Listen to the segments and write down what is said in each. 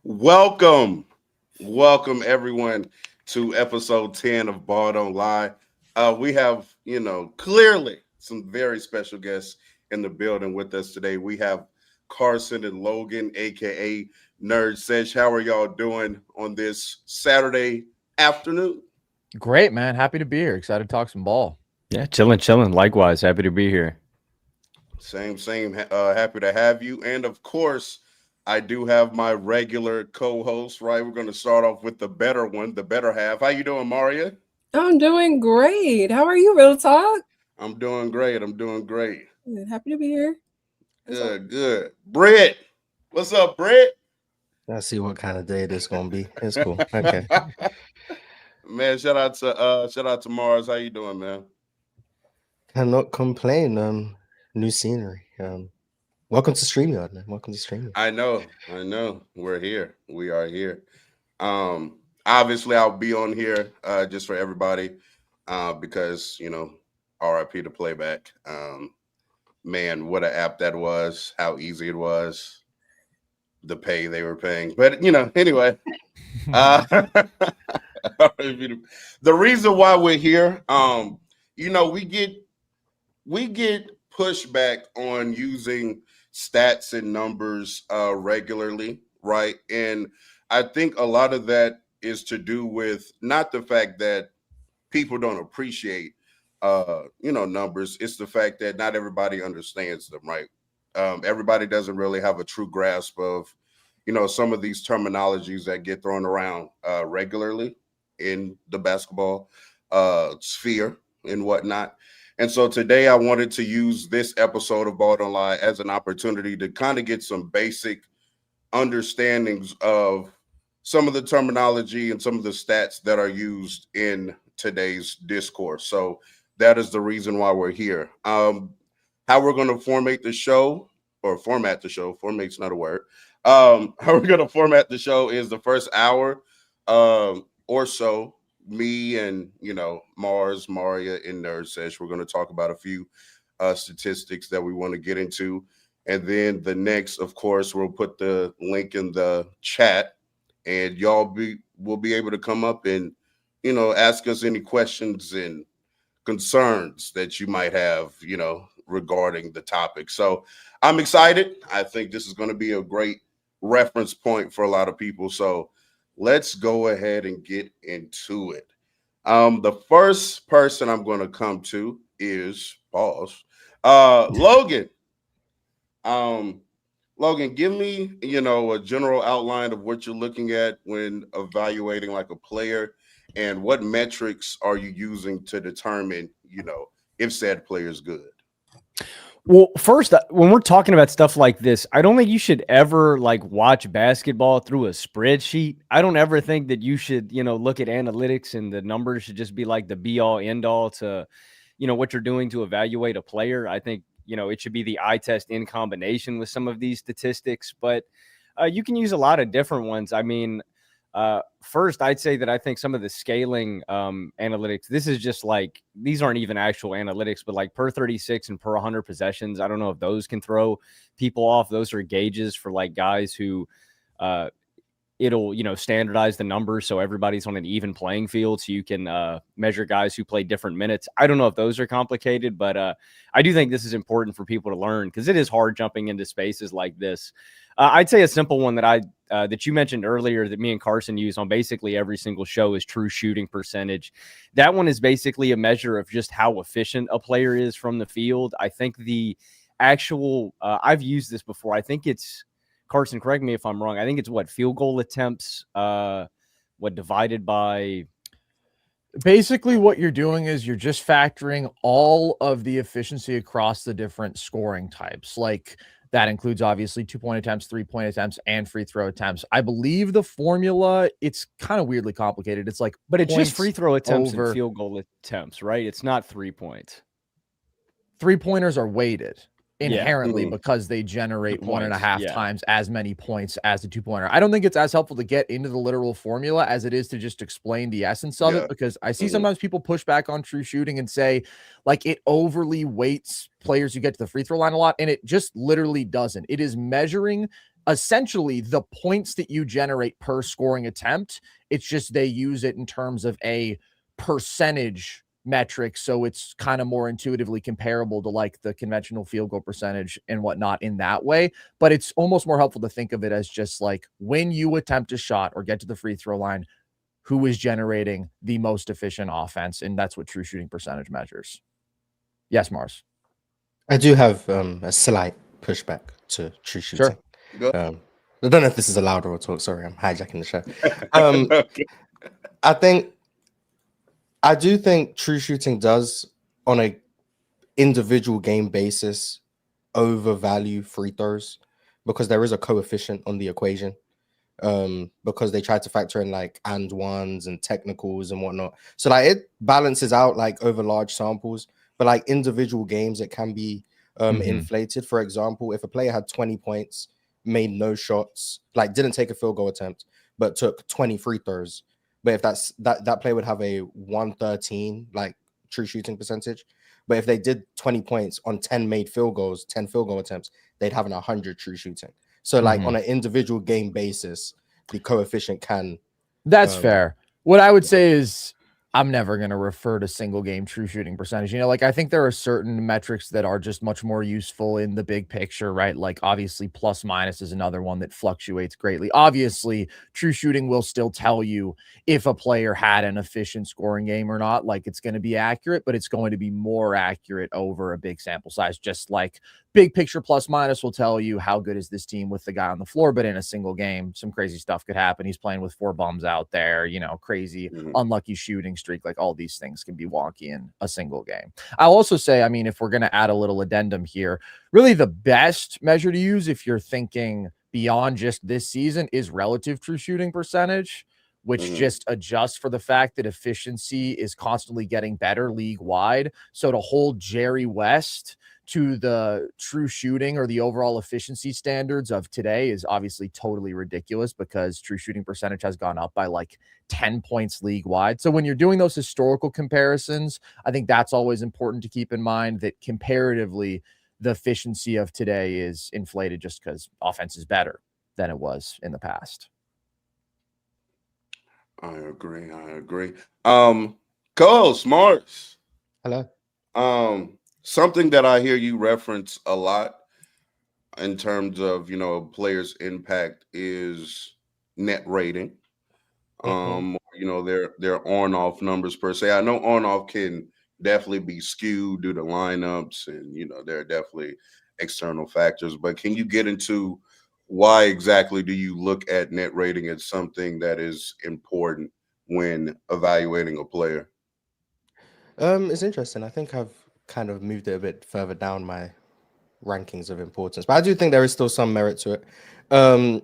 Welcome, welcome everyone to episode 10 of Ball Don't Lie. We have, clearly some very special guests in the building with us today. We have Carson and Logan, aka Nerd Sesh. How are y'all doing on this Saturday afternoon? Great, man. Happy to be here. Excited to talk some ball. Yeah, chilling, chilling. Likewise, happy to be here. Same. Happy to have you. And of course, I do have my regular co-host, right? We're going to start off with the better one, the better half. How you doing, Maria? I'm doing great. How are you, Real Talk? I'm doing great. I'm doing great. Happy to be here. Good. Britt, what's up, Britt? Let's see what kind of day this gonna be. It's cool. Okay. Man, shout out to Mars. How you doing, man? Cannot complain. New scenery. Welcome to StreamYard, man. Welcome to StreamYard. I know. We're here. We are here. Obviously I'll be on here just for everybody because RIP to playback. Man, what an app that was, how easy it was, the pay they were paying. But anyway. The reason why we're here, we get pushback on using stats and numbers regularly, right? And I think a lot of that is to do with not the fact that people don't appreciate numbers. It's the fact that not everybody understands them, right? Everybody doesn't really have a true grasp of some of these terminologies that get thrown around regularly in the basketball sphere and whatnot. And so today I wanted to use this episode of Ball Don't Lie as an opportunity to kind of get some basic understandings of some of the terminology and some of the stats that are used in today's discourse. So that is the reason why we're here. How we're going to format the show, format's not a word. How we're going to format the show is the first hour or so, me and Mars, Maria, and Nerd Sesh, we're going to talk about a few statistics that we want to get into, and then the next, of course, we'll put the link in the chat, and y'all will be able to come up and ask us any questions and concerns that you might have regarding the topic. So I'm excited. I think this is going to be a great reference point for a lot of people. So let's go ahead and get into it. The first person I'm going to come to is Logan. Logan, give me, a general outline of what you're looking at when evaluating like a player, and what metrics are you using to determine, if said player is good. Well, first, when we're talking about stuff like this, I don't think you should ever watch basketball through a spreadsheet. I don't ever think that you should, look at analytics and the numbers should just be like the be all end all to, what you're doing to evaluate a player. I think, it should be the eye test in combination with some of these statistics, but you can use a lot of different ones. I mean, first, I'd say that I think some of the scaling analytics, this is just these aren't even actual analytics, but per 36 and per 100 possessions, I don't know if those can throw people off. Those are gauges for guys who it'll, standardize the numbers so everybody's on an even playing field, so you can measure guys who play different minutes. I don't know if those are complicated, but I do think this is important for people to learn because it is hard jumping into spaces like this. I'd say a simple one that that you mentioned earlier that me and Carson use on basically every single show is true shooting percentage. That one is basically a measure of just how efficient a player is from the field. I think the actual, I've used this before. I think it's, Carson, correct me if I'm wrong, I think it's field goal attempts, divided by. Basically, what you're doing is you're just factoring all of the efficiency across the different scoring types. That includes obviously 2-point attempts, 3-point attempts, and free throw attempts. I believe the formula, it's kind of weirdly complicated. It's but it's just free throw attempts and field goal attempts, right? It's not 3 points. 3-pointers are weighted. inherently Mhm. because they generate one and a points, half yeah. times as many points as the 2-pointer. I don't think it's as helpful to get into the literal formula as it is to just explain the essence of Yeah. it, because I see Mhm. sometimes people push back on true shooting and say like it overly weights players who get to the free throw line a lot, and it just literally doesn't. It is measuring essentially the points that you generate per scoring attempt. It's just they use it in terms of a percentage metric, so it's kind of more intuitively comparable to like the conventional field goal percentage and whatnot in that way. But it's almost more helpful to think of it as just like when you attempt a shot or get to the free throw line, who is generating the most efficient offense, and that's what true shooting percentage measures. Yes, Mars. I do have a slight pushback to true Sure. shooting. Go. I don't know if this is allowed or talk. Sorry, I'm hijacking the show. Um, Okay. I do think true shooting does, on a individual game basis, overvalue free throws because there is a coefficient on the equation. Because they try to factor in like and ones and technicals and whatnot. So like it balances out like over large samples, but like individual games, it can be inflated. For example, if a player had 20 points, made no shots, like didn't take a field goal attempt, but took 20 free throws. But if that player would have a 113 like true shooting percentage. But if they did 20 points on 10 made field goals, 10 field goal attempts, they'd have an 100 true shooting. So, like on an individual game basis, the coefficient can. That's Um, fair. What I would yeah. say is I'm never going to refer to single game true shooting percentage. You know, like I think there are certain metrics that are just much more useful in the big picture, right? Like obviously plus minus is another one that fluctuates greatly. Obviously, true shooting will still tell you if a player had an efficient scoring game or not. Like it's going to be accurate, but it's going to be more accurate over a big sample size. Just like big picture plus minus will tell you how good is this team with the guy on the floor, but in a single game, some crazy stuff could happen. He's playing with 4 bums out there, you know, crazy, unlucky shooting streak. Like all these things can be wonky in a single game. I'll also say, I mean, if we're going to add a little addendum here, really the best measure to use if you're thinking beyond just this season is relative true shooting percentage, which just adjusts for the fact that efficiency is constantly getting better league wide. So to hold Jerry West to the true shooting or the overall efficiency standards of today is obviously totally ridiculous because true shooting percentage has gone up by like 10 points league wide. So when you're doing those historical comparisons, I think that's always important to keep in mind that comparatively the efficiency of today is inflated just because offense is better than it was in the past. I agree. Co-host Mars. Hello. Something that I hear you reference a lot in terms of, you know, a player's impact is net rating. You know, their on-off numbers per se. I know on-off can definitely be skewed due to lineups and, you know, there are definitely external factors, but can you get into why exactly do you look at net rating as something that is important when evaluating a player? It's interesting. I think I've kind of moved it a bit further down my rankings of importance, but I do think there is still some merit to it.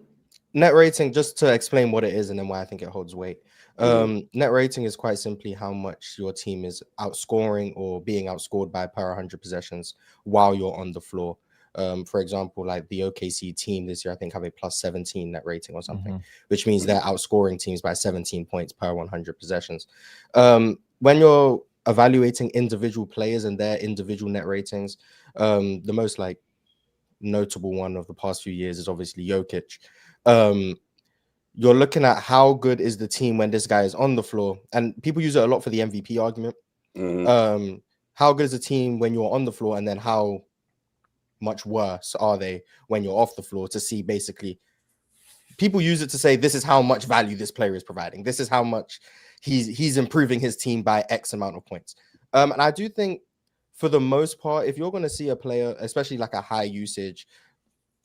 Net rating, just to explain what it is and then why I think it holds weight. Net rating is quite simply how much your team is outscoring or being outscored by per 100 possessions while you're on the floor. For example, like the OKC team this year, I think have a plus 17 net rating or something, which means they're outscoring teams by 17 points per 100 possessions. When you're evaluating individual players and their individual net ratings, the most like notable one of the past few years is obviously Jokic. You're looking at how good is the team when this guy is on the floor, and people use it a lot for the MVP argument. How good is the team when you're on the floor, and then how much worse are they when you're off the floor, to see basically people use it to say this is how much value this player is providing, this is how much he's improving his team by X amount of points. And I do think for the most part, if you're going to see a player, especially like a high usage,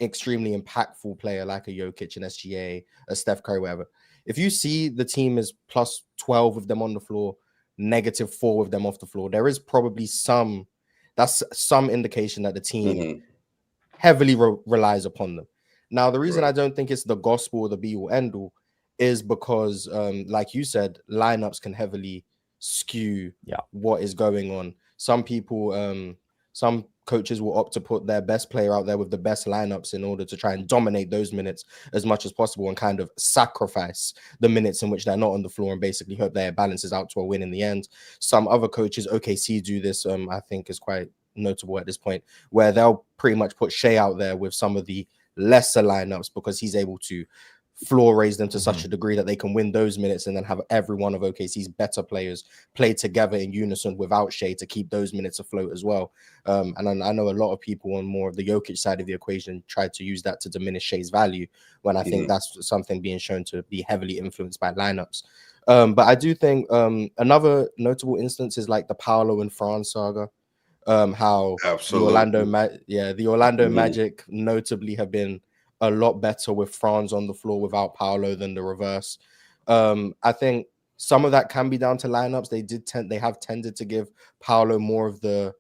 extremely impactful player like a Jokic, an SGA, a Steph Curry, whatever, if you see the team is plus 12 with them on the floor, negative 4 with them off the floor, there is probably some indication that the team heavily relies upon them. Now, the reason I don't think it's the gospel or the be all end all is because, like you said, lineups can heavily skew what is going on. Some people, some coaches will opt to put their best player out there with the best lineups in order to try and dominate those minutes as much as possible and kind of sacrifice the minutes in which they're not on the floor and basically hope that it balances out to a win in the end. Some other coaches, OKC, do this, I think is quite notable at this point, where they'll pretty much put Shea out there with some of the lesser lineups because he's able to floor raise them to such a degree that they can win those minutes and then have every one of OKC's better players play together in unison without Shea to keep those minutes afloat as well. And I know a lot of people on more of the Jokic side of the equation tried to use that to diminish Shea's value when I think that's something being shown to be heavily influenced by lineups. But I do think another notable instance is like the Paolo and Franz saga. How Absolutely. the Orlando Magic notably have been a lot better with Franz on the floor without Paolo than the reverse. I think some of that can be down to lineups. They have tended to give Paolo more of the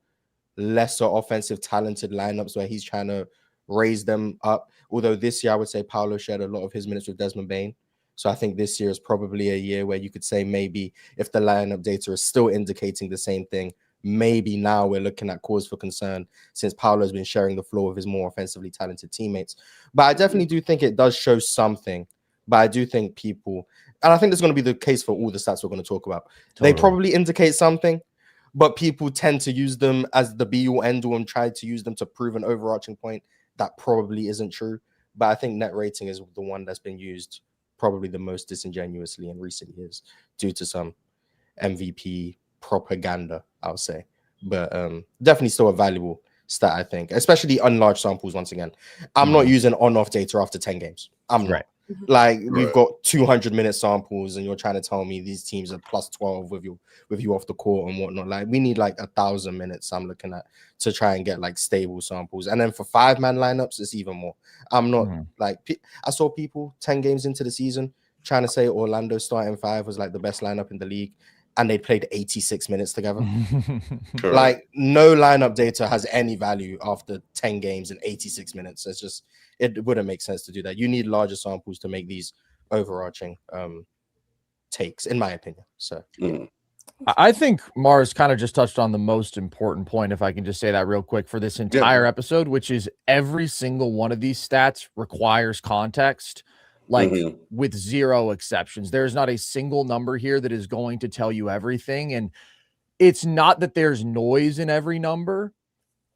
lesser offensive talented lineups where he's trying to raise them up. Although this year I would say Paolo shared a lot of his minutes with Desmond Bane. So I think this year is probably a year where you could say maybe if the lineup data is still indicating the same thing, maybe now we're looking at cause for concern since Paolo's been sharing the floor with his more offensively talented teammates. But I definitely do think it does show something. But I do think people, and I think that's going to be the case for all the stats we're going to talk about. Totally. They probably indicate something, but people tend to use them as the be-all, end-all and try to use them to prove an overarching point that probably isn't true. But I think net rating is the one that's been used probably the most disingenuously in recent years due to some MVP propaganda, I'll say. But definitely still a valuable stat, I think, especially on large samples. Once again, I'm not using on-off data after 10 games. I'm not. Like we've got 200-minute samples, and you're trying to tell me these teams are plus 12 with you off the court and whatnot. Like we need like 1,000 minutes. I'm looking at to try and get like stable samples, and then for 5-man lineups, it's even more. I'm not like I saw people 10 games into the season trying to say Orlando starting 5 was like the best lineup in the league, and they played 86 minutes together. Like no lineup data has any value after 10 games and 86 minutes. It's just, it wouldn't make sense to do that. You need larger samples to make these overarching takes, in my opinion. So I think Mars kind of just touched on the most important point, if I can just say that real quick for this entire episode, which is every single one of these stats requires context. Like with zero exceptions. There's not a single number here that is going to tell you everything. And it's not that there's noise in every number,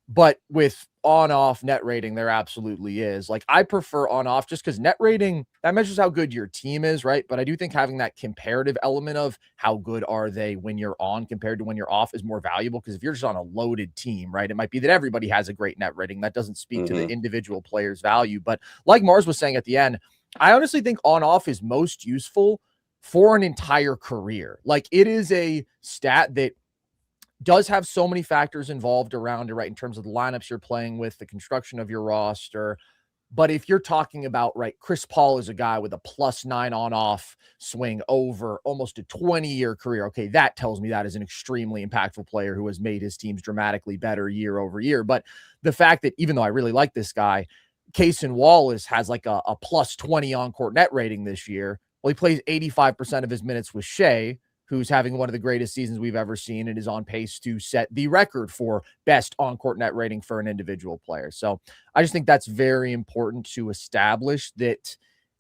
but with on-off net rating, there absolutely is. Like I prefer on-off just because net rating, that measures how good your team is, right? But I do think having that comparative element of how good are they when you're on compared to when you're off is more valuable, because if you're just on a loaded team, right, it might be that everybody has a great net rating. That doesn't speak to the individual player's value. But like Mars was saying at the end, I honestly think on-off is most useful for an entire career. Like it is a stat that does have so many factors involved around it, right? In terms of the lineups you're playing with, the construction of your roster. But if you're talking about, right, Chris Paul is a guy with a +9 on-off swing over almost a 20-year career. Okay, that tells me that is an extremely impactful player who has made his teams dramatically better year over year. But the fact that even though I really like this guy, Cason Wallace has like a +20 on-court net rating this year. Well, he plays 85% of his minutes with Shea, who's having one of the greatest seasons we've ever seen and is on pace to set the record for best on-court net rating for an individual player. So I just think that's very important to establish that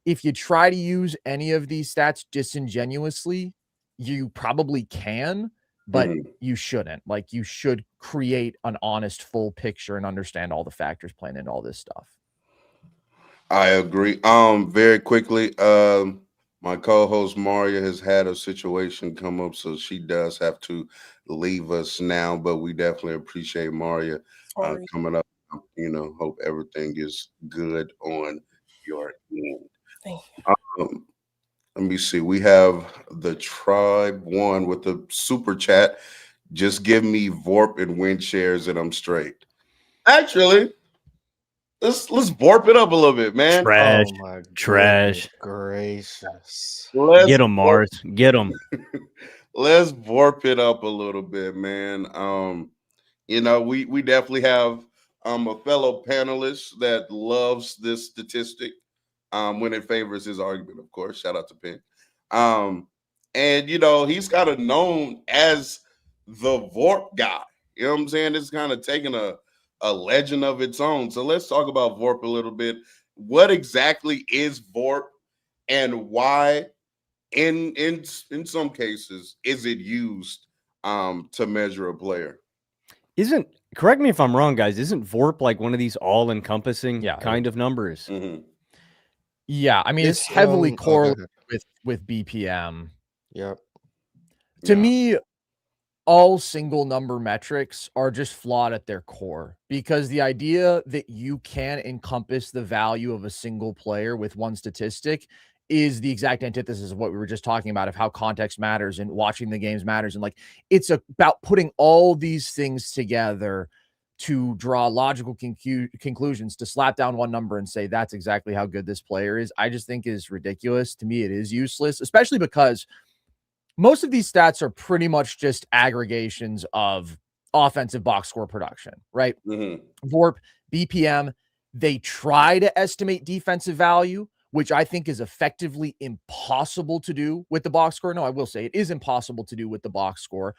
if you try to use any of these stats disingenuously, you probably can, but you shouldn't. Like you should create an honest, full picture and understand all the factors playing into all this stuff. I agree. Very quickly, my co-host Maria has had a situation come up, so she does have to leave us now. But we definitely appreciate Maria coming up. Hope everything is good on your end. Thank you. Let me see. We have the Tribe One with the super chat. Just give me VORP and win shares, and I'm straight. Actually, let's VORP it up a little bit, man. Trash. Oh my Trash. Gracious. Get them, Mars. Get them. Let's VORP it up a little bit, man. We definitely have a fellow panelist that loves this statistic when it favors his argument, of course. Shout out to Pink. And he's kind of known as the VORP guy. You know what I'm saying? It's kind of taking a a legend of its own. So let's talk about VORP a little bit. What exactly is VORP, and why in some cases is it used to measure a player? Correct me if I'm wrong, guys, isn't VORP like one of these all-encompassing Yeah, kind of numbers? Mhm. Yeah, I mean, it's This, heavily oh, go correlated ahead. with BPM. Yeah. To Yeah. me, all single number metrics are just flawed at their core, because the idea that you can encompass the value of a single player with one statistic is the exact antithesis of what we were just talking about, of how context matters and watching the games matters. And like, it's about putting all these things together to draw logical conclusions, to slap down one number and say that's exactly how good this player is. I just think is ridiculous. To me, it is useless, especially because most of these stats are pretty much just aggregations of offensive box score production, right? Mhm. VORP, BPM, they try to estimate defensive value, which I think is effectively impossible to do with the box score. No, I will say it is impossible to do with the box score.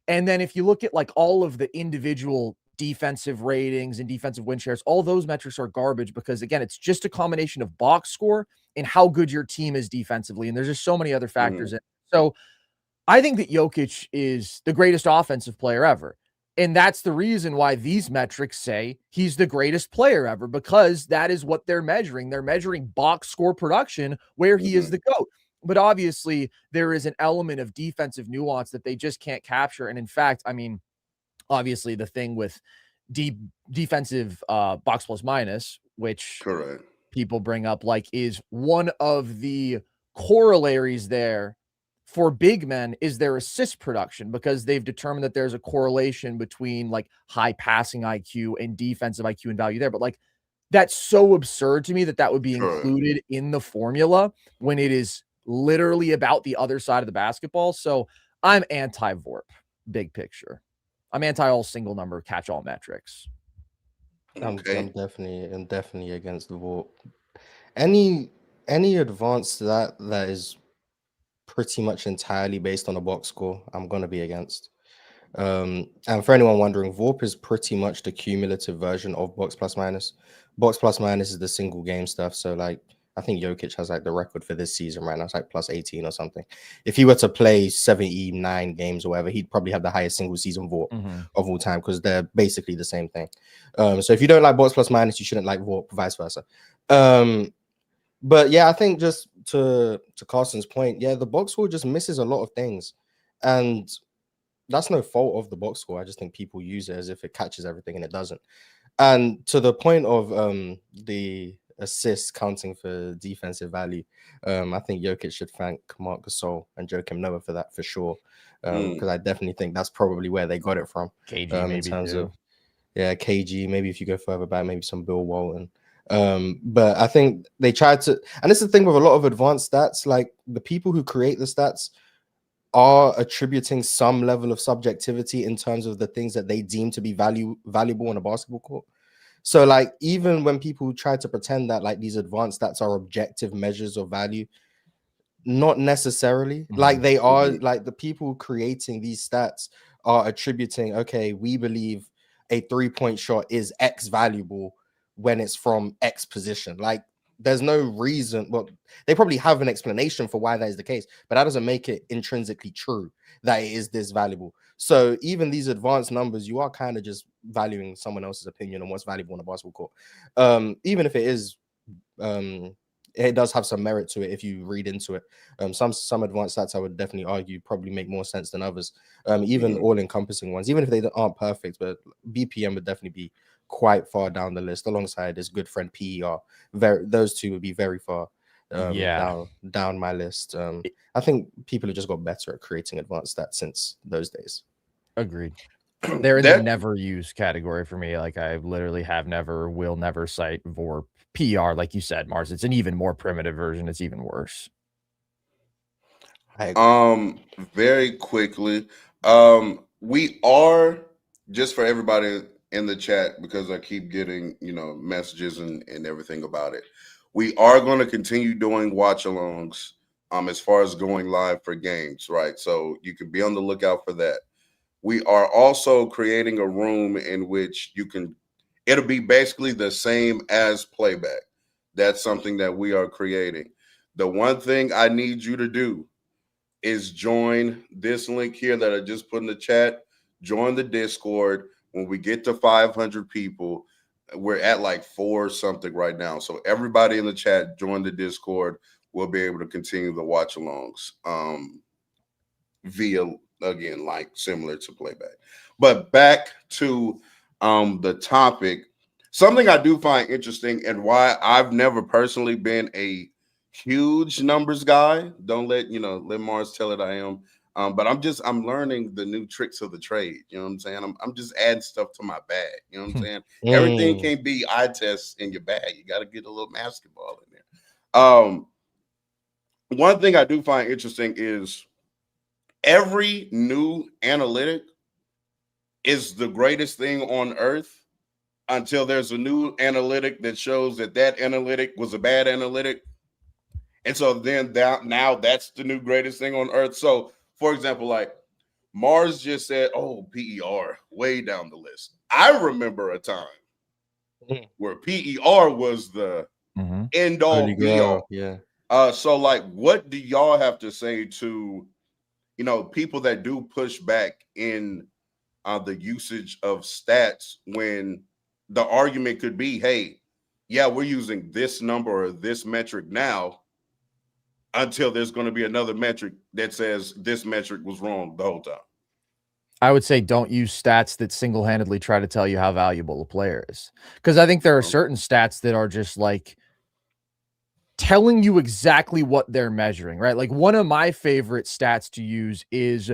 And then if you look at like all of the individual defensive ratings and defensive win shares, all those metrics are garbage, because again, it's just a combination of box score and how good your team is defensively. And there's just so many other factors. So I think that Jokic is the greatest offensive player ever. And that's the reason why these metrics say he's the greatest player ever, because that is what they're measuring. They're measuring box score production where he is the GOAT. But obviously, there is an element of defensive nuance that they just can't capture. And in fact, I mean, obviously, the thing with defensive box plus minus, which Correct. people bring up, like, is one of the corollaries there for big men is their assist production, because they've determined that there's a correlation between like high passing IQ and defensive IQ and value there. But like, that's so absurd to me that that would be Sure. included in the formula when it is literally about the other side of the basketball. So I'm anti-VORP, big picture. I'm anti all single number catch all metrics. I'm Okay. definitely against the VORP. Any advance that is pretty much entirely based on a box score, I'm gonna be against. And for anyone wondering, VORP is pretty much the cumulative version of box plus minus. Box plus minus is the single game stuff. So like, I think Jokic has like the record for this season right now. It's like plus 18 or something. If he were to play 79 games or whatever, he'd probably have the highest single season VORP of all time, because they're basically the same thing. So if you don't like box plus minus, you shouldn't like VORP, vice versa. But yeah, I think just to Carson's point, yeah, the box score just misses a lot of things. And that's no fault of the box score. I just think people use it as if it catches everything, and it doesn't. And to the point of the assists counting for defensive value, I think Jokic should thank Marc Gasol and Joakim Noah for that for sure. Because I definitely think that's probably where they got it from. KG In maybe terms too. of KG, maybe if you go further back, maybe some Bill Walton. But I think they tried to, and this is the thing with a lot of advanced stats, like the people who create the stats are attributing some level of subjectivity in terms of the things that they deem to be valuable on a basketball court. So like, even when people try to pretend that like these advanced stats are objective measures of value, not necessarily. Like, they are, like, the people creating these stats are attributing, okay, we believe a 3-point shot is X valuable when it's from X position. Like, there's no reason. Well, they probably have an explanation for why that is the case, but that doesn't make it intrinsically true that it is this valuable. So even these advanced numbers, you are kind of just valuing someone else's opinion on what's valuable on a basketball court. Even if it is, it does have some merit to it if you read into it. Some advanced stats, I would definitely argue, probably make more sense than others. Even all-encompassing ones, even if they aren't perfect, but BPM would definitely be quite far down the list alongside his good friend PER. Those two would be very far down my list. I think people have just got better at creating advanced stats since those days. Agreed. They're in the never use category for me. Like, I literally have never, will never cite VORP. PR, like you said, Mars, it's an even more primitive version. It's even worse. Very quickly, we are, just for everybody in the chat, because I keep getting, messages and everything about it. We are going to continue doing watch alongs as far as going live for games, right? So you can be on the lookout for that. We are also creating a room in which you can It'll be basically the same as playback. That's something that we are creating. The one thing I need you to do is join this link here that I just put in the chat. Join the Discord. When we get to 500 people, we're at like 4 something right now. So everybody in the chat, join the Discord. We'll be able to continue the watch alongs via, again, like similar to playback. But back to the topic, something I do find interesting and why I've never personally been a huge numbers guy. Don't let Mars tell it I am. But I'm learning the new tricks of the trade. You know what I'm saying? I'm just adding stuff to my bag. You know what I'm saying? Everything can't be eye tests in your bag. You got to get a little basketball in there. One thing I do find interesting is every new analytic is the greatest thing on earth until there's a new analytic that shows that analytic was a bad analytic. And so then now that's the new greatest thing on earth. So, for example, like Mars just said, oh, PER, way down the list. I remember a time where PER was the end all be all. Yeah. So, like, what do y'all have to say to, people that do push back in the usage of stats when the argument could be, hey, yeah, we're using this number or this metric now, until there's going to be another metric that says this metric was wrong the whole time? I would say don't use stats that single-handedly try to tell you how valuable a player is. Because I think there are certain stats that are just like telling you exactly what they're measuring, right? Like one of my favorite stats to use is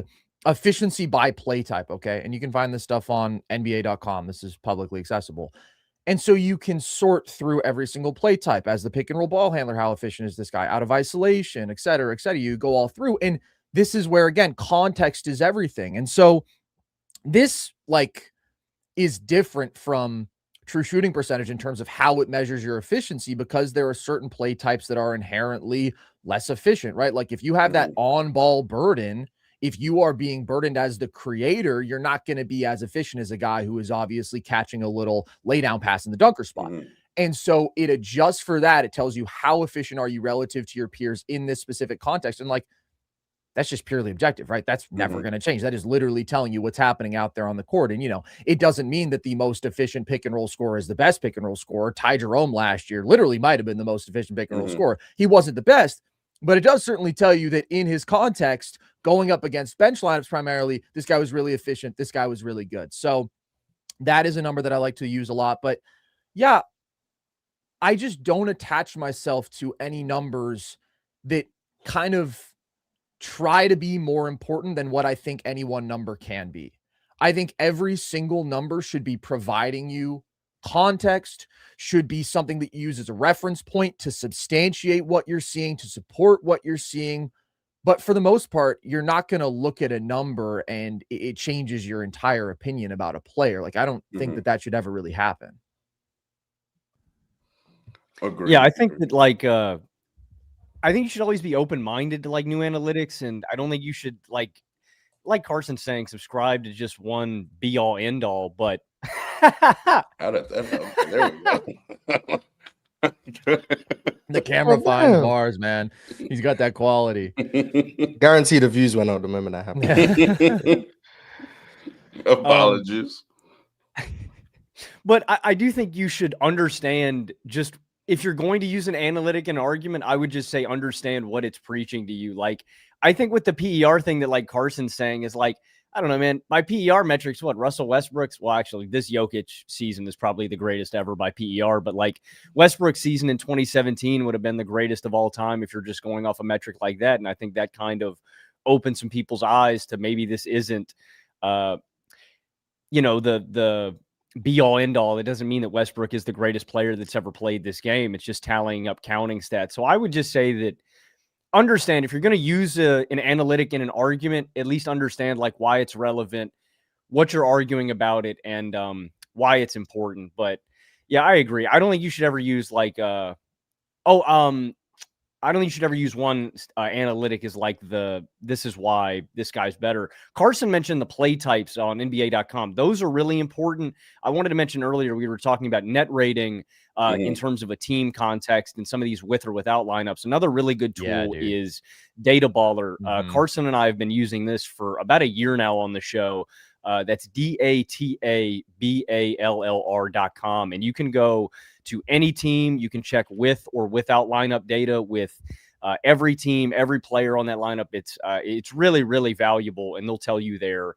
efficiency by play type, okay? And you can find this stuff on NBA.com. This is publicly accessible. And so you can sort through every single play type as the pick and roll ball handler. How efficient is this guy out of isolation, et cetera, et cetera. You go all through. And this is where, again, context is everything. And so this is different from true shooting percentage in terms of how it measures your efficiency, because there are certain play types that are inherently less efficient, right? Like if you have that on ball burden, if you are being burdened as the creator, you're not going to be as efficient as a guy who is obviously catching a little lay down pass in the dunker spot. And so it adjusts for that. It tells you how efficient are you relative to your peers in this specific context. And that's just purely objective, right? That's never going to change. That is literally telling you what's happening out there on the court. And, it doesn't mean that the most efficient pick and roll scorer is the best pick and roll scorer. Ty Jerome last year literally might have been the most efficient pick and roll scorer. He wasn't the best, but it does certainly tell you that in his context, going up against bench lineups primarily, this guy was really efficient. This guy was really good. So that is a number that I like to use a lot. But yeah, I just don't attach myself to any numbers that kind of try to be more important than what I think any one number can be. I think every single number should be providing you context, should be something that you use as a reference point to substantiate what you're seeing, to support what you're seeing. But for the most part, you're not going to look at a number and it changes your entire opinion about a player. Like, I don't think that should ever really happen. Agreed. Yeah, I think that I think you should always be open-minded to new analytics, and I don't think you should like Carson's saying, subscribe to just one be-all end-all. But There we go. The camera finds Mars, man. He's got that quality. Guarantee the views went out the moment that happened. Apologies. But I do think you should understand, just if you're going to use an analytic in an argument, I would just say understand what it's preaching to you. I think with the PER thing that Carson's saying is I don't know, man. My PER metrics, Russell Westbrook's? Well, actually, this Jokic season is probably the greatest ever by PER. But Westbrook's season in 2017 would have been the greatest of all time if you're just going off a metric like that. And I think that kind of opened some people's eyes to maybe this isn't, the be all end all. It doesn't mean that Westbrook is the greatest player that's ever played this game. It's just tallying up counting stats. So I would just say that understand if you're going to use an analytic in an argument, at least understand why it's relevant, what you're arguing about it, and why it's important. But yeah, I agree. I don't think you should ever use I I don't think you should ever use one analytic as like this is why this guy's better. Carson mentioned the play types on NBA.com. Those are really important. I wanted to mention earlier, we were talking about net rating in terms of a team context and some of these with or without lineups. Another really good tool is Data Baller. Carson and I have been using this for about a year now on the show. That's DATABALLR.com. And you can go to any team. You can check with or without lineup data with every team, every player on that lineup. It's really, really valuable. And they'll tell you their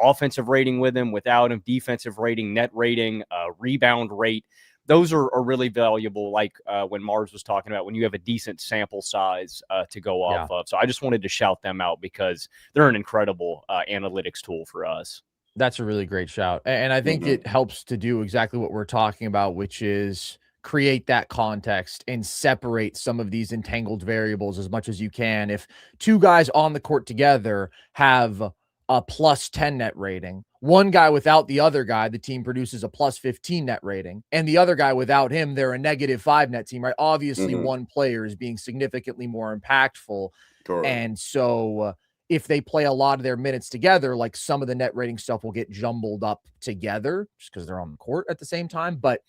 offensive rating with him, without him, defensive rating, net rating, rebound rate. Those are really valuable, like when Mars was talking about when you have a decent sample size to go off of. So I just wanted to shout them out because they're an incredible analytics tool for us. That's a really great shout. And I think it helps to do exactly what we're talking about, which is create that context and separate some of these entangled variables as much as you can. If two guys on the court together have a plus 10 net rating, one guy without the other guy, the team produces a plus 15 net rating, and the other guy without him, they're a -5 net team, right? Obviously, one player is being significantly more impactful. Correct. And so if they play a lot of their minutes together, like some of the net rating stuff will get jumbled up together just because they're on the court at the same time. But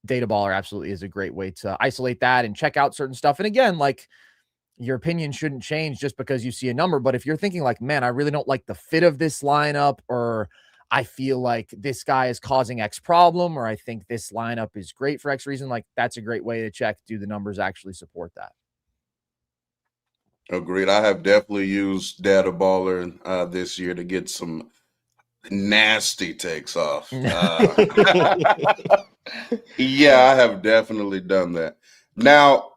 Data Baller absolutely is a great way to isolate that and check out certain stuff. And again, like, your opinion shouldn't change just because you see a number. But if you're thinking like, man, I really don't like the fit of this lineup, or I feel like this guy is causing X problem, or I think this lineup is great for X reason, like, that's a great way to check, do the numbers actually support that? Agreed. I have definitely used Data Baller this year to get some nasty takes off. Yeah, I have definitely done that. Now,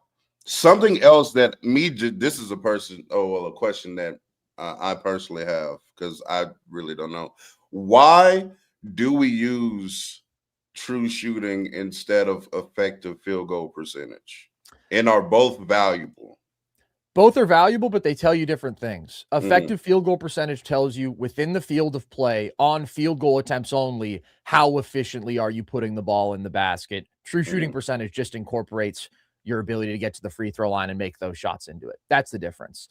something else that this is a question that I personally have, because I really don't know. Why do we use true shooting instead of effective field goal percentage? And are both valuable? Both are valuable, but they tell you different things. Effective field goal percentage tells you within the field of play, on field goal attempts only, how efficiently are you putting the ball in the basket. True shooting percentage just incorporates your ability to get to the free throw line and make those shots into it. That's the difference.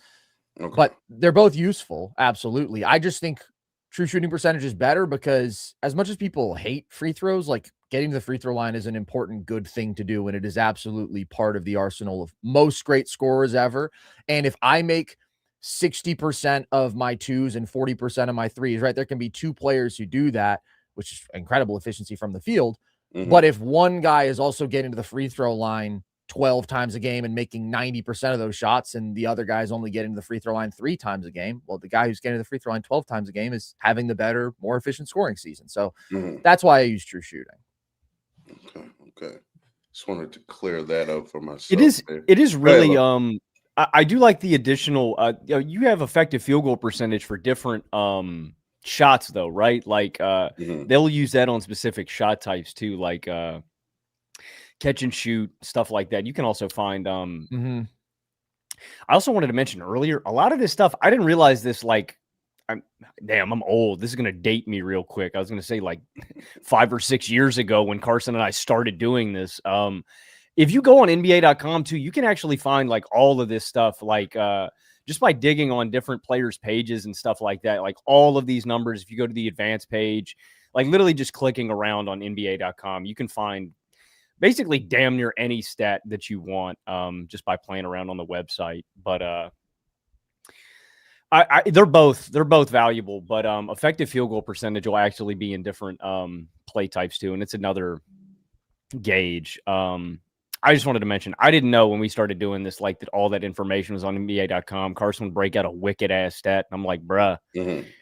Okay. But they're both useful. Absolutely. I just think true shooting percentage is better because as much as people hate free throws, like, getting to the free throw line is an important, good thing to do. And it is absolutely part of the arsenal of most great scorers ever. And if I make 60% of my twos and 40% of my threes, right, there can be two players who do that, which is incredible efficiency from the field. But if one guy is also getting to the free throw line 12 times a game and making 90% of those shots, and the other guy is only getting to the free throw line 3 times a game, well, the guy who's getting to the free throw line 12 times a game is having the better, more efficient scoring season. So that's why I use true shooting. Okay. Just wanted to clear that up for myself. It is really I do like the additional you have effective field goal percentage for different shots though, right? Like they'll use that on specific shot types too, like catch and shoot, stuff like that. You can also find I also wanted to mention earlier, a lot of this stuff I didn't realize this, like, I'm old. This is going to date me real quick. I was going to say like 5 or 6 years ago when Carson and I started doing this. If you go on NBA.com too, you can actually find like all of this stuff, like just by digging on different players' pages and stuff like that, like all of these numbers. If you go to the advanced page, like literally just clicking around on NBA.com, you can find basically damn near any stat that you want just by playing around on the website. But they're both valuable, but effective field goal percentage will actually be in different play types too, and it's another gauge. I just wanted to mention, I didn't know when we started doing this, like, that all that information was on NBA.com. Carson would break out a wicked ass stat, and I'm like, bruh,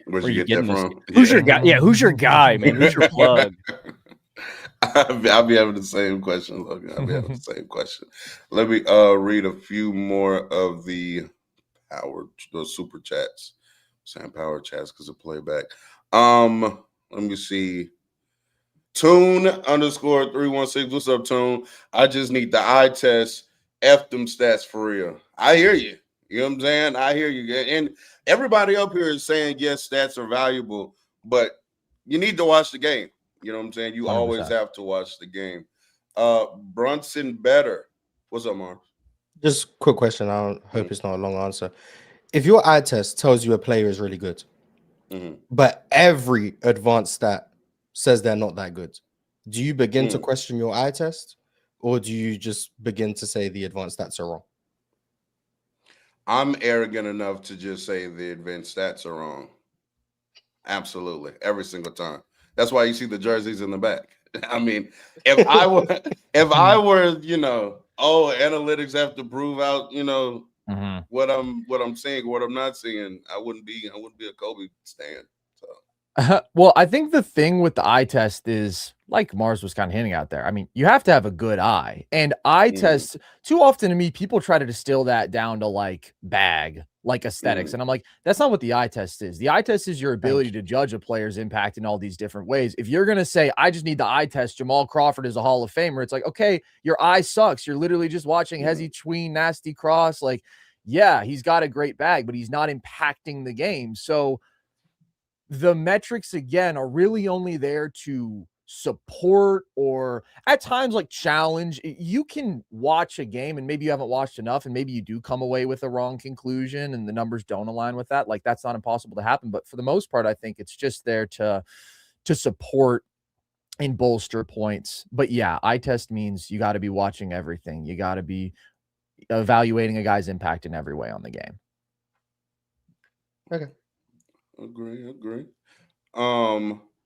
where'd you get that from? Who's your guy? Yeah, who's your guy, man? Who's your plug? I'll be having the same question, Logan. I'll be having the same question. Let me read a few more of the super chats. Saying power chats because of playback. Let me see. Tune _316. What's up, Tune? I just need the eye test. F them stats for real. I hear you. You know what I'm saying? I hear you. And everybody up here is saying, yes, stats are valuable, but you need to watch the game. You know what I'm saying? You 100%. Always have to watch the game. Brunson Better. What's up, Mark? Just quick question. I don't hope it's not a long answer. If your eye test tells you a player is really good, Mhm. but every advanced stat says they're not that good, do you begin to Mm. question your eye test, or do you just begin to say the advanced stats are wrong? I'm arrogant enough to just say the advanced stats are wrong. Absolutely, every single time. That's why you see the jerseys in the back. I mean, if I were, oh, analytics have to prove out, Mhm. what I'm seeing, what I'm not seeing, I wouldn't be a Kobe stan. So Well, I think the thing with the eye test is, like Mars was kind of hinting out there. I mean, you have to have a good eye. And eye Mhm. tests, too often to me, people try to distill that down to like bag, like aesthetics. Mhm. And I'm like, that's not what the eye test is. The eye test is your ability you. to judge a player's impact in all these different ways. If you're going to say, I just need the eye test, Jamal Crawford is a Hall of Famer, it's like, okay, your eye sucks. You're literally just watching Mhm. Hezzy Tween, Nasty Cross. Like, yeah, he's got a great bag, but he's not impacting the game. So, the metrics again are really only there to support or at times like challenge. You can watch a game and maybe you haven't watched enough and maybe you do come away with a wrong conclusion and the numbers don't align with that. Like that's not impossible to happen, but for the most part I think it's just there to support and bolster points. But yeah, eye test means you got to be watching everything. You got to be evaluating a guy's impact in every way on the game. Okay. Agree.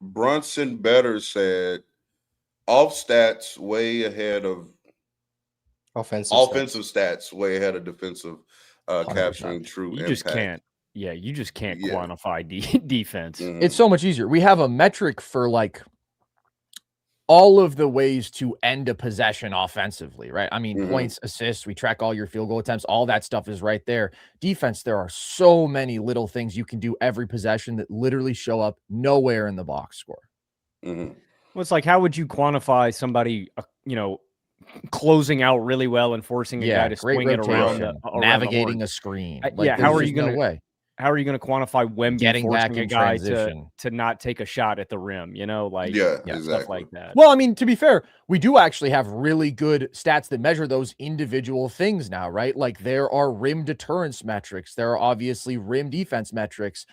Brunson Better said off stats way ahead of offensive stats way ahead of defensive, 100%. capturing true You impact. just can't. Yeah, you just can't Yeah. quantify defense. Mhm. It's so much easier. We have a metric for like all of the ways to end a possession offensively, right? I mean, Mhm. points, assists, we track all your field goal attempts, all that stuff is right there. Defense, there are so many little things you can do every possession that literally show up nowhere in the box score. Mhm. Well, it's like, how would you quantify somebody, closing out really well and forcing a guy to Great swing it around rotation, around navigating the a screen. horn? Like, Yeah, there's how are just you no gonna way. how are you gonna quantify Wemby Getting back forcing a in guy transition. to not take a shot at the rim? Like Yeah, Yeah, stuff exactly. like that. Well, I mean, to be fair, we do actually have really good stats that measure those individual things now, right? Like there are rim deterrence metrics. There are obviously rim defense metrics.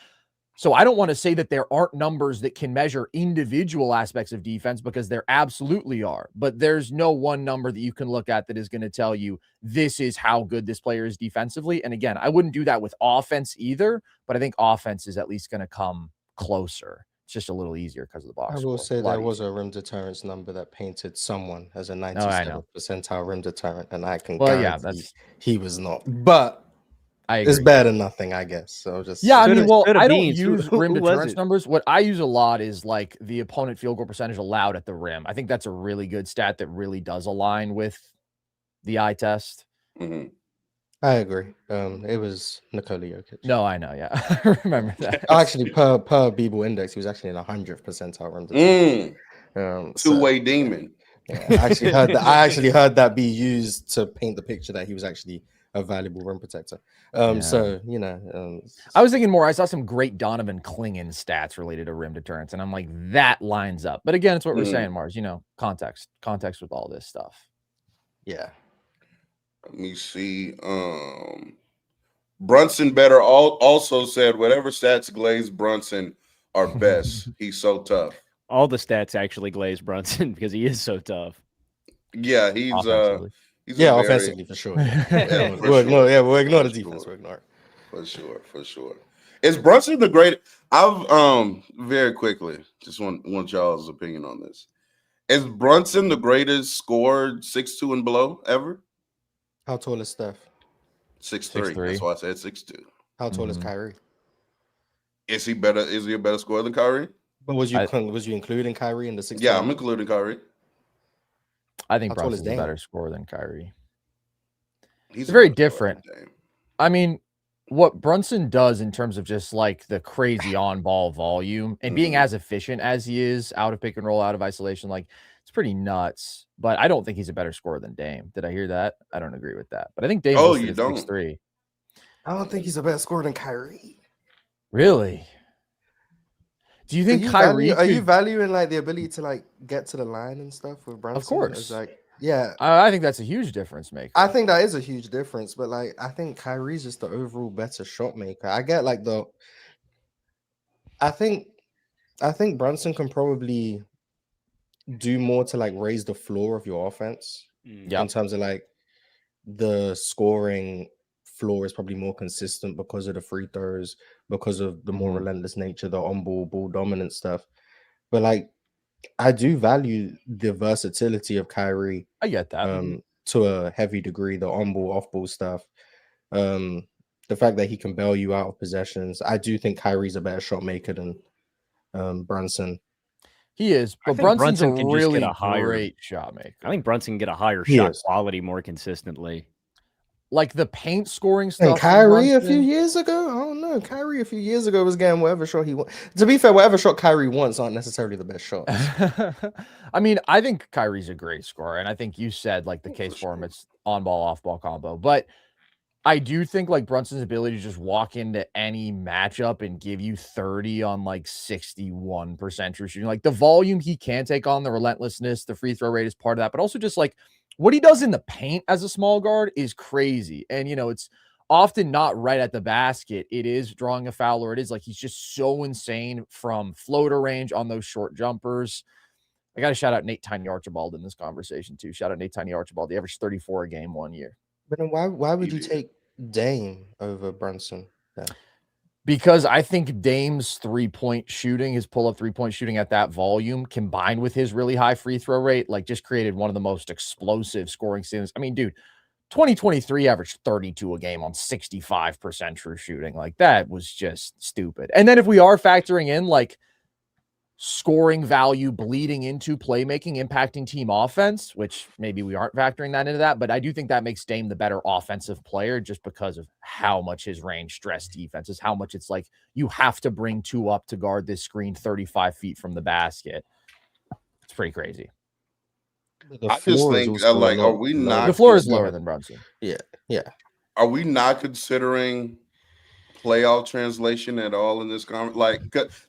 So I don't want to say that there aren't numbers that can measure individual aspects of defense because there absolutely are. But there's no one number that you can look at that is going to tell you this is how good this player is defensively. And again, I wouldn't do that with offense either, but I think offense is at least going to come closer. It's just a little easier because of the box I will score. say A lot there was easier. a rim deterrence number that painted someone as a Oh, I 97th know. percentile rim deterrent, and I can Well, yeah, guarantee he was not. But I it's agree. better than nothing, I guess. So just Yeah, I Coulda- mean, well, coulda I don't beans. Who- use who- rim who was deterrence it? numbers. What I use a lot is like the opponent field goal percentage allowed at the rim. I think that's a really good stat that really does align with the eye test. Mhm. I agree. It was Nikola Jokic. No, I know. Yeah, I remember that. Oh, actually, per Beeble Index, he was actually in 100th percentile rim deterrent. So, Two-way demon. yeah, I actually heard that. I actually heard that be used to paint the picture that he was actually a valuable rim protector. Yeah. So I was thinking more. I saw some great Donovan Clingan stats related to rim deterrence, and I'm like, that lines up. But again, it's what we're Mhm. saying, Mars. Context with all this stuff. yeah. Let me see. Brunson Better also said whatever stats glaze Brunson are best. He's so tough. All the stats actually glaze Brunson because he is so tough. Yeah, he's Offensively. he's Yeah, a very, offensively for sure. Yeah, for we'll ignore, sure. yeah, we'll ignore the For defense. sure. We'll ignore it. For sure. Is Brunson the great? I've very quickly just want y'all's opinion on this. Is Brunson the greatest scored 6'2" and below ever? How tall is Steph? 6'3". That's why I said 6'2". How tall is Mhm. Kyrie? Is he better? Is he a better scorer than Kyrie? But was you I- including Kyrie in the 6? Yeah, I'm including Kyrie. I think How tall is Brunson's a Dame? better scorer than Kyrie. He's very a better scorer different. than Dame. I mean, what Brunson does in terms of just like the crazy on ball volume and being Mhm. as efficient as he is out of pick and roll, out of isolation, like it's pretty nuts. But I don't think he's a better scorer than Dame. Did I hear that? I don't agree with that. But I think Dame Oh, listed you at don't? 6'3". I don't think he's a better scorer than Kyrie. Really? Do you think Kyrie are you could- valuing like the ability to like get to the line and stuff with Brunson? course. It's like Yeah, I think that's a huge difference maker. I think that is a huge difference, but like I think Kyrie's just the overall better shot maker. I get like I think Brunson can probably do more to like raise the floor of your offense Yeah. in terms of like the scoring floor is probably more consistent because of the free throws, because of the more Mhm. relentless nature, the ball dominant stuff. But like I do value the versatility of Kyrie I get that. to a heavy degree, the on ball, off ball stuff. The fact that he can bail you out of possessions. I do think Kyrie's a better shot maker than Brunson. He is, I but think Brunson's Brunson a can just get really a higher- great shot maker. I think Brunson can get a higher He shot is. quality more consistently. Like the paint scoring And stuff. from Kyrie a few Brunson- years ago, I don't know. Kyrie a few years ago was getting whatever shot he wants. To be fair, whatever shot Kyrie wants aren't necessarily the best shots. I mean, I think Kyrie's a great scorer, and I think you said like the Oh, case for for him, sure. it's on ball, off ball combo. But I do think like Brunson's ability to just walk into any matchup and give you 30 on like 61% true shooting, like the volume he can take on, the relentlessness, the free throw rate is part of that, but also just like what he does in the paint as a small guard is crazy. And it's often not right at the basket. It is drawing a foul, or it is like he's just so insane from floater range on those short jumpers. I got to shout out Nate Tiny Archibald in this conversation too. Shout out Nate Tiny Archibald. He averaged 34 a game one year. But then why would He you did. take Dame over Brunson? Then? Because I think Dame's three-point shooting, his pull-up three-point shooting at that volume, combined with his really high free throw rate, like just created one of the most explosive scoring seasons. I mean, dude, 2023 averaged 32 a game on 65% true shooting. Like that was just stupid. And then if we are factoring in like scoring value bleeding into playmaking, impacting team offense, which maybe we aren't factoring that into that, but I do think that makes Dame the better offensive player just because of how much his range stress defense is, how much it's like you have to bring two up to guard this screen 35 feet from the basket. It's pretty crazy. The I just floor is think, also a like, are lot we lower. not The floor is just- lower than Brunson. Are we not considering playoff translation at all in this conference? Like,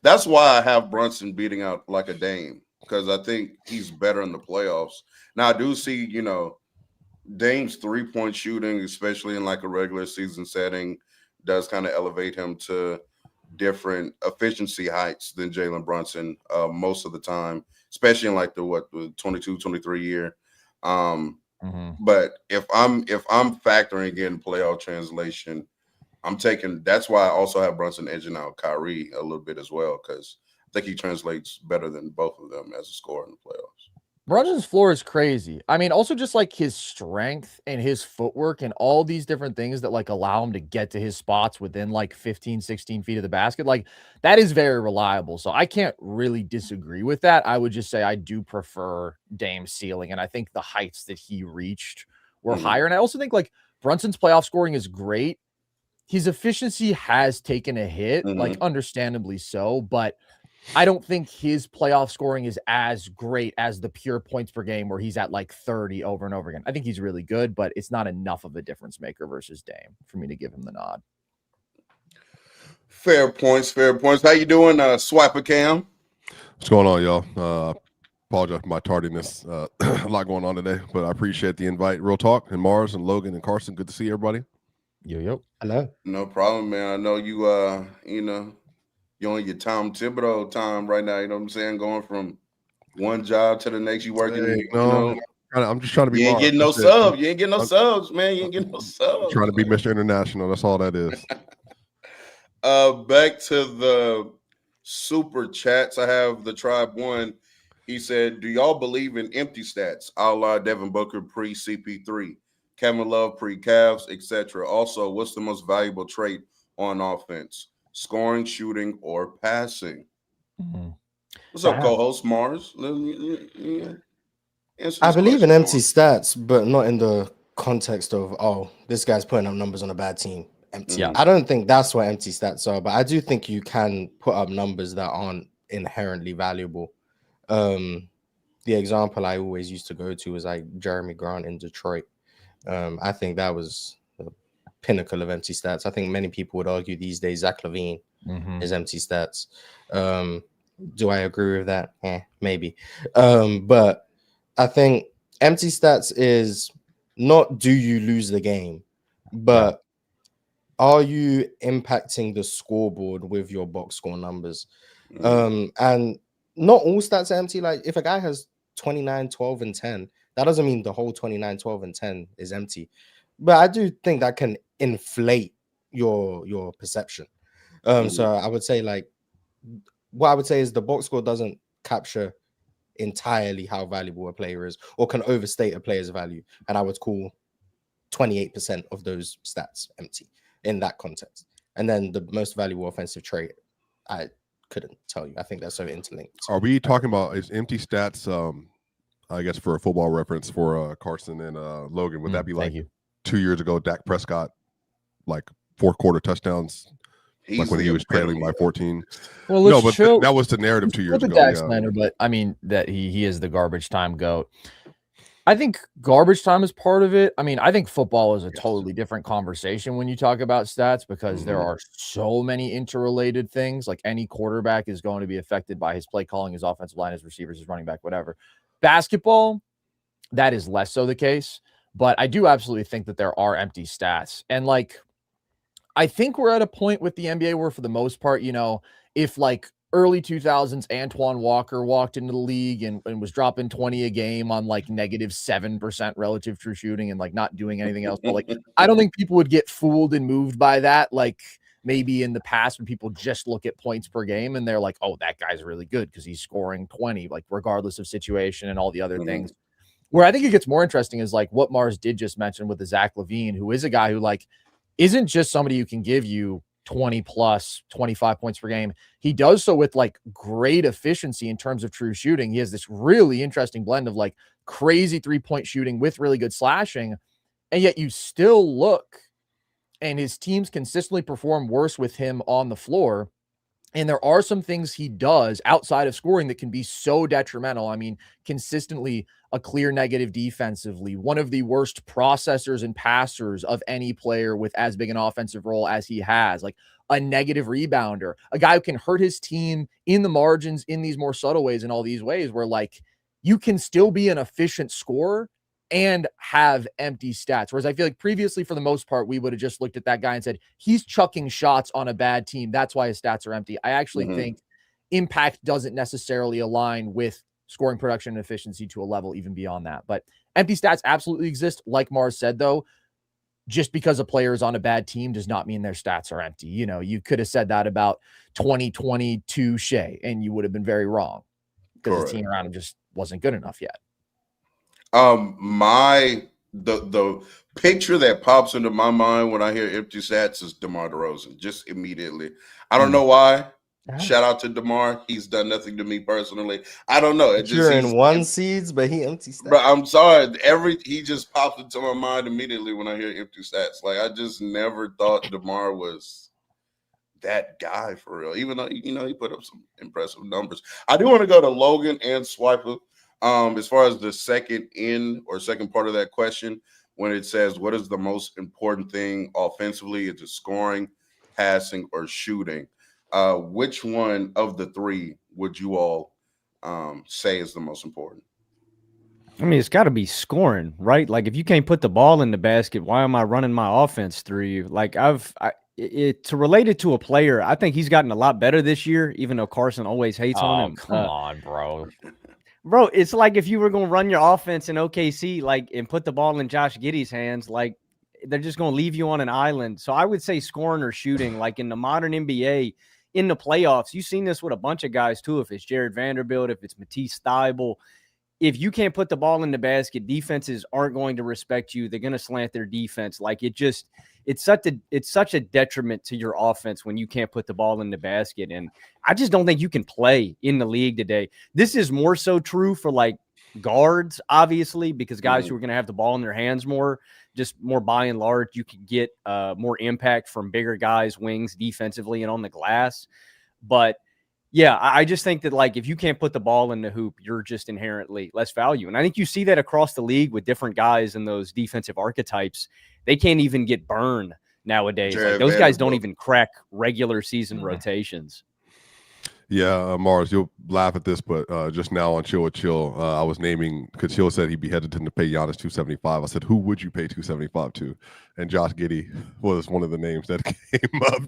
that's why I have Brunson beating out like a Dame, because I think he's better in the playoffs. Now I do see, Dame's three-point shooting, especially in like a regular season setting, does kind of elevate him to different efficiency heights than Jalen Brunson most of the time, especially in like the 22, 23 year. But if I'm factoring in playoff translation, that's why I also have Brunson edging out Kyrie a little bit as well, because I think he translates better than both of them as a scorer in the playoffs. Brunson's floor is crazy. I mean, also just like his strength and his footwork and all these different things that like allow him to get to his spots within like 15, 16 feet of the basket. Like that is very reliable. So I can't really disagree with that. I would just say I do prefer Dame's ceiling. And I think the heights that he reached were higher. And I also think like Brunson's playoff scoring is great. His efficiency has taken a hit, like understandably so, but I don't think his playoff scoring is as great as the pure points per game where he's at like 30 over and over again. I think he's really good, but it's not enough of a difference maker versus Dame for me to give him the nod. Fair points. How you doing, Swiper Cam? What's going on, y'all? Apologize for my tardiness. A lot going on today, but I appreciate the invite. Real talk, and Mars and Logan and Carson. Good to see everybody. Yo. Hello. No problem, man. I know you you're on your Tom Thibodeau time right now, you know what I'm saying? Going from one job to the next, you working, Hey, I'm just trying to be. you ain't Mars. getting no That's it. subs. You ain't getting no subs, man. You ain't getting no subs. I'm trying to be Mr. International. That's all that is. Back to the super chats. I have the Tribe One. He said, do y'all believe in empty stats, a la Devin Booker pre-CP3, Kevin Love pre-Cavs, etc.? Also, what's the most valuable trait on offense? Scoring, shooting, or passing? What's up, co-host Mars? I believe in empty stats, but not in the context of, oh, this guy's putting up numbers on a bad team. Empty. Yeah. I don't think that's what empty stats are, but I do think you can put up numbers that aren't inherently valuable. The example I always used to go to was like Jeremy Grant in Detroit. I think that was the pinnacle of empty stats. I think many people would argue these days Zach LaVine is empty stats. Do I agree with that? Maybe. But I think empty stats is not do you lose the game, but are you impacting the scoreboard with your box score numbers? And not all stats are empty. Like if a guy has 29, 12, and 10, that doesn't mean the whole 29, 12, and 10 is empty. But I do think that can inflate your perception. So I would say, like, what I would say is the box score doesn't capture entirely how valuable a player is, or can overstate a player's value. And I would call 28% of those stats empty in that context. And then the most valuable offensive trait, I couldn't tell you. I think they're so interlinked. Are we talking about is empty stats? I guess for a football reference for Carson and Logan, would that be like 2 years ago? Dak Prescott, like fourth quarter touchdowns, like when he was trailing by 14. Well, no, but that was the narrative 2 years ago. Dak slander, but I mean that he is the garbage time GOAT. I think garbage time is part of it. I mean, I think football is a totally different conversation when you talk about stats, because there are so many interrelated things. Like any quarterback is going to be affected by his play calling, his offensive line, his receivers, his running back, whatever. Basketball, that is less so the case. But I do absolutely think that there are empty stats. And like, I think we're at a point with the NBA where for the most part, you know, if like early 2000s Antoine Walker walked into the league and was dropping 20 a game on like -7% relative true shooting and like not doing anything else, but like I don't think people would get fooled and moved by that. Like maybe in the past when people just look at points per game and they're like, oh, that guy's really good because he's scoring 20, like regardless of situation and all the other things. Where I think it gets more interesting is like what Mars did just mention with the Zach LaVine, who is a guy who like isn't just somebody who can give you 20 plus 25 points per game. He does so with like great efficiency in terms of true shooting. He has this really interesting blend of like crazy 3-point shooting with really good slashing. And yet you still look and his teams consistently perform worse with him on the floor. And there are some things he does outside of scoring that can be so detrimental. I mean, consistently a clear negative defensively, one of the worst processors and passers of any player with as big an offensive role as he has, like a negative rebounder, a guy who can hurt his team in the margins in these more subtle ways, in all these ways where like you can still be an efficient scorer and have empty stats. Whereas I feel like previously, for the most part, we would have just looked at that guy and said, he's chucking shots on a bad team. That's why his stats are empty. I actually think impact doesn't necessarily align with scoring production and efficiency to a level even beyond that. But empty stats absolutely exist. Like Mars said, though, just because a player is on a bad team does not mean their stats are empty. You know, you could have said that about 2022 Shea, and you would have been very wrong because the team around him just wasn't good enough yet. The picture that pops into my mind when I hear empty stats is DeMar DeRozan, just immediately. I don't know why. Shout out to DeMar. He's done nothing to me personally. I don't know. It You're in one seeds, but he empty stats. Bro, I'm sorry. He just pops into my mind immediately when I hear empty stats. Like I just never thought DeMar was that guy for real. Even though he put up some impressive numbers. I do want to go to Logan and Swiper. As far as the second part of that question, when it says what is the most important thing offensively, is it scoring, passing, or shooting? Which one of the three would you all say is the most important? I mean, it's got to be scoring, right? Like if you can't put the ball in the basket, why am I running my offense through you? Like to relate it to a player, I think he's gotten a lot better this year, even though Carson always hates on him. Come on, bro. Bro, it's like if you were going to run your offense in OKC, like, and put the ball in Josh Giddey's hands, like, they're just going to leave you on an island. So I would say scoring or shooting, like in the modern NBA, in the playoffs. You've seen this with a bunch of guys too. If it's Jared Vanderbilt, if it's Matisse Thybulle, if you can't put the ball in the basket, defenses aren't going to respect you. They're going to slant their defense. Like it's such a detriment to your offense when you can't put the ball in the basket. And I just don't think you can play in the league today. This is more so true for like guards, obviously, because guys who are going to have the ball in their hands more, just more by and large, you can get more impact from bigger guys, wings, defensively and on the glass. But yeah, I just think that like if you can't put the ball in the hoop, you're just inherently less value. And I think you see that across the league with different guys in those defensive archetypes. They can't even get burned nowadays. Like, those guys don't even crack regular season rotations. Yeah, Mars, you'll laugh at this, but just now on Chill with Chill, I was naming because Chill said he'd be hesitant to pay Giannis 275. I said, who would you pay 275 to? And Josh Giddey was one of the names that came up.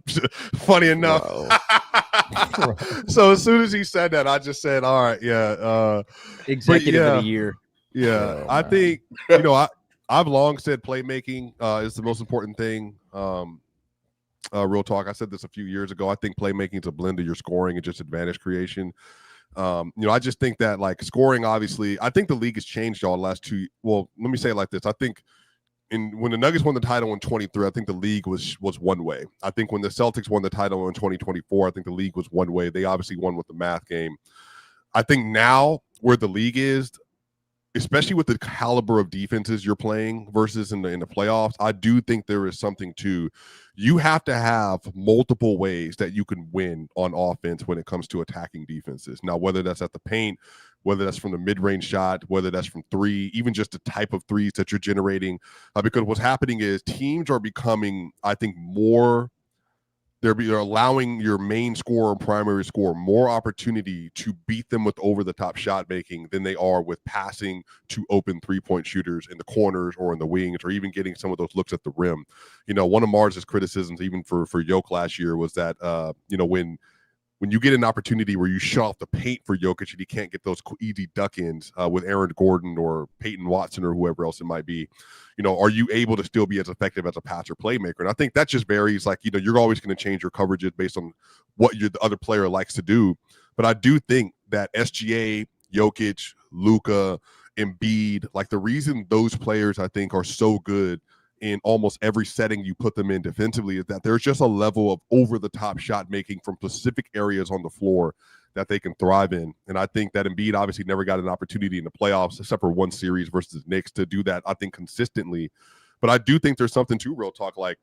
Funny enough. So as soon as he said that, I just said, all right, yeah. Executive of the year. Yeah, I think, I've long said playmaking is the most important thing. Real talk. I said this a few years ago. I think playmaking is a blend of your scoring and just advantage creation. I just think that like scoring, obviously, I think the league has changed all the last two. Well, let me say it like this. I think when the Nuggets won the title in 23, I think the league was one way. I think when the Celtics won the title in 2024, I think the league was one way. They obviously won with the math game. I think now where the league is, especially with the caliber of defenses you're playing versus in the playoffs, I do think there is something to, you have to have multiple ways that you can win on offense when it comes to attacking defenses. Now, whether that's at the paint, whether that's from the mid-range shot, whether that's from three, even just the type of threes that you're generating, because what's happening is teams are becoming, I think, more, they're allowing your main scorer and primary scorer more opportunity to beat them with over-the-top shot making than they are with passing to open three-point shooters in the corners or in the wings, or even getting some of those looks at the rim. One of Mars's criticisms, even for Yoke last year, was that when you get an opportunity where you shut off the paint for Jokic and he can't get those easy duck-ins with Aaron Gordon or Peyton Watson or whoever else it might be, are you able to still be as effective as a passer playmaker? And I think that just varies. Like, you're always going to change your coverages based on what the other player likes to do. But I do think that SGA, Jokic, Luka, Embiid, like the reason those players I think are so good in almost every setting you put them in defensively is that there's just a level of over-the-top shot making from specific areas on the floor that they can thrive in. And I think that Embiid obviously never got an opportunity in the playoffs except for one series versus the Knicks to do that, I think, consistently. But I do think there's something to real talk. Like,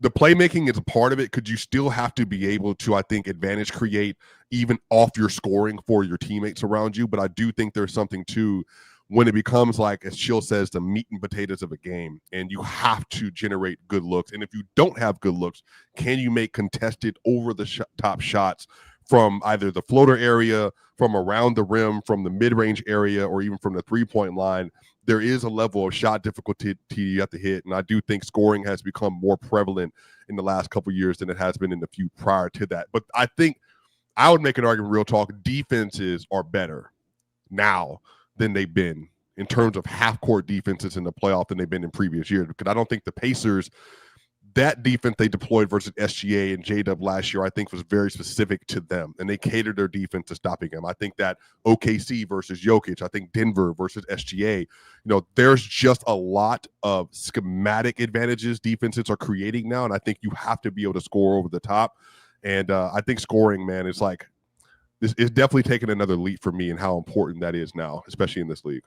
the playmaking is a part of it. Could you still have to be able to, I think, advantage create even off your scoring for your teammates around you? But I do think there's something to when it becomes, like, as Chill says, the meat and potatoes of a game, and you have to generate good looks. And if you don't have good looks, can you make contested over-the-top shots from either the floater area, from around the rim, from the mid-range area, or even from the three-point line? There is a level of shot difficulty you have to hit, and I do think scoring has become more prevalent in the last couple of years than it has been in the few prior to that. But I think I would make an argument, real talk, defenses are better now than they've been in terms of half-court defenses in the playoff than they've been in previous years. Because I don't think the Pacers, that defense they deployed versus SGA and J-Dub last year, I think was very specific to them, and they catered their defense to stopping them. I think that OKC versus Jokic, I think Denver versus SGA, there's just a lot of schematic advantages defenses are creating now, and I think you have to be able to score over the top. And I think scoring, man, is like, this is definitely taking another leap for me and how important that is now, especially in this league.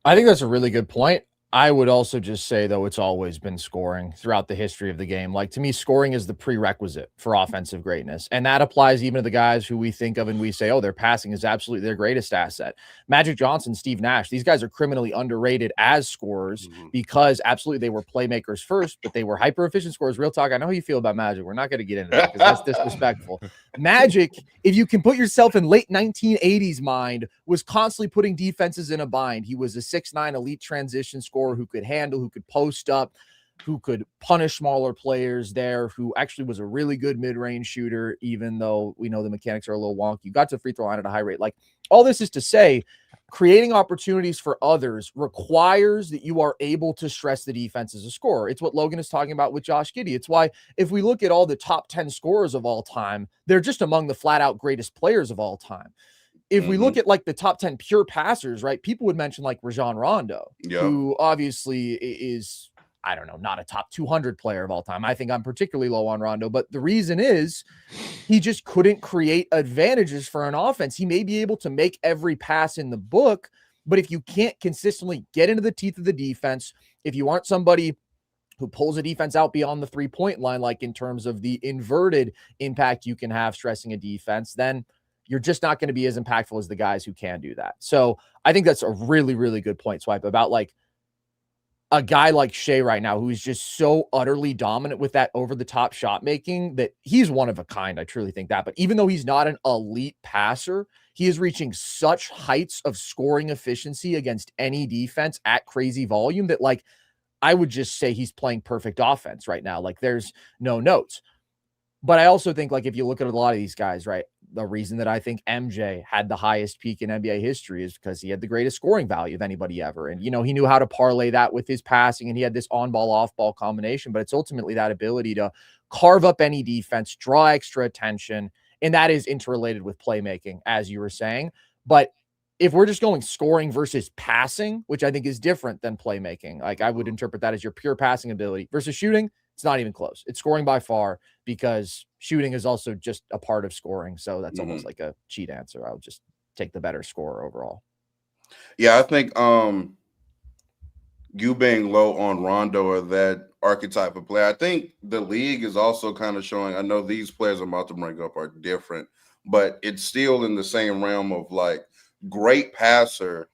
I think that's a really good point. I would also just say, though, it's always been scoring throughout the history of the game. Like, to me, scoring is the prerequisite for offensive greatness. And that applies even to the guys who we think of and we say, oh, their passing is absolutely their greatest asset. Magic Johnson, Steve Nash, these guys are criminally underrated as scorers because absolutely they were playmakers first, but they were hyper-efficient scorers. Real talk, I know how you feel about Magic. We're not going to get into that because that's disrespectful. Magic, if you can put yourself in late 1980s mind, was constantly putting defenses in a bind. He was a 6'9" elite transition scorer who could handle, who could post up, who could punish smaller players there, who actually was a really good mid-range shooter, even though we know the mechanics are a little wonky. You got to the free throw line at a high rate. Like, all this is to say, creating opportunities for others requires that you are able to stress the defense as a scorer. It's what Logan is talking about with Josh Giddey. It's why if we look at all the top 10 scorers of all time, they're just among the flat-out greatest players of all time. If we look at like the top 10 pure passers, right, people would mention like Rajon Rondo, who obviously is, I don't know, not a top 200 player of all time. I think I'm particularly low on Rondo, but the reason is he just couldn't create advantages for an offense. He may be able to make every pass in the book, but if you can't consistently get into the teeth of the defense, if you aren't somebody who pulls a defense out beyond the three-point line, like in terms of the inverted impact you can have stressing a defense, then you're just not going to be as impactful as the guys who can do that. So I think that's a really, really good point, Swipe, about like a guy like Shea right now, who is just so utterly dominant with that over-the-top shot making, that he's one of a kind. I truly think that. But even though he's not an elite passer, he is reaching such heights of scoring efficiency against any defense at crazy volume that, like, I would just say he's playing perfect offense right now. Like, there's no notes. But I also think, like, if you look at a lot of these guys, right, the reason that I think MJ had the highest peak in NBA history is because he had the greatest scoring value of anybody ever. And, you know, he knew how to parlay that with his passing, and he had this on-ball, off-ball combination. But it's ultimately that ability to carve up any defense, draw extra attention, and that is interrelated with playmaking, as you were saying. But if we're just going scoring versus passing, which I think is different than playmaking, like, I would interpret that as your pure passing ability versus shooting. It's not even close. It's scoring by far, because shooting is also just a part of scoring. So that's almost like a cheat answer. I'll just take the better scorer overall. Yeah, I think you being low on Rondo or that archetype of player, I think the league is also kind of showing. I know these players I'm about to bring up are different, but it's still in the same realm of like great passer,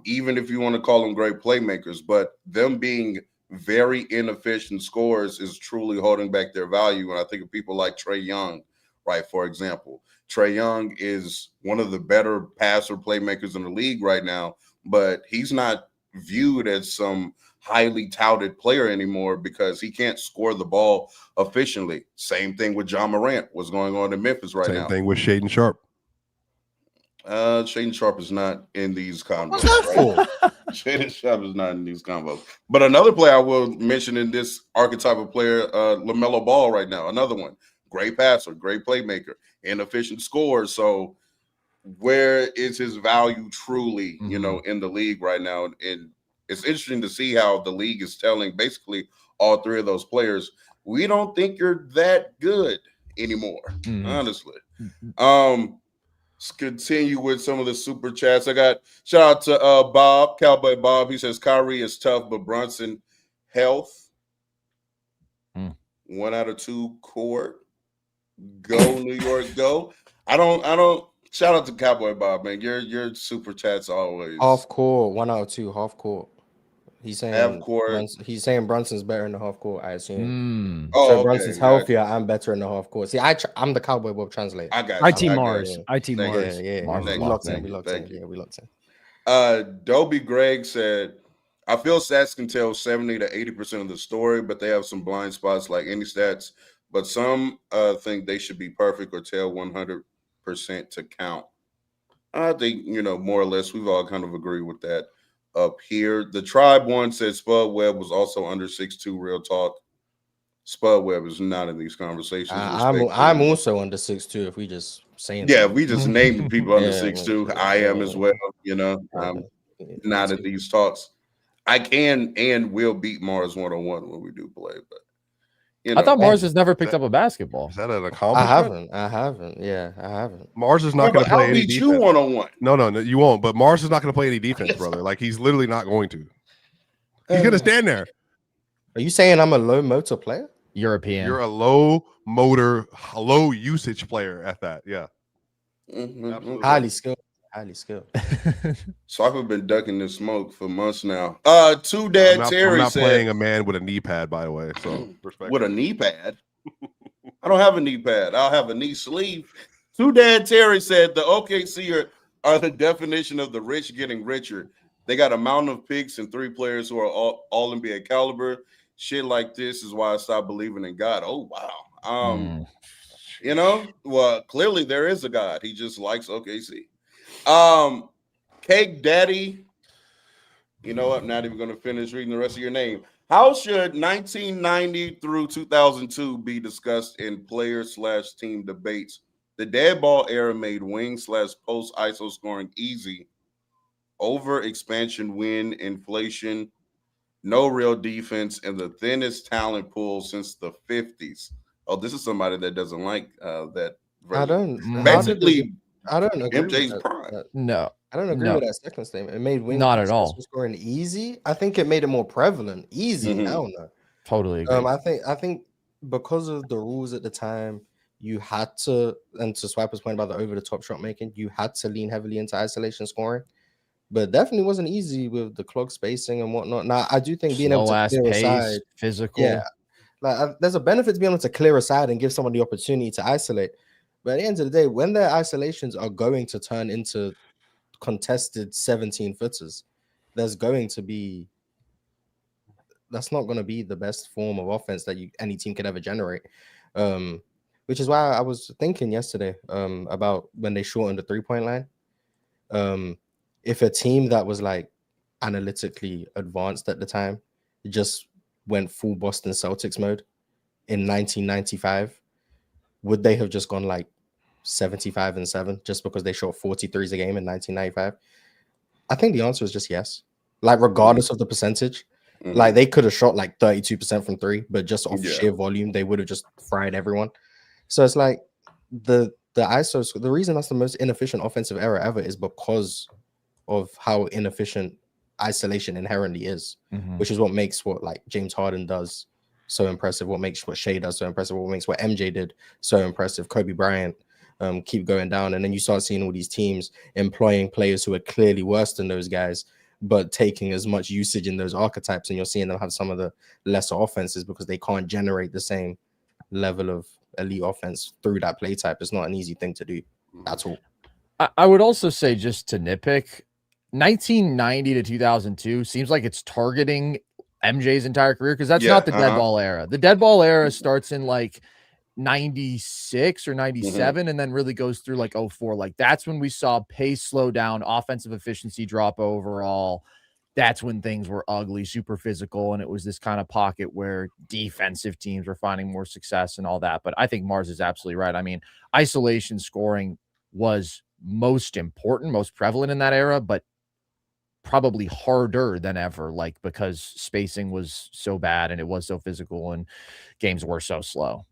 even if you want to call them great playmakers, but them being very inefficient scorers is truly holding back their value. And I think of people like Trae Young, right? For example, Trae Young is one of the better passer playmakers in the league right now, but he's not viewed as some highly touted player anymore because he can't score the ball efficiently. Same thing with John Morant, what's going on in Memphis right now. Same thing with Shaden Sharp. Shaden Sharp is not in these combos. What's that for? Shaden Sharp is not in these combos. But another player I will mention in this archetype of player, LaMelo Ball right now, another one. Great passer, great playmaker, inefficient scorer. So where is his value truly, you know, in the league right now? And it's interesting to see how the league is telling basically all three of those players, we don't think you're that good anymore, honestly. Let's continue with some of the super chats. I got shout out to Bob, Cowboy Bob. He says Kyrie is tough, but Brunson health. 1 out of 2 court. Go New York, go. I don't shout out to Cowboy Bob, man. Your super chats always Half court, 1 out of 2, half court. He's saying half court. He's saying Brunson's better in the half court, I assume. Oh, So okay, Brunson's healthier, I'm better in the half court. See, I'm the Cowboy Bob translator. I got you. IT Mars. Thank you. Mars. Yeah. Mars We is locked locked in. We locked in. Thank you. Yeah, we locked in. Dobie Greg said, I feel stats can tell 70 to 80% of the story, but they have some blind spots like any stats. But some think they should be perfect or tell 100% to count. I think, you know, more or less, we've all kind of agreed with that up here. The Tribe one said Spud Webb was also under 6'2", real talk. Spud Webb is not in these conversations. I'm also under 6'2", if we just saying. Yeah, we just named people under Yeah, 6'2". I am as well, you know. I'm not in these talks. I can and will beat Mars one-on-one when we do play, but you know, I thought Mars has never picked up a basketball. Is that an I accomplishment? haven't. Yeah, I haven't. Mars is not going to play any beat you defense. one-on-one. No, you won't. But Mars is not going to play any defense, brother. Like, he's literally not going to. He's going to stand there. Are you saying I'm a low motor player? European. You're a low motor, low usage player at that. Yeah. Absolutely. Highly skilled. Soccer been ducking the smoke for months now. Two Dad I'm Terry not said, playing a man with a knee pad, by the way. So respect. with a knee pad. I don't have a knee pad. I'll have a knee sleeve. Two Dad Terry said the OKC are the definition of the rich getting richer. They got a mountain of picks and 3 players who are all NBA caliber. Shit like this is why I stopped believing in God. Oh wow. You know, well, clearly there is a God. He just likes OKC. Cake Daddy. You know what? I'm not even going to finish reading the rest of your name. How should 1990 through 2002 be discussed in player/team debates? The dead ball era made wing/post ISO scoring easy. Over expansion win inflation. No real defense and the thinnest talent pool since the 50s. Oh, this is somebody that doesn't like that version. I don't. Basically, I don't agree. MJ's with prime. No. I don't agree with that second statement. It made wing Not at all. scoring easy. I think it made it more prevalent. Easy. I don't know. Totally agree. I think because of the rules at the time, you had to, and to Swiper's point about the over the top shot making, you had to lean heavily into isolation scoring. but definitely wasn't easy with the clock spacing and whatnot. Now, I do think being able Slow to ass clear a pace, side, physical. yeah, like there's a benefit to being able to clear a side and give someone the opportunity to isolate. But at the end of the day, when their isolations are going to turn into contested 17 footers, that's not going to be the best form of offense that any team could ever generate. Which is why I was thinking yesterday about when they shortened the 3-point line. If a team that was like analytically advanced at the time just went full Boston Celtics mode in 1995, would they have just gone like 75-7 just because they shot 43s a game in 1995? I think the answer is just yes. Like regardless of the percentage, like they could have shot like 32% from three, but just off sheer volume, they would have just fried everyone. So it's like the ISO. The reason that's the most inefficient offensive error ever is because of how inefficient isolation inherently is, which is what makes what like James Harden does so impressive, what makes what Shea does so impressive, what makes what MJ did so impressive, Kobe Bryant, keep going down. And then you start seeing all these teams employing players who are clearly worse than those guys, but taking as much usage in those archetypes, and you're seeing them have some of the lesser offenses because they can't generate the same level of elite offense through that play type. It's not an easy thing to do at all. I would also say, just to nitpick, 1990 to 2002 seems like it's targeting MJ's entire career, because that's not the dead ball era. The dead ball era starts in like 96 or 97 and then really goes through like 04. Like that's when we saw pace slow down, offensive efficiency drop overall. That's when things were ugly, super physical, and it was this kind of pocket where defensive teams were finding more success and all that. But I think Mars is absolutely right. I mean, isolation scoring was most important, most prevalent in that era, but probably harder than ever, like because spacing was so bad and it was so physical and games were so slow.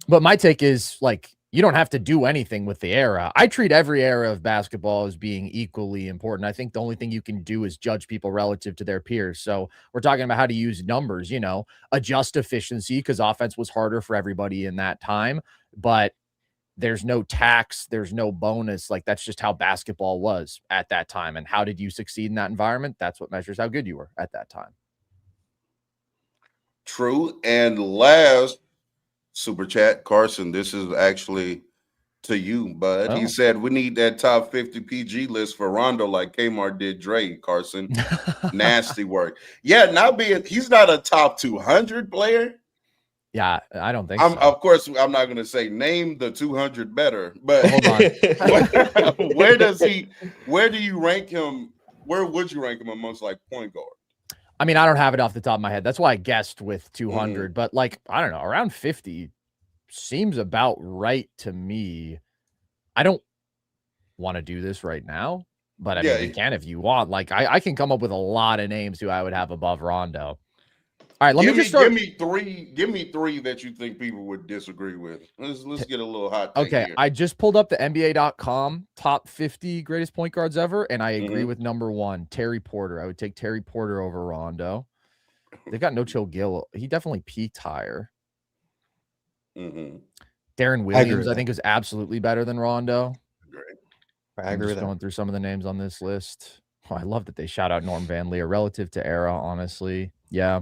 But my take is, like, you don't have to do anything with the era. I treat every era of basketball as being equally important. I think the only thing you can do is judge people relative to their peers. So we're talking about how to use numbers, adjust efficiency, because offense was harder for everybody in that time, but there's no tax, there's no bonus. Like that's just how basketball was at that time. And how did you succeed in that environment? That's what measures how good you were at that time. True. And last super chat, Carson, this is actually to you, bud. He said we need that top 50 PG list for Rondo like Kmart did Dre. Carson. Nasty work. Yeah, he's not a top 200 player. Yeah, I don't think so. Of course, I'm not going to say name the 200 better, but hold on. Where do you rank him? Where would you rank him amongst like point guard? I mean, I don't have it off the top of my head. That's why I guessed with 200, but like, I don't know, around 50 seems about right to me. I don't want to do this right now, but I mean, we can if you want. Like, I can come up with a lot of names who I would have above Rondo. All right, let me just start. Give me three that you think people would disagree with. Let's get a little hot take here. I just pulled up the NBA.com top 50 greatest point guards ever, and I agree with number one, Terry Porter. I would take Terry Porter over Rondo. They've got No-Chill Gill. He definitely peaked higher. Darren Williams, I think, is absolutely better than Rondo. I agree with going through some of the names on this list. Oh, I love that they shout out Norm Van Leer relative to era, honestly. Yeah.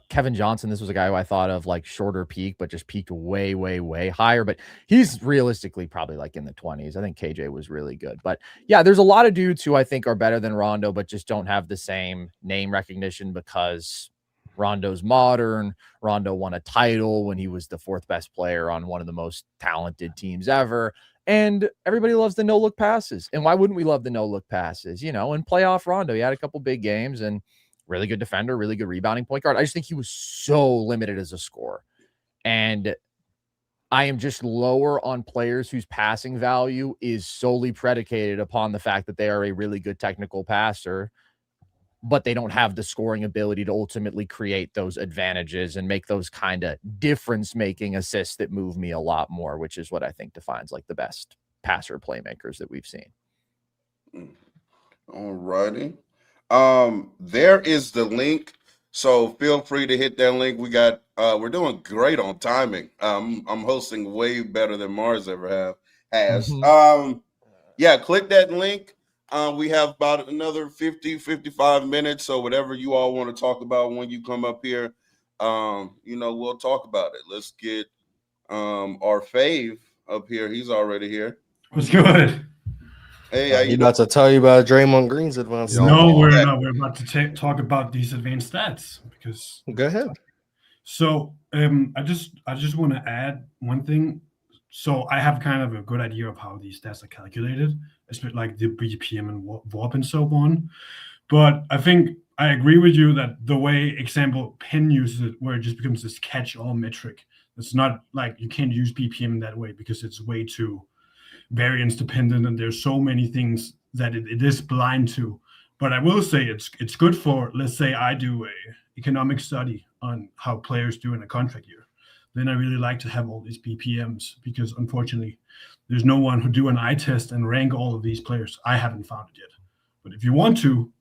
Kevin Johnson, this was a guy who I thought of like shorter peak, but just peaked way, way, way higher. But he's realistically probably like in the 20s. I think KJ was really good. But yeah, there's a lot of dudes who I think are better than Rondo, but just don't have the same name recognition because Rondo's modern. Rondo won a title when he was the fourth best player on one of the most talented teams ever. And everybody loves the no-look passes. And why wouldn't we love the no-look passes? And playoff Rondo, he had a couple big games and really good defender, really good rebounding point guard. I just think he was so limited as a scorer. And I am just lower on players whose passing value is solely predicated upon the fact that they are a really good technical passer, but they don't have the scoring ability to ultimately create those advantages and make those kind of difference-making assists that move me a lot more, which is what I think defines like the best passer playmakers that we've seen. All righty. There is the link, so feel free to hit that link. We're doing great on timing. I'm hosting way better than Mars ever has. Yeah, click that link. We have about another 50-55 minutes. So whatever you all want to talk about when you come up here, we'll talk about it. Let's get our fave up here. He's already here. What's good? Hey, how He you about to tell you about Draymond Green's advanced. No, stats. we're not. We're about to talk about these advanced stats because. Go ahead. So I just want to add one thing. So I have kind of a good idea of how these stats are calculated, especially like the BPM and VOP and so on. But I think I agree with you that the way, example, Penn uses it, where it just becomes this catch-all metric. It's not like you can't use BPM that way because it's way too variance dependent, and there's so many things that it is blind to. But I will say it's good for, let's say I do a economic study on how players do in a contract year. Then I really like to have all these BPMs because unfortunately there's no one who do an eye test and rank all of these players. I haven't found it yet. But if you want to,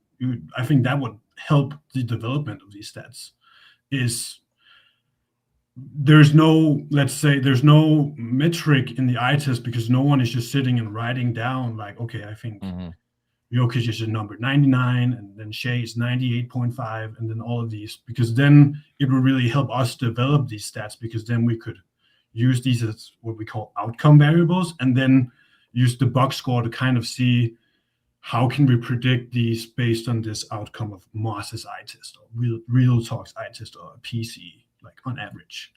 I think that would help the development of these stats. Is there's no, let's say, there's no metric in the eye test because no one is just sitting and writing down like, okay, I think Jokic is a number 99, and then Shea is 98.5, and then all of these, because then it will really help us develop these stats, because then we could use these as what we call outcome variables, and then use the box score to kind of see how can we predict these based on this outcome of Moss's eye test or Real Talk's eye test or PC, like on average.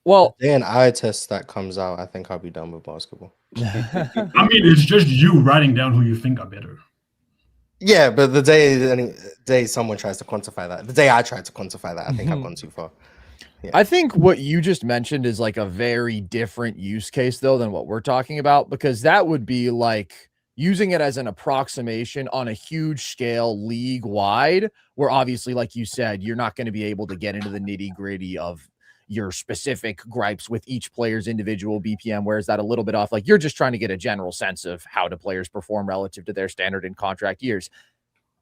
Well, The day an eye test that comes out, I think I'll be done with basketball. I mean, it's just you writing down who you think are better. Yeah, but the day someone tries to quantify that, the day I tried to quantify that, I think I've gone too far. Yeah. I think what you just mentioned is like a very different use case though than what we're talking about, because that would be like using it as an approximation on a huge scale league wide, where obviously, like you said, you're not going to be able to get into the nitty gritty of your specific gripes with each player's individual BPM. Whereas that a little bit off, like you're just trying to get a general sense of how do players perform relative to their standard in contract years.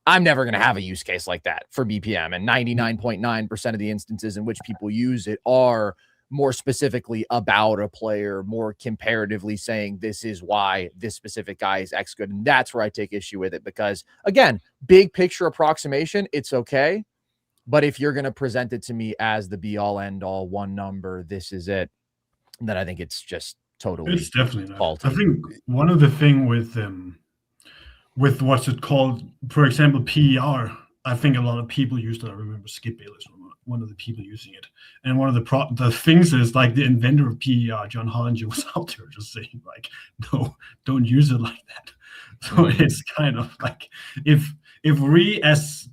I'm never going to have a use case like that for BPM, and 99.9% of the instances in which people use it are more specifically about a player, more comparatively saying this is why this specific guy is X good. And that's where I take issue with it, because again, big picture approximation, it's okay. But if you're going to present it to me as the be all end all one number, this is it, then I think it's just totally, it's definitely not faulty. I think one of the thing with what's it called, for example, PER, I think a lot of people use that. I remember Skip Bayless, one of the people using it. And one of the things is like the inventor of PER, John Hollinger, was out there just saying like, no, don't use it like that. So it's kind of like if we as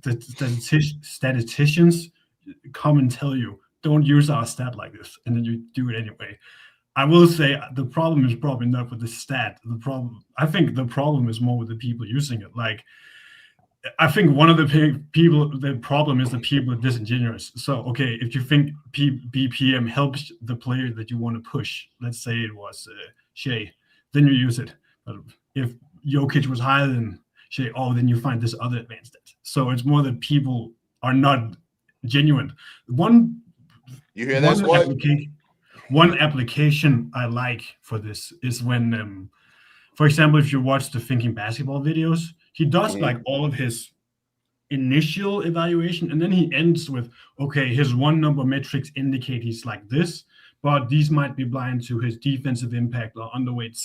statisticians come and tell you, don't use our stat like this, and then you do it anyway. I will say the problem is probably not with the stat. I think the problem is more with the people using it. Like, I think one of the problem is that people are disingenuous. So, okay, if you think BPM helps the player that you want to push, let's say it was Shea, then you use it. But if Jokic was higher than Shea, then you find this other advanced stat. So it's more that people are not genuine. You hear this? One application I like for this is when, for example, if you watch the Thinking Basketball videos, he does like all of his initial evaluation, and then he ends with, okay, his one number metrics indicate he's like this, but these might be blind to his defensive impact or underrates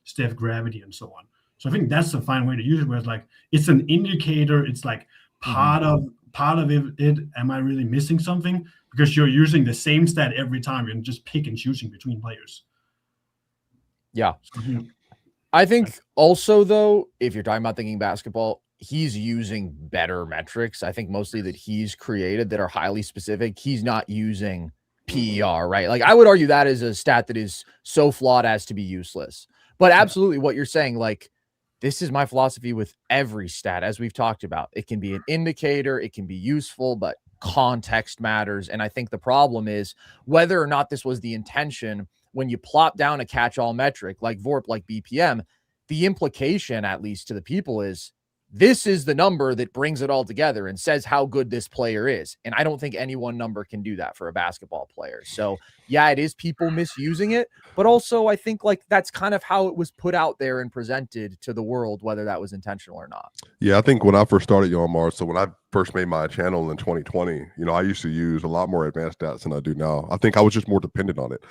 Steph gravity and so on. So I think that's a fine way to use it, where it's like it's an indicator. It's like part of it. Am I really missing something? Because you're using the same stat every time and just pick and choosing between players. Yeah. I think also, though, if you're talking about thinking basketball, he's using better metrics. I think mostly that he's created that are highly specific. He's not using PER, right? Like I would argue that is a stat that is so flawed as to be useless. But absolutely what you're saying, like this is my philosophy with every stat, as we've talked about. It can be an indicator, it can be useful, but context matters. And I think the problem is whether or not this was the intention when you plop down a catch-all metric like VORP, like BPM, the implication, at least to the people, is this is the number that brings it all together and says how good this player is. And I don't think any one number can do that for a basketball player. So yeah, it is people misusing it, but also I think like that's kind of how it was put out there and presented to the world, whether that was intentional or not. Yeah, I think when I first started Yomar, so when I first made my channel in 2020, I used to use a lot more advanced stats than I do now. I think I was just more dependent on it,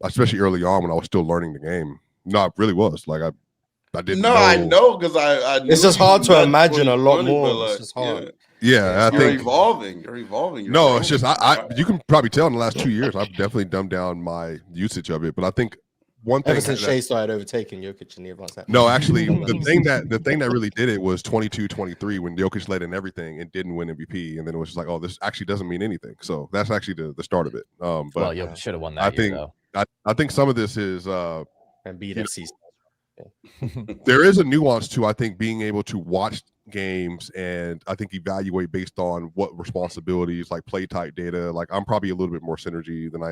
especially early on when I was still learning the game. No, it really was. Like I didn't know. I know because I It's just hard to imagine a lot more. Like, it's just hard. Yeah, I you're think evolving. You're evolving. No, it's just you can probably tell in the last 2 years I've definitely dumbed down my usage of it. But I think one thing Ever since Shea started overtaking Jokic in the advanced stats. No, actually, the thing that really did it was 22-23 when Jokic led in everything and didn't win MVP, and then it was just like, oh, this actually doesn't mean anything. So that's actually the start of it. But well, Jokic should have won that. I think some of this is and beat FC. There is a nuance to, I think, being able to watch games and I think evaluate based on what responsibilities, like play type data. Like I'm probably a little bit more synergy than I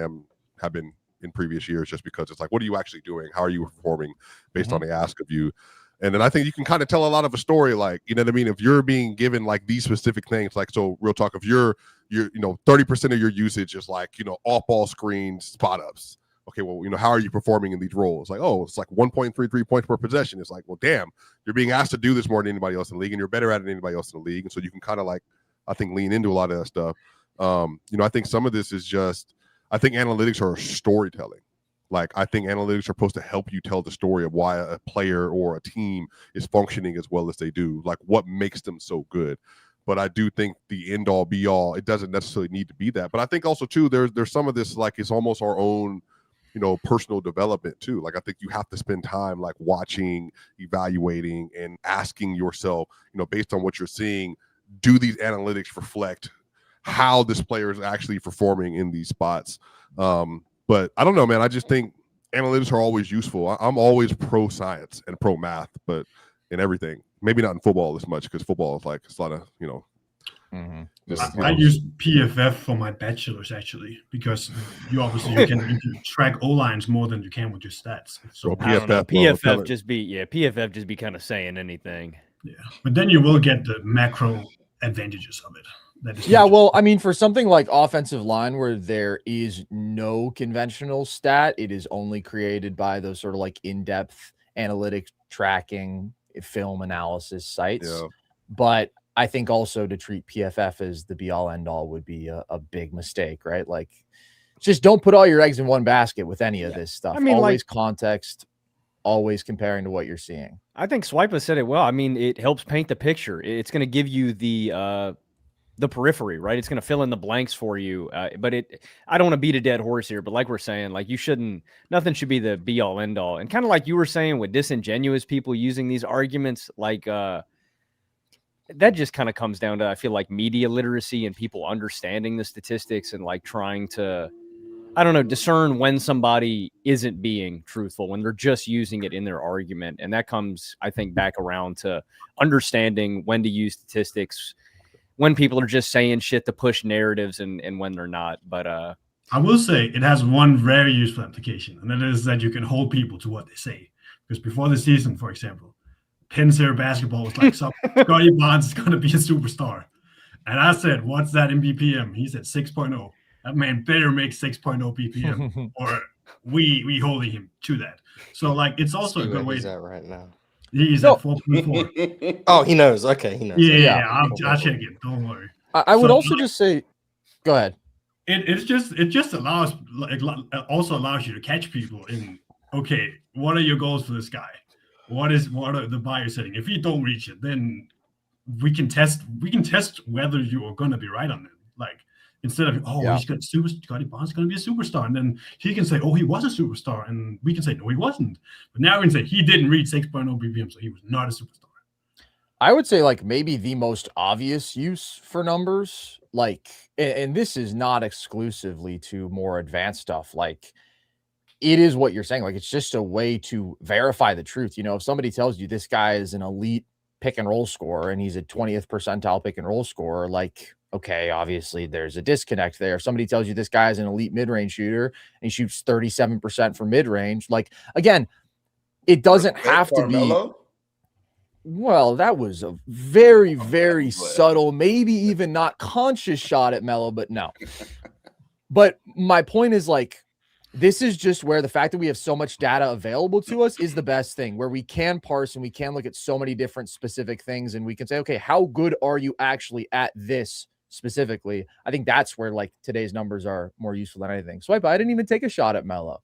have been in previous years, just because it's like, what are you actually doing? How are you performing based on the ask of you? And then I think you can kind of tell a lot of a story, like, you know what I mean? If you're being given like these specific things, like, so real talk, if you're 30% of your usage is like, off ball screens, spot ups. Okay, well, how are you performing in these roles? Like, oh, it's like 1.33 points per possession. It's like, well, damn, you're being asked to do this more than anybody else in the league, and you're better at it than anybody else in the league. And so you can kind of like, I think, lean into a lot of that stuff. I think some of this is just, I think analytics are storytelling. Like, I think analytics are supposed to help you tell the story of why a player or a team is functioning as well as they do, like what makes them so good. But I do think the end all be all, it doesn't necessarily need to be that. But I think also too, there's some of this, like, it's almost our own, personal development too. Like, I think you have to spend time like watching, evaluating, and asking yourself, based on what you're seeing, do these analytics reflect how this player is actually performing in these spots? But I don't know, man. I just think analytics are always useful. I'm always pro science and pro math, but in everything, maybe not in football as much, because football is like, it's a lot of, I use PFF for my bachelor's actually, because you can track O-lines more than you can with your stats. So PFF just be kind of saying anything. Yeah, but then you will get the macro advantages of it. Well, I mean, for something like offensive line where there is no conventional stat, it is only created by those sort of like in-depth analytics tracking, film analysis sites. Yeah. But I think also to treat PFF as the be-all end-all would be a big mistake, right? Like, just don't put all your eggs in one basket with any of this stuff. I mean, always context, always comparing to what you're seing. I think Swipa said it well. I mean, it helps paint the picture. It's going to give you the periphery, right? It's going to fill in the blanks for you. But I don't want to beat a dead horse here, but like we're saying, like, nothing should be the be-all end-all. And kind of like you were saying with disingenuous people using these arguments, like, that just kind of comes down to, I feel like, media literacy and people understanding the statistics and like trying to, I don't know, discern when somebody isn't being truthful, when they're just using it in their argument. And that comes, I think, back around to understanding when to use statistics, when people are just saying shit to push narratives and when they're not. But I will say it has one very useful application, and that is that you can hold people to what they say. Because before the season, for example, Penn State basketball was like, Scotty Barnes is going to be a superstar. And I said, what's that in BPM? He said 6.0. That man better make 6.0 BPM or we holding him to that. So, like, it's also a good way. He's at right now. He's at 4.4. Oh, he knows. Okay, he knows. Yeah. I'll check it. Don't worry. I would also just say, go ahead. It just allows, like, also allows you to catch people in, okay, what are your goals for this guy? What are the buyer setting? If you don't reach it, then we can test whether you are going to be right on it. Like, instead of, Scotty Barnes is going to be a superstar, and then he can say, oh, he was a superstar, and we can say, no, he wasn't. But now we can say he didn't reach 6.0 BPM, so he was not a superstar. I would say, like, maybe the most obvious use for numbers, like, and this is not exclusively to more advanced stuff, like, it is what you're saying. Like, it's just a way to verify the truth. If somebody tells you this guy is an elite pick and roll scorer and he's a 20th percentile pick and roll scorer, like, okay, obviously there's a disconnect there. If somebody tells you this guy is an elite mid-range shooter and he shoots 37% from mid-range, like, again, it doesn't have to be. Well, that was a very, very But- subtle, maybe even not conscious shot at Melo, but no. But my point is like, this is just where the fact that we have so much data available to us is the best thing, where we can parse and we can look at so many different specific things and we can say, okay, how good are you actually at this specifically? I think that's where like today's numbers are more useful than anything. Swipe, I didn't even take a shot at Melo.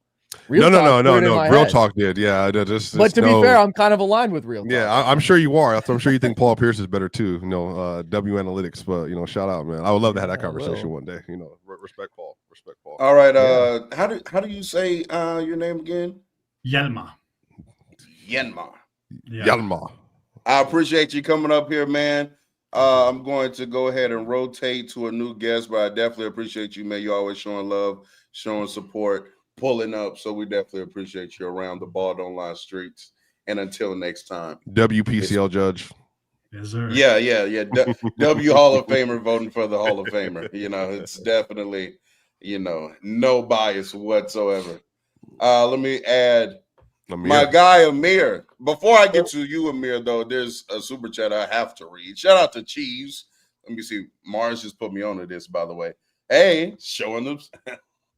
Real No. Talk put it in my Real head. Talk did. Yeah. But to be fair, I'm kind of aligned with Real Talk. Yeah, I'm sure you are. I'm sure you think Paul Pierce is better too. W Analytics, but shout out, man. I would love to have that conversation one day. Respect Paul. Respect Paul. All right. How do you say your name again? Yelma. Yenma. Yeah. Yalma. I appreciate you coming up here, man. I'm going to go ahead and rotate to a new guest, but I definitely appreciate you, man. You always showing love, showing support, pulling up. So we definitely appreciate you around the Ball Don't Lie streets. And until next time. WPCL judge. Yes, sir. Yeah. W Hall of Famer voting for the Hall of Famer. It's definitely, no bias whatsoever. Let me add my guy Amir. Before I get to you, Amir, though, there's a super chat I have to read. Shout out to Cheese. Let me see. Mars just put me onto this, by the way. Hey, showing them.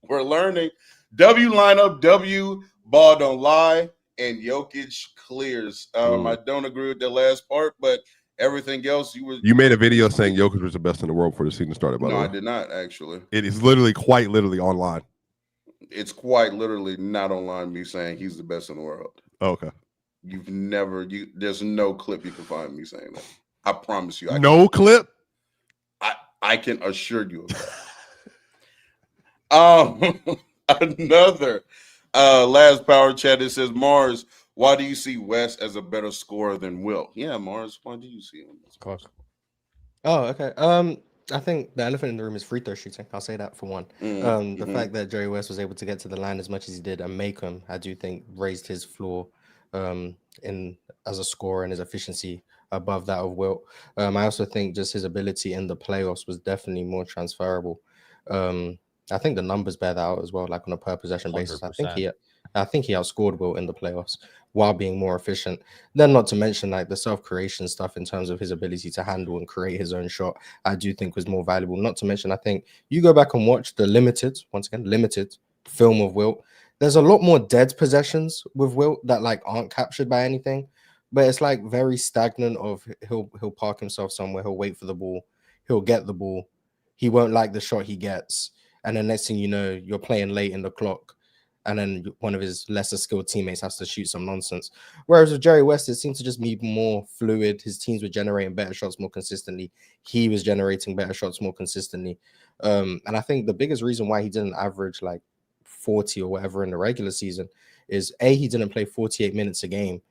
We're learning. W lineup, W Ball Don't Lie, and Jokic clears. I don't agree with the last part, but everything else you made a video saying Jokic was the best in the world before the season started. By the way, I did not actually. It is quite literally online. It's quite literally not online. Me saying he's the best in the world. Oh, okay. You've never. There's no clip you can find me saying that. I promise you. No clip. I can assure you of that. Another last power chat. It says Mars. Why do you see West as a better scorer than Wilt? Yeah, Mars. Why do you see him? Of course. Oh, okay. I think the elephant in the room is free throw shooting. I'll say that for one. The fact that Jerry West was able to get to the line as much as he did and make them, I do think raised his floor in as a scorer and his efficiency above that of Wilt. I also think just his ability in the playoffs was definitely more transferable. I think the numbers bear that out as well, like on a per possession basis. 100%. I think he outscored Wilt in the playoffs while being more efficient. Then not to mention like the self-creation stuff in terms of his ability to handle and create his own shot, I do think was more valuable. Not to mention, I think you go back and watch the limited film of Wilt. There's a lot more dead possessions with Wilt that like aren't captured by anything, but it's like very stagnant of he'll park himself somewhere, he'll wait for the ball, he'll get the ball, he won't like the shot he gets, and then next thing you know, you're playing late in the clock. And then one of his lesser skilled teammates has to shoot some nonsense. Whereas with Jerry West, it seemed to just be more fluid. His teams were generating better shots more consistently. He was generating better shots more consistently. And I think the biggest reason why he didn't average like 40 or whatever in the regular season is A, he didn't play 48 minutes a game.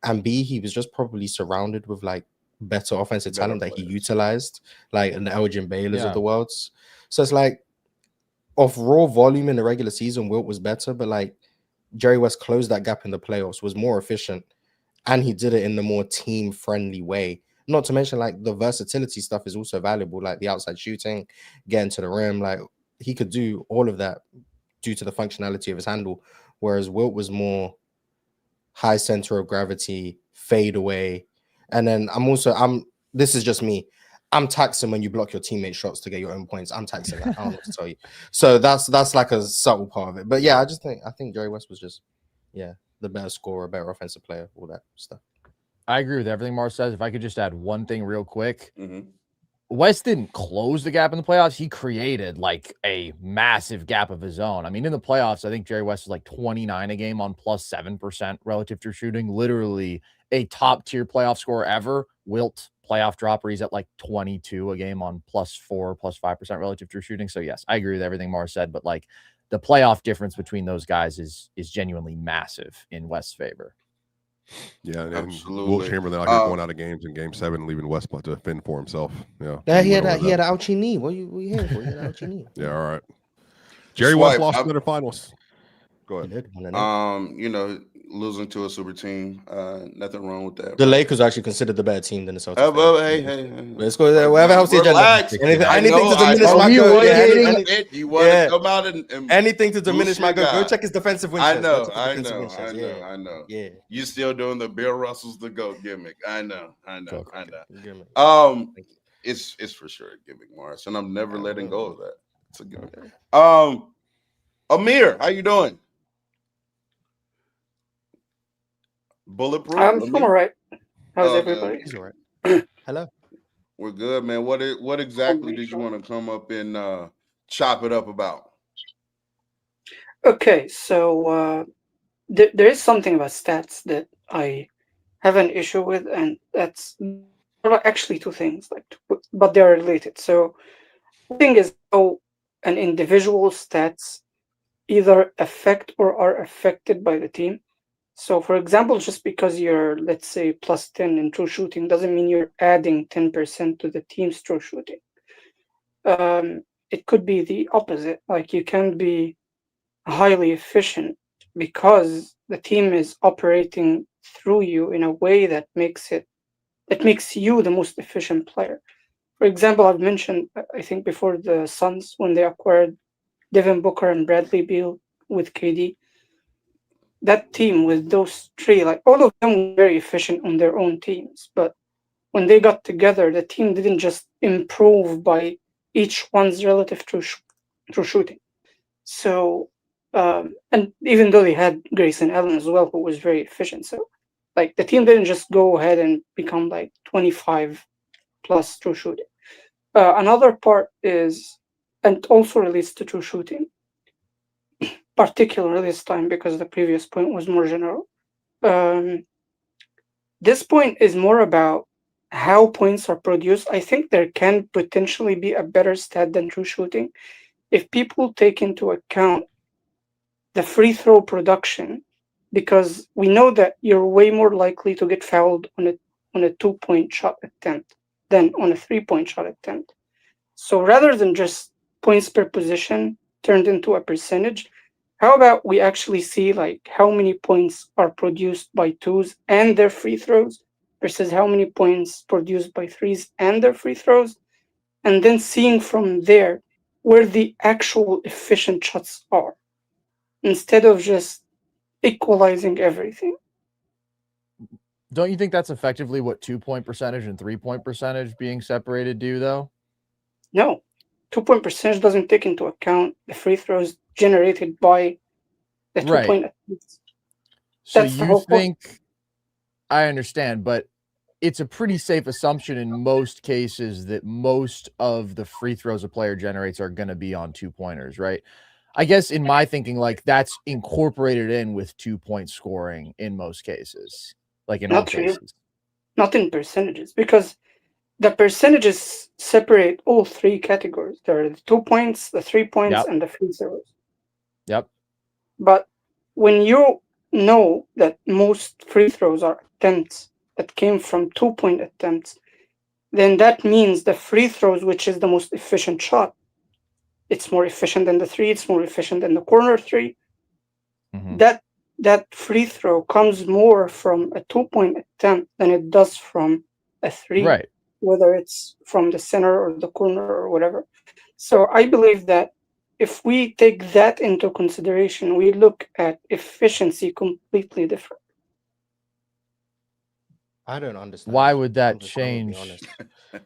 And B, he was just probably surrounded with like better offensive talent that he utilized, like an Elgin Baylors of the world. So it's like, off raw volume in the regular season, Wilt was better, but like Jerry West closed that gap in the playoffs, was more efficient, and he did it in the more team-friendly way. Not to mention, like the versatility stuff is also valuable, like the outside shooting, getting to the rim. Like he could do all of that due to the functionality of his handle, whereas Wilt was more high center of gravity, fade away. And then this is just me. I'm taxing when you block your teammates' shots to get your own points. I'm taxing that. I don't know what to tell you. So that's like a subtle part of it. But yeah, I think Jerry West was just, the better scorer, better offensive player, all that stuff. I agree with everything Mars says. If I could just add one thing real quick. West didn't close the gap in the playoffs. He created like a massive gap of his own. I mean, in the playoffs, I think Jerry West was like 29 a game on plus 7% relative to shooting. Literally a top tier playoff scorer ever. Wilt playoff dropper, he's at like 22 a game on plus 4, plus 5% relative to shooting. So yes, I agree with everything Mars said, but like the playoff difference between those guys is genuinely massive in West's favor. Yeah, and absolutely. Wilt Chamberlain going out of games in Game 7, leaving West to fend for himself. Yeah, he had an ouchie knee. What you hearing for? He had an ouchie knee. Yeah, all right. Jerry West lost another finals. Go ahead. losing to a super team. Nothing wrong with that. The Lakers are actually considered the better team than the Celtics. Well, hey. Let's go there. Whatever helps the agenda. Relax. Anything to diminish know, my he go. was Yeah, getting- You want to come out and anything to diminish boost my your go. Go guy. check his defensive win I shares. know, Go check his I defensive know, win shares. I know, I know. Yeah. You still doing the Bill Russell's the GOAT gimmick. I know. Give me- It's for sure a gimmick, Morris, and I'm never letting go of that. It's a gimmick. Okay. Amir, how you doing? Bulletproof. I'm Amir? all right. How's Oh, everybody? He's all right. Hello. We're good, man. What exactly did you want to come up and chop it up about? Okay, so there is something about stats that I have an issue with, and that's actually two things, but they are related. So, one thing is how an individual stats either affect or are affected by the team. So, for example, just because you're, let's say, plus 10 in true shooting doesn't mean you're adding 10% to the team's true shooting. It could be the opposite. Like you can be highly efficient because the team is operating through you in a way that makes you the most efficient player. For example, I've mentioned, I think before, the Suns when they acquired Devin Booker and Bradley Beal with KD. That team with those three, like all of them were very efficient on their own teams, but when they got together, the team didn't just improve by each one's relative true shooting. So, and even though they had Grayson Allen as well, who was very efficient, so like the team didn't just go ahead and become like 25 plus true shooting. Another part is, and also relates to true shooting, particularly this time because the previous point was more general. This point is more about how points are produced. I think there can potentially be a better stat than true shooting if people take into account the free throw production, because we know that you're way more likely to get fouled on a 2-point shot attempt than on a 3-point shot attempt. So rather than just points per possession turned into a percentage, how about we actually see like how many points are produced by twos and their free throws versus how many points produced by threes and their free throws, and then seeing from there where the actual efficient shots are, instead of just equalizing everything. Don't you think that's effectively what 2-point percentage and 3-point percentage being separated do, though? No, 2-point percentage doesn't take into account the free throws generated by the 2-point attempts. So That's the you whole point. think, I understand, but it's a pretty safe assumption in most cases that most of the free throws a player generates are going to be on 2-pointers, right? I guess in my thinking, like that's incorporated in with 2-point scoring in most cases, like in all cases. Not in percentages, because the percentages separate all three categories. There are the 2 points, the 3 points, and the free throws. Yep. But when you know that most free throws are attempts that came from 2-point attempts, then that means the free throws, which is the most efficient shot, it's more efficient than the three, it's more efficient than the corner three. Mm-hmm. That free throw comes more from a 2-point attempt than it does from a three, right? Whether it's from the center or the corner or whatever. So I believe that if we take that into consideration, we look at efficiency completely different. I don't understand. Why would that I'm just gonna be change? honest.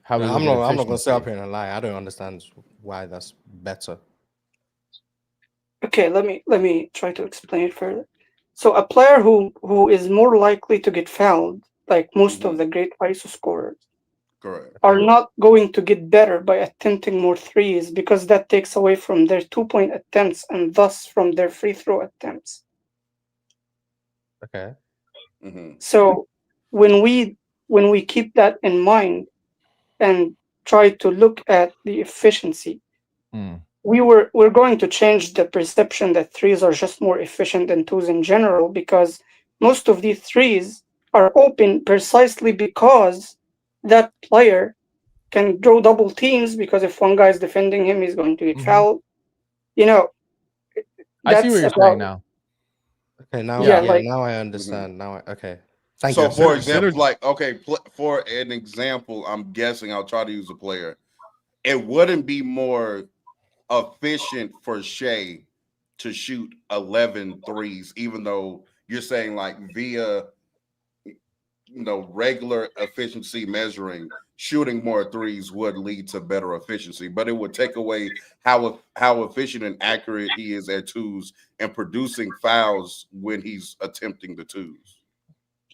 How we I'm look at not going to sit up efficiency? here and lie. I don't understand why that's better. Okay, let me try to explain it further. So a player who is more likely to get fouled, like most of the great ISO scorers, Correct, are not going to get better by attempting more threes, because that takes away from their 2-point attempts and thus from their free throw attempts. Okay. So when we keep that in mind and try to look at the efficiency, we're going to change the perception that threes are just more efficient than twos in general, because most of these threes are open precisely because that player can draw double teams, because if one guy is defending him, he's going to get fouled. You know, I see what you're saying now. Okay, now Yeah, yeah, like now I understand. Now okay. Thank So, you. for Synergy- example, synergy- like, okay, for an example, I'm guessing I'll try to use a player. It wouldn't be more efficient for Shea to shoot 11 threes, even though you're saying like via regular efficiency measuring, shooting more threes would lead to better efficiency, but it would take away how efficient and accurate he is at twos and producing fouls when he's attempting the twos.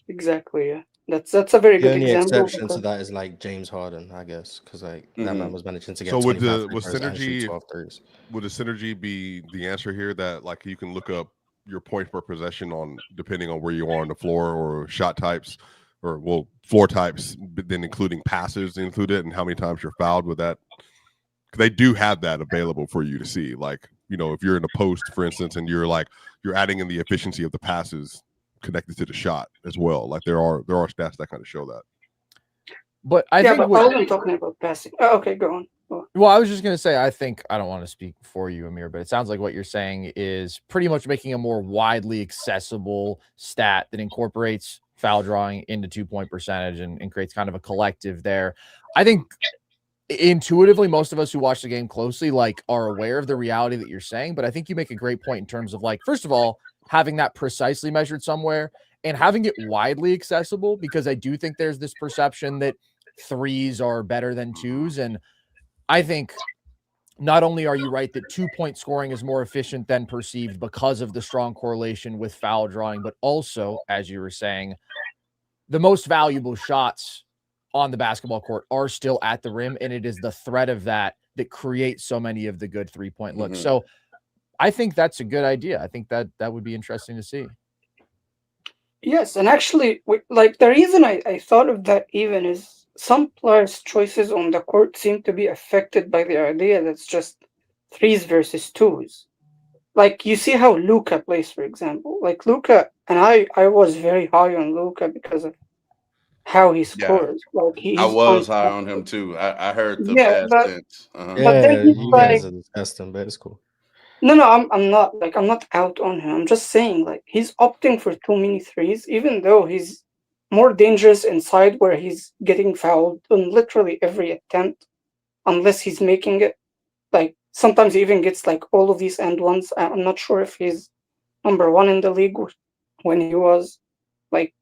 exactly, yeah. That's a very The good only example exception to because that is like James Harden, I guess, because like that man was managing to get So would 25 the free would throws and shoot synergy 12 threes. would the synergy be the answer here, that like you can look up your point per possession on depending on where you are on the floor, or shot types, or well, floor types, but then including passes included, and how many times you're fouled with that? 'Cause they do have that available for you to see. Like, if you're in a post, for instance, and you're adding in the efficiency of the passes connected to the shot as well. Like there are stats that kind of show that. But I yeah, think but I what wasn't talking about passing. Oh, okay, go on. Well, I was just going to say, I don't want to speak for you, Amir, but it sounds like what you're saying is pretty much making a more widely accessible stat that incorporates foul drawing into 2-point percentage and creates kind of a collective there. I think intuitively, most of us who watch the game closely, are aware of the reality that you're saying, but I think you make a great point in terms of first of all, having that precisely measured somewhere and having it widely accessible, because I do think there's this perception that threes are better than twos. And I think not only are you right that 2-point scoring is more efficient than perceived because of the strong correlation with foul drawing, but also, as you were saying, the most valuable shots on the basketball court are still at the rim, and it is the threat of that creates so many of the good 3-point looks. So I think that's a good idea. I think that would be interesting to see. Yes, and actually, the reason I thought of that even is some players' choices on the court seem to be affected by the idea that's just threes versus twos. Like you see how Luka plays, for example. Like Luka, and I was very high on Luka because of how he Yeah, scores. Like I he's was high on him too. I heard the past tense. but then Yeah, he's you like, guys are disgusting, but it's cool. no, I'm not out on him. I'm just saying he's opting for too many threes, even though he's more dangerous inside where he's getting fouled on literally every attempt, unless he's making it. Like sometimes he even gets all of these and ones. I'm not sure if he's number one in the league when he was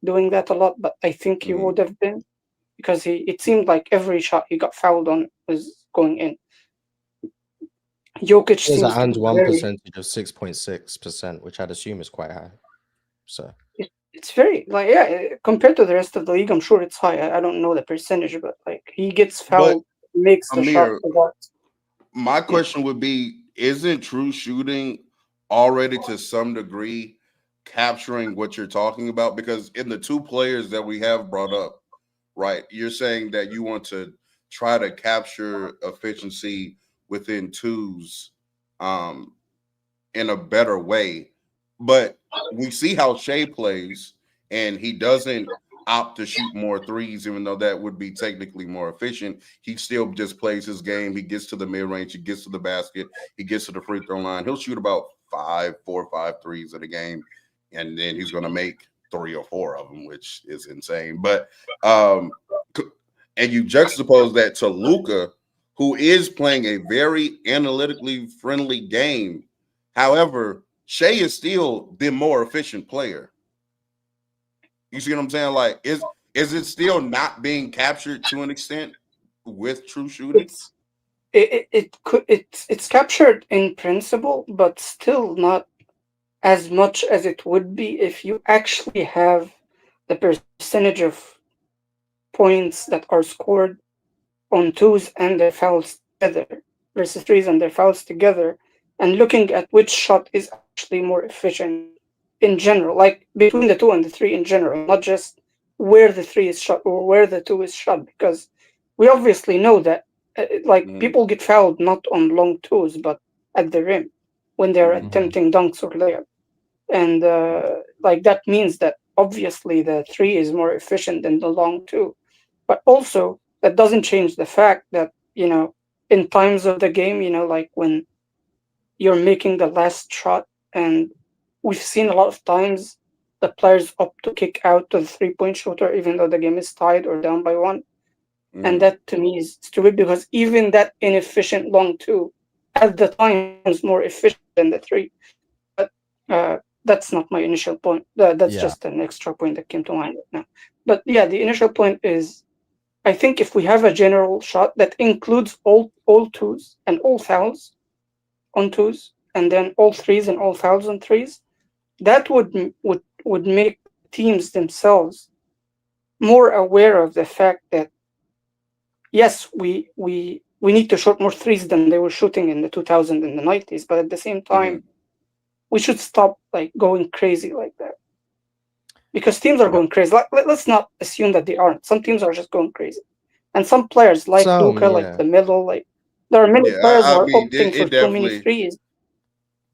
doing that a lot, but I think he would have been, because it seemed like every shot he got fouled on was going in. Jokic He has seems an and to be one very, percentage of 6.6%, which I'd assume is quite high. So it's very compared to the rest of the league, I'm sure it's high. I don't know the percentage, but he gets But fouled, makes the shot Amir, for that. my question would be, isn't true shooting already to some degree capturing what you're talking about? Because in the two players that we have brought up, right, you're saying that you want to try to capture efficiency within twos in a better way. But we see how Shea plays, and he doesn't opt to shoot more threes, even though that would be technically more efficient. He still just plays his game. He gets to the mid range, he gets to the basket, he gets to the free throw line. He'll shoot about 4 or 5 threes in a game, and then he's going to make 3 or 4 of them, which is insane. But and you juxtapose that to Luka, who is playing a very analytically friendly game. However, Shea is still the more efficient player. You see what I'm saying? Like, is it still not being captured to an extent with true shooting? It's captured in principle, but still not as much as it would be if you actually have the percentage of points that are scored on twos and their fouls together versus threes and their fouls together, and looking at which shot is actually more efficient in general, like between the 2 and the 3 in general, not just where the 3 is shot or where the 2 is shot, because we obviously know that people get fouled not on long twos but at the rim when they're attempting dunks or layups, and that means that obviously the 3 is more efficient than the long 2, but also that doesn't change the fact that in times of the game, like when you're making the last shot and we've seen a lot of times the players opt to kick out to the 3-point shooter, even though the game is tied or down by 1. And that to me is stupid, because even that inefficient long 2 at the time was more efficient than the 3. But that's not my initial point. That's just an extra point that came to mind right now. But yeah, the initial point is, I think if we have a general shot that includes all 2s and all fouls on 2s, and then all 3s and all fouls on 3s, that would make teams themselves more aware of the fact that yes, we need to shoot more 3s than they were shooting in the 2000s and the 90s, but at the same time, we should stop like going crazy like that, because teams are going crazy. Let's not assume that they aren't. Some teams are just going crazy, and some players like Luka, like the middle, like there are many players who are opting for too many 3s.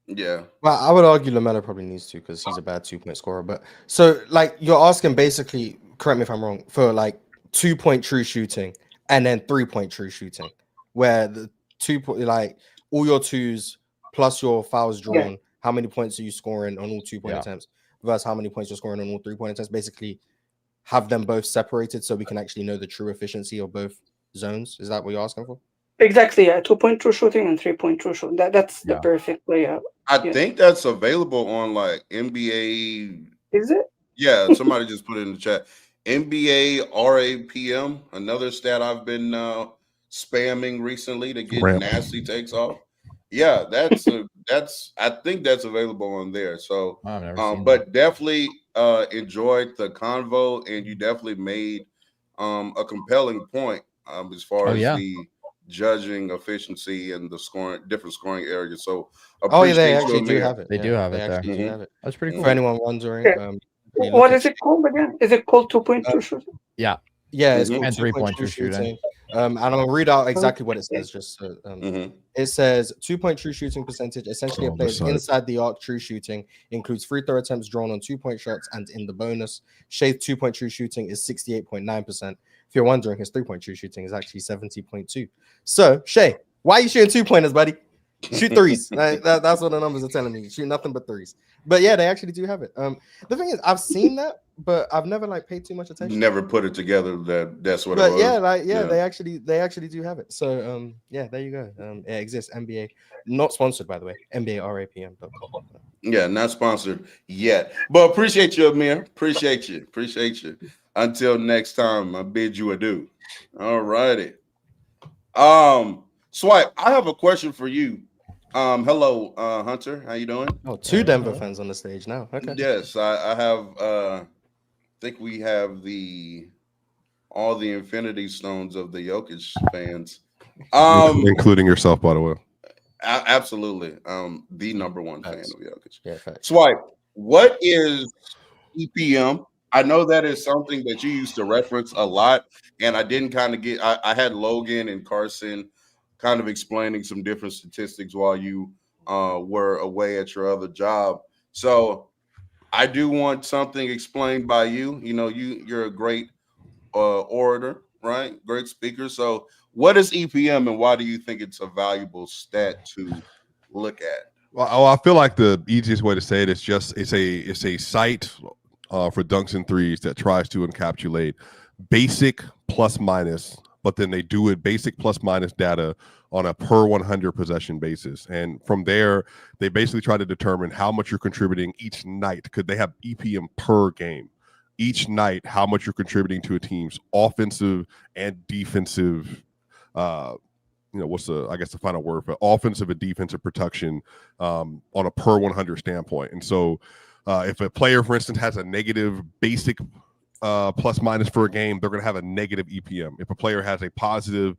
Yeah. Well, I would argue LaMelo probably needs to, because he's a bad 2-point scorer. But so like you're asking basically, correct me if I'm wrong, for like 2-point true shooting and then 3-point true shooting, where the 2-point, like all your 2s plus your fouls drawn, how many points are you scoring on all 2-point attempts versus how many points you're scoring on all 3-point attempts? Basically, have them both separated so we can actually know the true efficiency of both zones. Is that what you're asking for? Exactly, yeah. 2-point true shooting and 3-point true shooting. That's the perfect layout. I think that's available on like NBA. Is it? Yeah, somebody just put it in the chat. NBA RAPM, another stat I've been spamming recently to get nasty takes off. Yeah, I think that's available on there. So, but definitely enjoyed the convo, and you definitely made a compelling point as far as the judging efficiency and the scoring, different scoring areas. So, they actually do have it. They do have it there. Do have it. That's pretty cool. For anyone wondering, what is it called again? Is it called 2-point true shooting? Yeah. Yeah, it's called and 3-point true shooting. And I'll read out exactly what it says. Just so, it says 2-point true shooting percentage. Essentially, a player's inside the arc true shooting includes free throw attempts drawn on 2-point shots and in the bonus. Shay's 2-point true shooting is 68.9%. If you're wondering, his 3-point true shooting is actually 70.2. So, Shay, why are you shooting 2-pointers, buddy? Shoot 3s. That's what the numbers are telling me. Shoot nothing but 3s. But yeah, they actually do have it. The thing is, I've seen that, but I've never like paid too much attention. Never put it together that's what it was. Yeah, they actually do have it. So yeah, there you go. It exists. NBA, not sponsored by the way. NBARAPM.com. Yeah, not sponsored yet. But appreciate you, Amir. Appreciate you. Until next time, I bid you adieu. All righty. Swipe, I have a question for you. Hello, Hunter. How you doing? Oh, 2 Denver fans on the stage now. Okay. Yes, I have. I think we have all the Infinity Stones of the Jokic fans, including yourself, by the way. Absolutely, the number one fan of Jokic. Yeah, fact. Swipe. What is EPM? I know that is something that you used to reference a lot, and I didn't kind of get. I had Logan and Carson kind of explaining some different statistics while you were away at your other job. So I do want something explained by you. You know, you're a great orator, right? Great speaker. So what is EPM, and why do you think it's a valuable stat to look at? Well, I feel like the easiest way to say it is just it's a site for dunks and threes that tries to encapsulate basic plus minus, but then they do it basic plus minus data on a per 100 possession basis. And from there, they basically try to determine how much you're contributing each night. Could they have EPM per game? Each night, how much you're contributing to a team's offensive and defensive, what's the final word for offensive and defensive production on a per 100 standpoint. And so if a player, for instance, has a negative basic plus minus for a game, they're going to have a negative EPM. If a player has a positive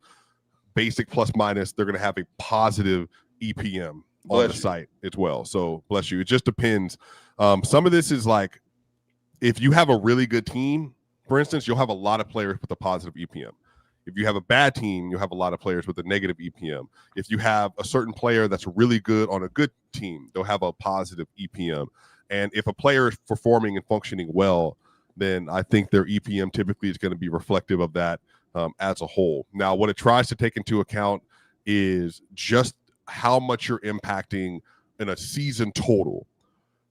basic plus minus, they're going to have a positive EPM on the site as well. So bless you. It just depends. Some of this is like, if you have a really good team, for instance, you'll have a lot of players with a positive EPM. If you have a bad team, you'll have a lot of players with a negative EPM. If you have a certain player that's really good on a good team, they'll have a positive EPM. And if a player is performing and functioning well, then I think their EPM typically is going to be reflective of that as a whole. Now, what it tries to take into account is just how much you're impacting in a season total.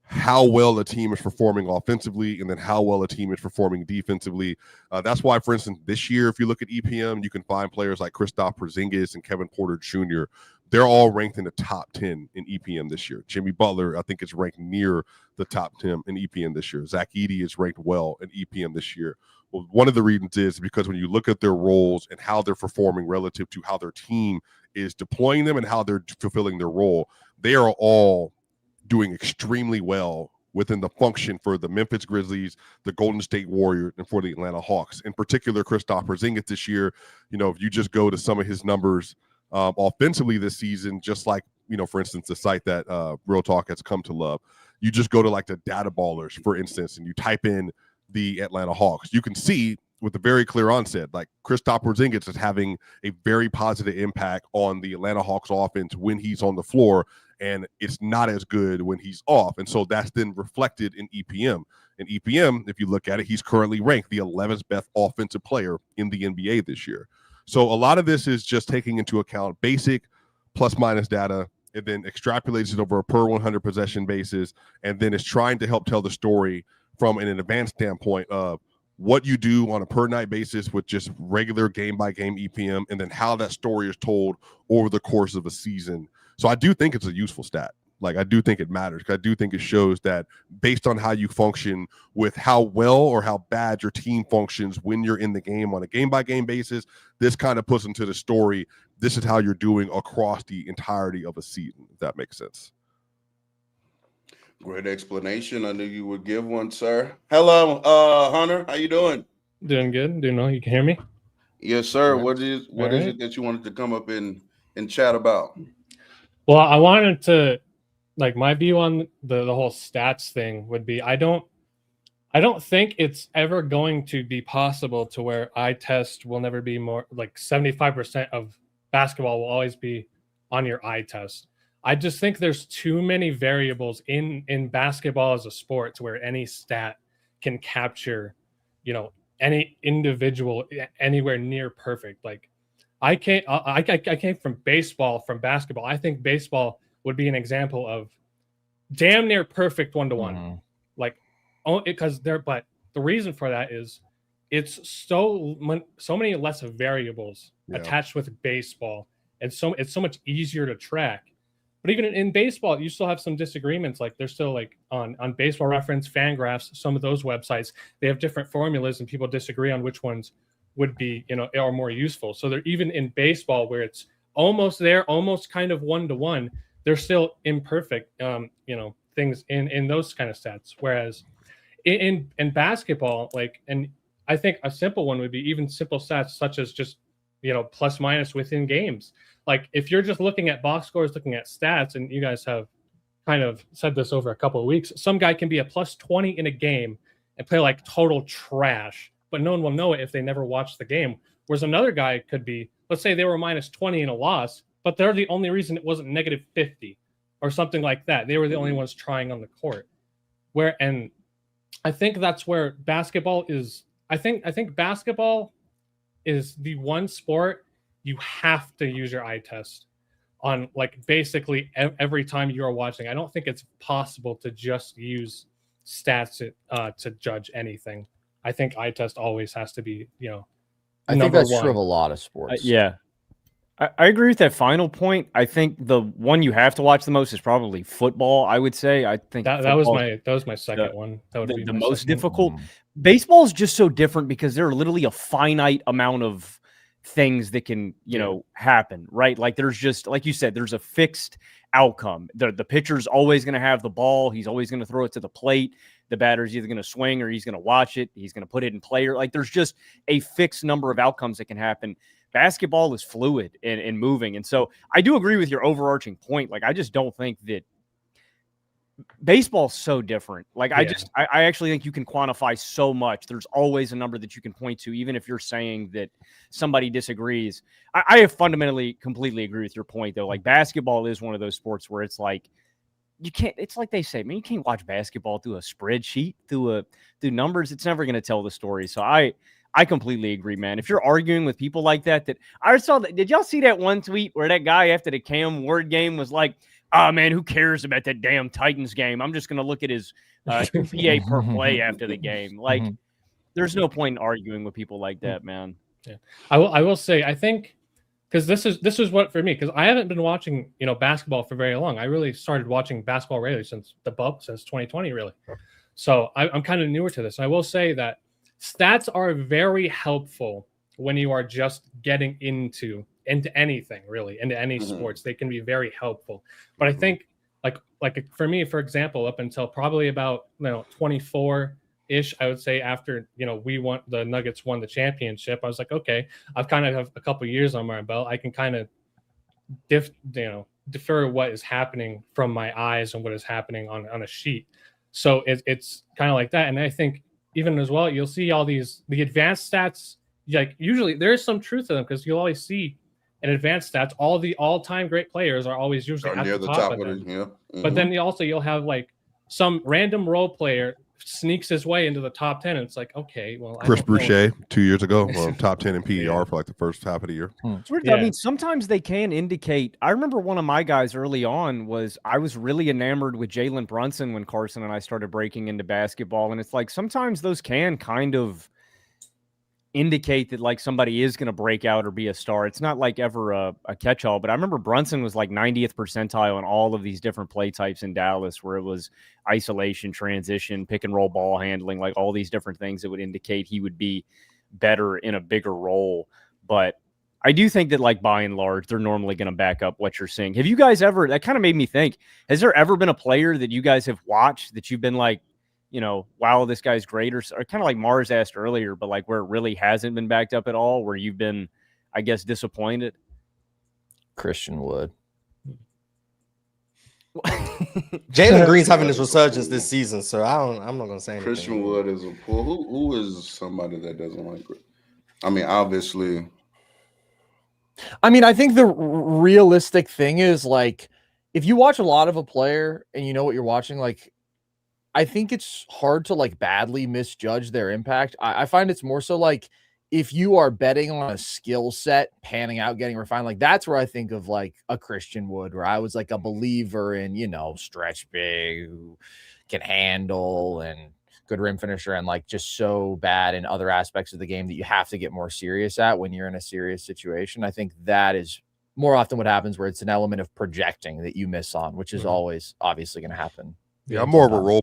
how well a team is performing offensively and then how well a team is performing defensively. That's why, for instance, this year, if you look at EPM, you can find players like Kristaps Porzingis and Kevin Porter Jr. They're all ranked in the top 10 in EPM this year. Jimmy Butler, I think, is ranked near the top 10 in EPM this year. Zach Edey is ranked well in EPM this year. Well, one of the reasons is because when you look at their roles and how they're performing relative to how their team is deploying them and how they're fulfilling their role, they are all doing extremely well within the function for the Memphis Grizzlies, the Golden State Warriors, and for the Atlanta Hawks. In particular, Kristaps Porzingis this year, if you just go to some of his numbers offensively this season, just like, for instance, the site that Real Talk has come to love, you just go to like the data ballers, for instance, and you type in the Atlanta Hawks. You can see with a very clear onset, like Kristaps Porzingis is having a very positive impact on the Atlanta Hawks offense when he's on the floor, and it's not as good when he's off. And so that's then reflected in EPM. In EPM, if you look at it, he's currently ranked the 11th best offensive player in the NBA this year. So a lot of this is just taking into account basic plus minus data and then extrapolates it over a per 100 possession basis, and then is trying to help tell the story from an advanced standpoint of what you do on a per night basis with just regular game by game EPM, and then how that story is told over the course of a season. So I do think it's a useful stat. Like, I do think it matters. I do think it shows that based on how you function with how well or how bad your team functions when you're in the game on a game by game basis, this kind of puts into the story, this is how you're doing across the entirety of a season, if that makes sense. Great explanation. I knew you would give one, sir. Hello, Hunter. How you doing? Doing good. Doing well. You can hear me? Yes, sir. Right. What is All right. it that you wanted to come up and chat about? Well, I wanted to, like, my view on the whole stats thing would be I don't think it's ever going to be possible to where eye test will never be more like 75% of basketball will always be on your eye test. I just think there's too many variables in basketball as a sport to where any stat can capture, any individual anywhere near perfect. Like, I came from baseball, from basketball. I think baseball would be an example of damn near perfect 1-to-1. Like, because but the reason for that is it's so many less variables attached with baseball, and so it's so much easier to track. But even in baseball, you still have some disagreements. Like, there's still, like, on Baseball Reference, Fangraphs, some of those websites, they have different formulas, and people disagree on which ones would be, are more useful. So they're even in baseball where it's almost there, almost kind of 1-to-1. They're still imperfect, things in those kind of stats. Whereas in basketball, like, and I think a simple one would be even simple stats such as just, plus minus within games. Like, if you're just looking at box scores, looking at stats, and you guys have kind of said this over a couple of weeks, some guy can be a plus 20 in a game and play like total trash, but no one will know it if they never watch the game. Whereas another guy could be, let's say they were minus 20 in a loss, but they're the only reason it wasn't negative 50 or something like that. They were the only ones trying on the court. And I think that's where basketball is. I think basketball is the one sport you have to use your eye test on, like, basically every time you are watching. I don't think it's possible to just use stats to judge anything. I think eye test always has to be, I think that's true of a lot of sports. Yeah. I agree with that final point. I think the one you have to watch the most is probably football, I would say. I think that was my second one. That would be the most second. difficult. Baseball is just so different because there are literally a finite amount of things that can, happen, right? Like, there's just, like you said, there's a fixed outcome. The pitcher's always going to have the ball. He's always going to throw it to the plate. The batter's either going to swing or he's going to watch it. He's going to put it in play. Like, there's just a fixed number of outcomes that can happen. Basketball is fluid and moving. And so I do agree with your overarching point. Like, I just don't think that baseball's so different. Like, I actually think you can quantify so much. There's always a number that you can point to, even if you're saying that somebody disagrees. I have fundamentally completely agree with your point, though. Like, basketball is one of those sports where it's like, you can't, it's like they say, man, you can't watch basketball through a spreadsheet, through numbers. It's never going to tell the story. So I completely agree, man. If you're arguing with people like that I saw that. Did y'all see that one tweet where that guy after the Cam Ward game was like, oh man, who cares about that damn Titans game? I'm just going to look at his EPA per play after the game. Like, there's no point in arguing with people like that, man. Yeah, I will say, I think, because this is what for me, because I haven't been watching basketball for very long. I really started watching basketball regularly since 2020, really. So I'm kind of newer to this. I will say that stats are very helpful when you are just getting into anything, really, into any sports. They can be very helpful. But I think like for me, for example, up until probably about 24-ish, I would say, after the Nuggets won the championship, I was like, okay, I've kind of have a couple years on my belt. I can kind of defer what is happening from my eyes and what is happening on a sheet. So it's kind of like that. And I think even as well, you'll see all the advanced stats. Like usually there is some truth to them, because you'll always see in advanced stats all the all-time great players are always usually at near the top of it. Yeah. But then you'll have like some random role player sneaks his way into the top 10, and it's like, okay, well, Chris Boucher 2 years ago, top 10 in PER for like the first half of the year. I mean, sometimes they can indicate. I remember one of my guys early on I was really enamored with Jalen Brunson when Carson and I started breaking into basketball, and it's like sometimes those can kind of indicate that like somebody is going to break out or be a star. It's not like ever a catch-all, but I remember Brunson was like 90th percentile on all of these different play types in Dallas, where it was isolation, transition, pick and roll ball handling, like all these different things that would indicate he would be better in a bigger role. But I do think that, like, by and large, they're normally going to back up what you're seeing. Have you guys ever, that kind of made me think, has there ever been a player that you guys have watched that you've been like, wow, this guy's great, or kind of like Mars asked earlier, but like where it really hasn't been backed up at all, where you've been, I guess, disappointed? Christian Wood. Jalen Green's having this resurgence this season, so I'm not gonna say anything. Christian Wood is a pool. Who is somebody that doesn't like it? I mean, obviously. I mean, I think the realistic thing is, like, if you watch a lot of a player and you know what you're watching, like, I think it's hard to like badly misjudge their impact. I find it's more so like if you are betting on a skill set panning out, getting refined, like that's where I think of like a Christian Wood, where I was like a believer in, stretch big, who can handle and good rim finisher, and like just so bad in other aspects of the game that you have to get more serious at when you're in a serious situation. I think that is more often what happens, where it's an element of projecting that you miss on, which is always obviously going to happen. Yeah, I'm more of a role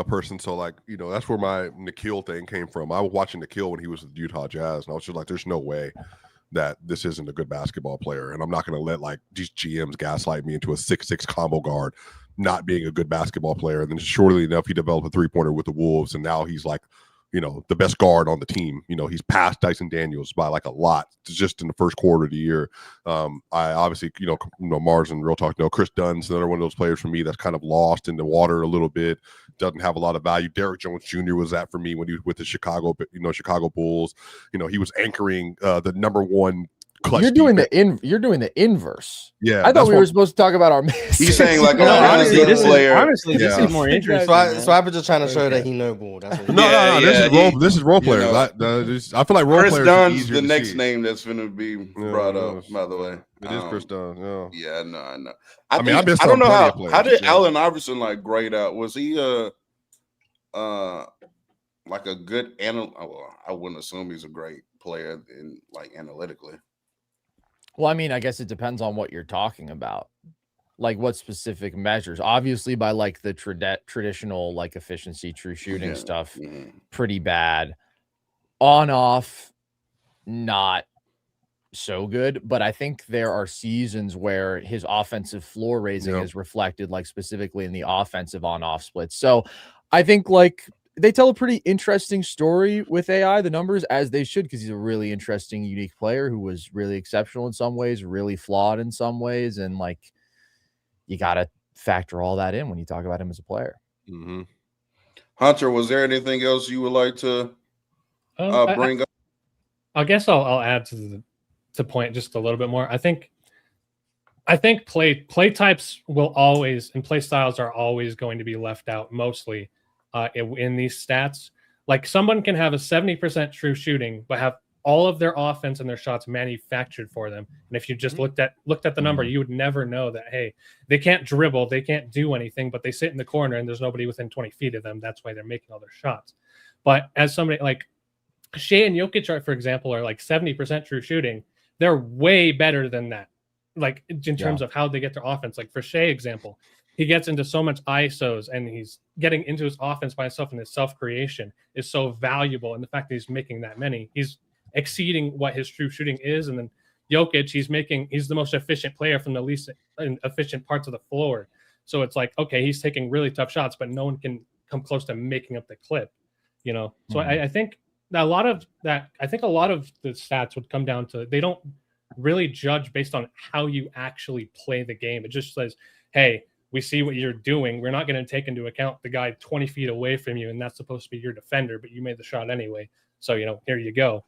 person, so like that's where my Nikhil thing came from. I was watching Nikhil when he was with Utah Jazz, and I was just like, there's no way that this isn't a good basketball player, and I'm not going to let like these GMs gaslight me into a 6'6" combo guard not being a good basketball player. And then shortly enough, he developed a 3-pointer with the Wolves, and now he's like the best guard on the team. He's passed Dyson Daniels by like a lot just in the first quarter of the year. I obviously, Mars and Real Talk, Chris Dunn's another one of those players for me that's kind of lost in the water a little bit, doesn't have a lot of value. Derrick Jones Jr. was that for me when he was with the Chicago Bulls. He was anchoring the number one clutch. You're doing the inverse. Yeah, I thought we were supposed to talk about our misses. He's saying like, honestly, this player. This is more interesting. So I was just trying to show that he know ball. That's what This is role players. I feel like role Chris players. Dunn's the next name that's going to be brought up. By the way, it is Chris Dunn. Yeah, no, I know. I don't know how did Allen Iverson like grade out? Was he like a good I wouldn't assume he's a great player in like analytically. Well, I mean, I guess it depends on what you're talking about. Like what specific measures. Obviously, by like the traditional like efficiency, true shooting stuff, pretty bad. On off, not so good. But I think there are seasons where his offensive floor raising is reflected, like specifically in the offensive on-off splits. So I think like they tell a pretty interesting story with AI, the numbers, as they should, because he's a really interesting, unique player who was really exceptional in some ways, really flawed in some ways. And like, you got to factor all that in when you talk about him as a player. Mm-hmm. Hunter, was there anything else you would like to bring up? I guess I'll add to the point just a little bit more. I think play types will always, and play styles are always going to be left out mostly in these stats. Like someone can have a 70% true shooting, but have all of their offense and their shots manufactured for them. And if you just looked at the number, you would never know that, hey, they can't dribble, they can't do anything, but they sit in the corner and there's nobody within 20 feet of them. That's why they're making all their shots. But as somebody like Shea and Jokic are, for example, are like 70% true shooting. They're way better than that. Like in terms of how they get their offense. Like for Shea example, he gets into so much ISOs and he's getting into his offense by himself, and his self-creation is so valuable. And the fact that he's making that many, he's exceeding what his true shooting is. And then Jokic, he's the most efficient player from the least efficient parts of the floor. So it's like, okay, he's taking really tough shots, but no one can come close to making up the clip, you know? So I think that a lot of the stats would come down to, they don't really judge based on how you actually play the game. It just says, hey, we see what you're doing. We're not going to take into account the guy 20 feet away from you, and that's supposed to be your defender, but you made the shot anyway. So, you know, here you go.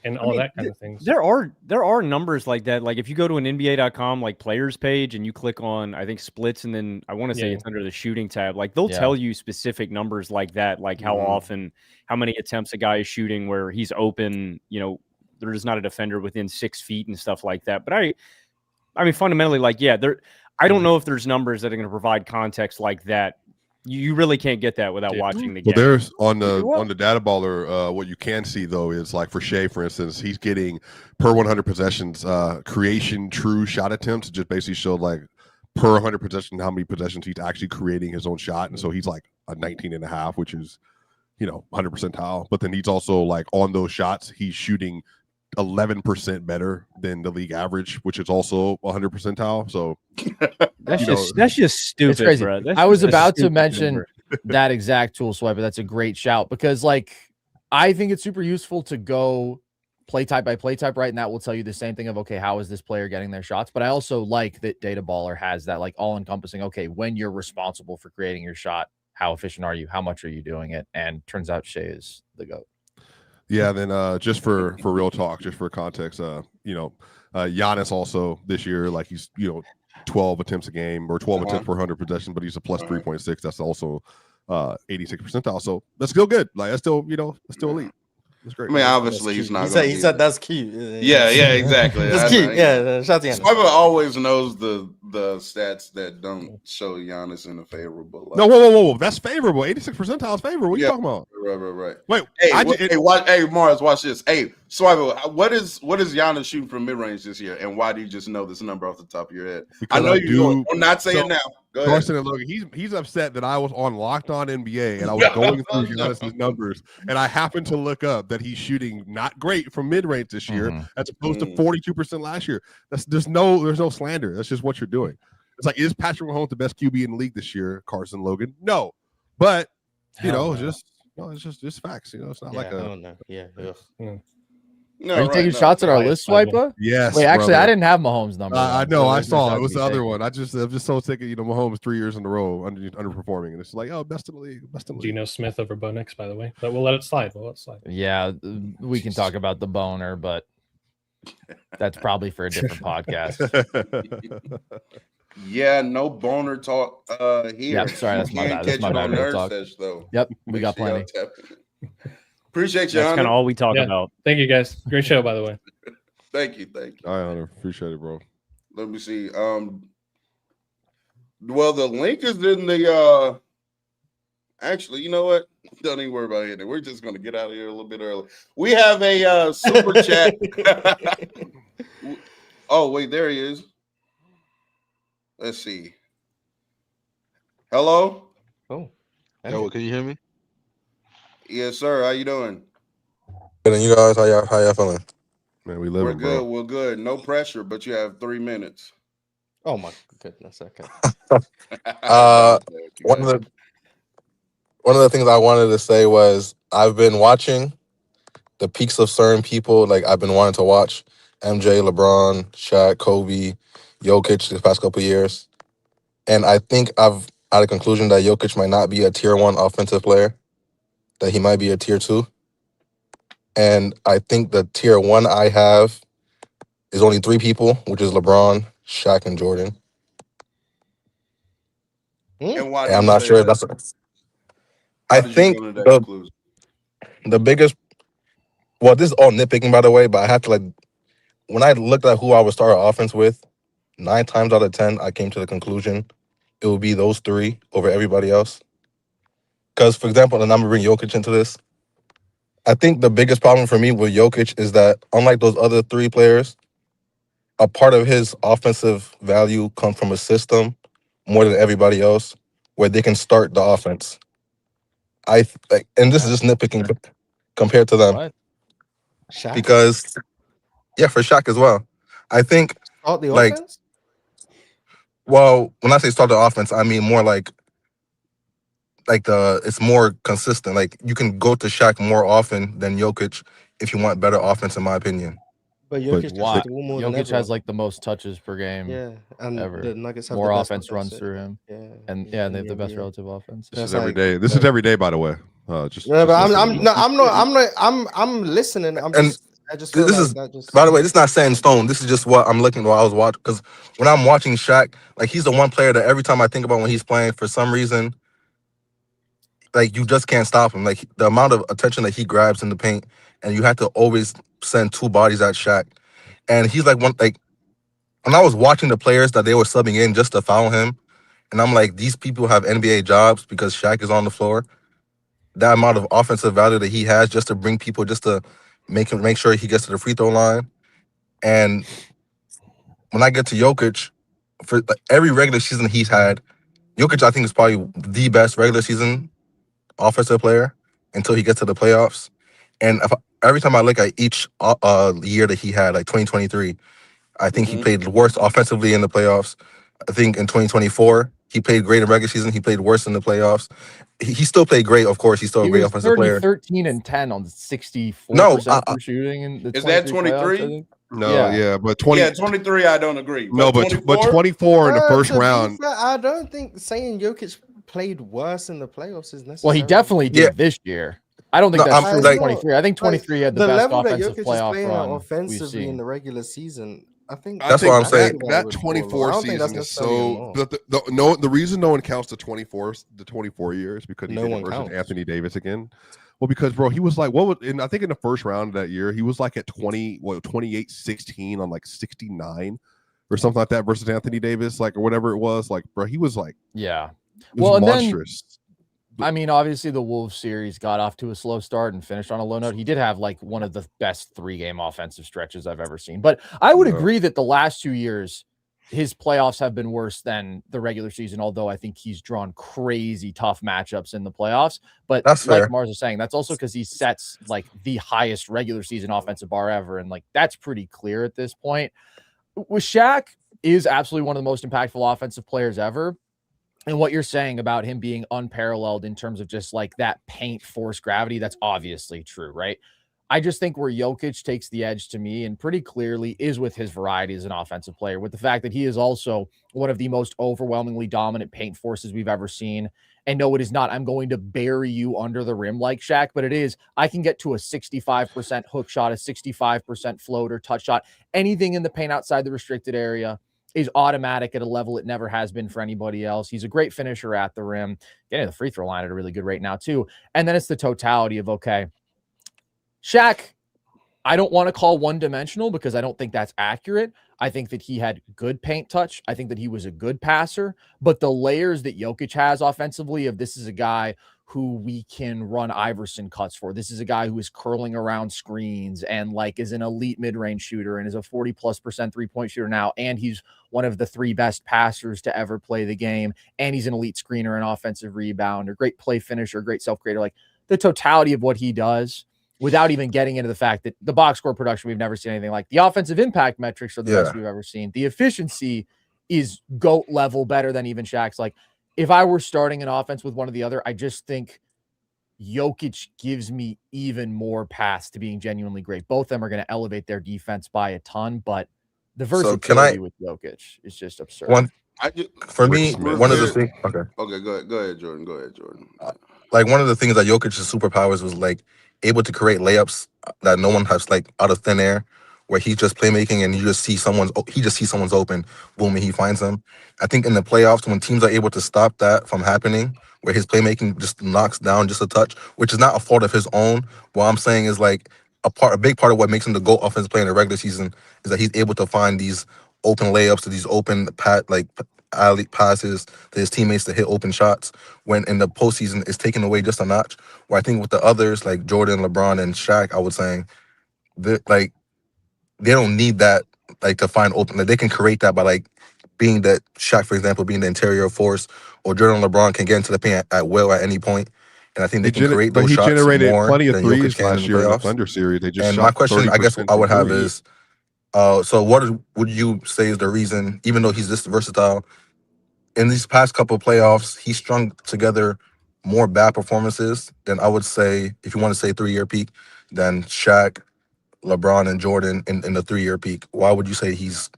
And all that kind of things. There are numbers like that. Like if you go to an NBA.com like players page and you click on, I think, splits, and then I want to say it's under the shooting tab, like they'll tell you specific numbers like that, like how often, how many attempts a guy is shooting where he's open, you know, there's not a defender within 6 feet and stuff like that. But I mean, fundamentally, like, I don't know if there's numbers that are going to provide context like that. You really can't get that without watching the game. Well, there's on the data baller, what you can see though is like for Shea, for instance, he's getting per 100 possessions, creation true shot attempts. It just basically showed like per 100 possessions how many possessions he's actually creating his own shot, and so he's like a 19.5, which is, you know, 100 percentile. But then he's also like on those shots, he's shooting 11% better than the league average, which is also 100 percentile. So that's just stupid. It's crazy. Bro. I was about to mention that exact tool, Swiper. That's a great shout, because like I think it's super useful to go play type by play type, right? And that will tell you the same thing of, okay, how is this player getting their shots? But I also like that Data Baller has that like all encompassing, okay, when you're responsible for creating your shot, how efficient are you? How much are you doing it? And turns out Shea is the GOAT. Yeah, then just for real talk, just for context, you know, Giannis also this year, like he's, you know, 12 attempts a game or 12 attempts per 100 possession, but he's a plus 3.6. That's also 86 percentile. So that's still good. Like that's still, you know, that's still elite. That's great. I mean, obviously he's not. He said that's cute. Yeah, exactly. That's cute. Yeah, shout out to Giannis. Swiper always knows the stats that don't show Giannis in a favorable light. No, whoa. That's favorable. 86 percentile is favorable. What are you talking about? Right. Wait, hey, Mars, watch this. Hey, Swiper, what is Giannis shooting from mid range this year, and why do you just know this number off the top of your head? Because I know you do. I'm not saying now. Go ahead. Carson and Logan, he's upset that I was on Locked On NBA and I was going through Giannis's numbers, and I happened to look up that he's shooting not great from mid range this year, as opposed to 42% last year. There's no slander. That's just what you're doing. It's like, is Patrick Mahomes the best QB in the league this year, Carson Logan? No, but you know, it's just facts. You know, it's not like a. No, Are you taking shots at our list, Swiper? Yes. Wait, actually, brother. I didn't have Mahomes' number. I know. I saw it. It was the other one. I'm just so sick of, you know, Mahomes 3 years in a row underperforming, and it's like, oh, best in the league. Geno Smith over Bo Nix, by the way, but we'll let it slide. Yeah, we can talk about the boner, but that's probably for a different podcast. Yeah, no boner talk here. Yep, sorry, that's my bad. That's my bad. Yep, we got plenty. Appreciate you. That's kind of all we talk about. Thank you, guys. Great show, by the way. Thank you. All right, Hunter. Appreciate it, bro. Let me see. Well, the link is in the. Actually, you know what? Don't even worry about it. We're just gonna get out of here a little bit early. We have a super chat. Oh wait, there he is. Let's see. Hello. Oh. Yo, can you hear me? Yes, sir. How you doing? Good, and you guys, how y'all feeling? Man, we live. We're good. We're good. No pressure, but you have 3 minutes. Oh my goodness. Okay. One of the things I wanted to say was I've been watching the peaks of certain people. Like I've been wanting to watch MJ, LeBron, Shaq, Kobe, Jokic the past couple of years, and I think I've had a conclusion that Jokic might not be a tier 1 offensive player. That he might be a tier 2. And I think the tier 1 I have is only 3 people, which is LeBron, Shaq, and Jordan. And why? And I'm not sure if that's. I think the biggest well, this is all nitpicking by the way, but I have to like when I looked at who I would start an offense with, 9 times out of 10, I came to the conclusion it would be those 3 over everybody else. Because, for example, and I'm gonna bring Jokic into this. I think the biggest problem for me with Jokic is that unlike those other 3 players, a part of his offensive value comes from a system more than everybody else, where they can start the offense. And this is just nitpicking compared to them. What? Shaq? Because yeah, for Shaq as well. I think Start the like offense? well, when I say start the offense, I mean more like it's more consistent. Like you can go to Shaq more often than Jokic if you want better offense, in my opinion. But Jokic has Why? the ball more than Jokic has everyone. like the most touches per game. Yeah, and ever. the Nuggets have More the best offense runs offensive. through him. Yeah, And yeah, and they have in the best NBA. relative offense. This is That's every like- day. This is every day, by the way. Just No, but listening. I'm listening. I just This feel is, like that just. by the way, this is not set in stone. This is just what I'm looking while I was watching. Because when I'm watching Shaq, like he's the one player that every time I think about when he's playing, for some reason, like you just can't stop him. Like the amount of attention that he grabs in the paint, and you have to always send 2 bodies at Shaq. And he's like when I was watching the players that they were subbing in just to foul him, and I'm like, these people have NBA jobs because Shaq is on the floor. That amount of offensive value that he has just to bring people, just to make sure he gets to the free throw line. And when I get to Jokic, for every regular season he's had, Jokic I think is probably the best regular season offensive player until he gets to the playoffs. And every time I look at each year that he had, like 2023, I think he played worse offensively in the playoffs. I think in 2024, he played great in regular season. He played worse in the playoffs. He still played great, of course. He's still a great offensive player. 13 and 10 on 64% No, for shooting in the Is that 23 playoffs, I 23? think. No, yeah, but 20. Yeah, 23. I don't agree. No, but 24 in the first To be round. fair, I don't think saying Jokic played worse in the playoffs is necessary. Well, he definitely did Yeah. this year. I don't think No, that's I'm true like- for 23. I think 23 had the best level that offensive Jokic is playoff playing run offensively we've in seen. the regular season. I think That's what I'm saying. That 24 season is so. The reason no one counts the 24 years because he No did it one versus counts. Anthony Davis again. Well, because bro, he was like, what was? And I think in the first round of that year, he was like at 28-16 on like 69 or something like that versus Anthony Davis, like or whatever it was. Like, bro, he was like, Yeah. it was Well, and then monstrous. I mean, obviously the Wolves series got off to a slow start and finished on a low note. He did have like one of the best 3-game offensive stretches I've ever seen. But I would Yeah. agree that the last 2 years, his playoffs have been worse than the regular season, although I think he's drawn crazy tough matchups in the playoffs. But That's like fair. Mars is saying, that's also because he sets like the highest regular season offensive bar ever. And like that's pretty clear at this point. With Shaq is absolutely one of the most impactful offensive players ever. And what you're saying about him being unparalleled in terms of just like that paint force gravity, that's obviously true, right? I just think where Jokic takes the edge to me and pretty clearly is with his variety as an offensive player, with the fact that he is also one of the most overwhelmingly dominant paint forces we've ever seen. And no, it is not, I'm going to bury you under the rim like Shaq, but it is, I can get to a 65% hook shot, a 65% floater, touch shot, anything in the paint outside the restricted area is automatic at a level it never has been for anybody else. He's a great finisher at the rim, getting the free throw line at a really good rate now too. And then it's the totality of, okay, Shaq, I don't want to call one-dimensional because I don't think that's accurate. I think that he had good paint touch. I think that he was a good passer, but the layers that Jokic has offensively of this is a guy who we can run Iverson cuts for. This is a guy who is curling around screens and like is an elite mid-range shooter and is a 40+% three-point shooter now. And he's one of the 3 best passers to ever play the game. And he's an elite screener and offensive rebounder, great play finisher, great self-creator. Like the totality of what he does without even getting into the fact that the box score production, we've never seen anything like. The offensive impact metrics are the best we've ever seen. The efficiency is GOAT level better than even Shaq's. Like, if I were starting an offense with one or the other, I just think Jokic gives me even more paths to being genuinely great. Both of them are going to elevate their defense by a ton, but the versatility with Jokic is just absurd. One I just, for me, one of the things. Okay. Okay, go ahead, Jordan. Go ahead, Jordan. Like one of the things that Jokic's superpowers was like able to create layups that no one has, like out of thin air, where he's just playmaking and he just sees someone's open, boom, and he finds them. I think in the playoffs, when teams are able to stop that from happening, where his playmaking just knocks down just a touch, which is not a fault of his own. What I'm saying is like a big part of what makes him the GOAT offensive player in the regular season is that he's able to find these open layups to these open alley passes to his teammates to hit open shots. When in the postseason, it's taken away just a notch. Where I think with the others like Jordan, LeBron, and Shaq, I was saying that like they don't need that like to find open. Like, they can create that by like being that Shaq, for example, being the interior force, or Jordan and LeBron can get into the paint at will at any point. And I think they can create those shots generated more plenty of than threes Jokic can last in the year in the playoffs. Thunder series. They just And shot my question, I guess, 30% I would from have three. is, so what would you say is the reason, even though he's this versatile, in these past couple of playoffs, he strung together more bad performances than I would say, if you want to say 3-year peak, than Shaq, LeBron, and Jordan in the 3-year peak? Why would you say he's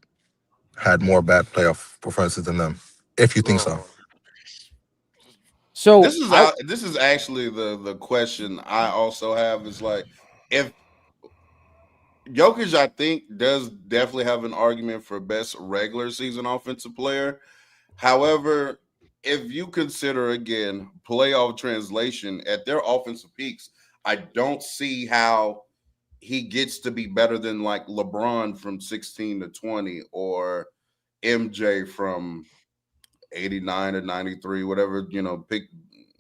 had more bad playoff performances than them, if you think so? So this is actually the question I also have is like, if Jokic, I think, does definitely have an argument for best regular season offensive player. However, if you consider again playoff translation at their offensive peaks, I don't see how he gets to be better than like LeBron from 16 to 20 or MJ from 89 to 93, whatever, pick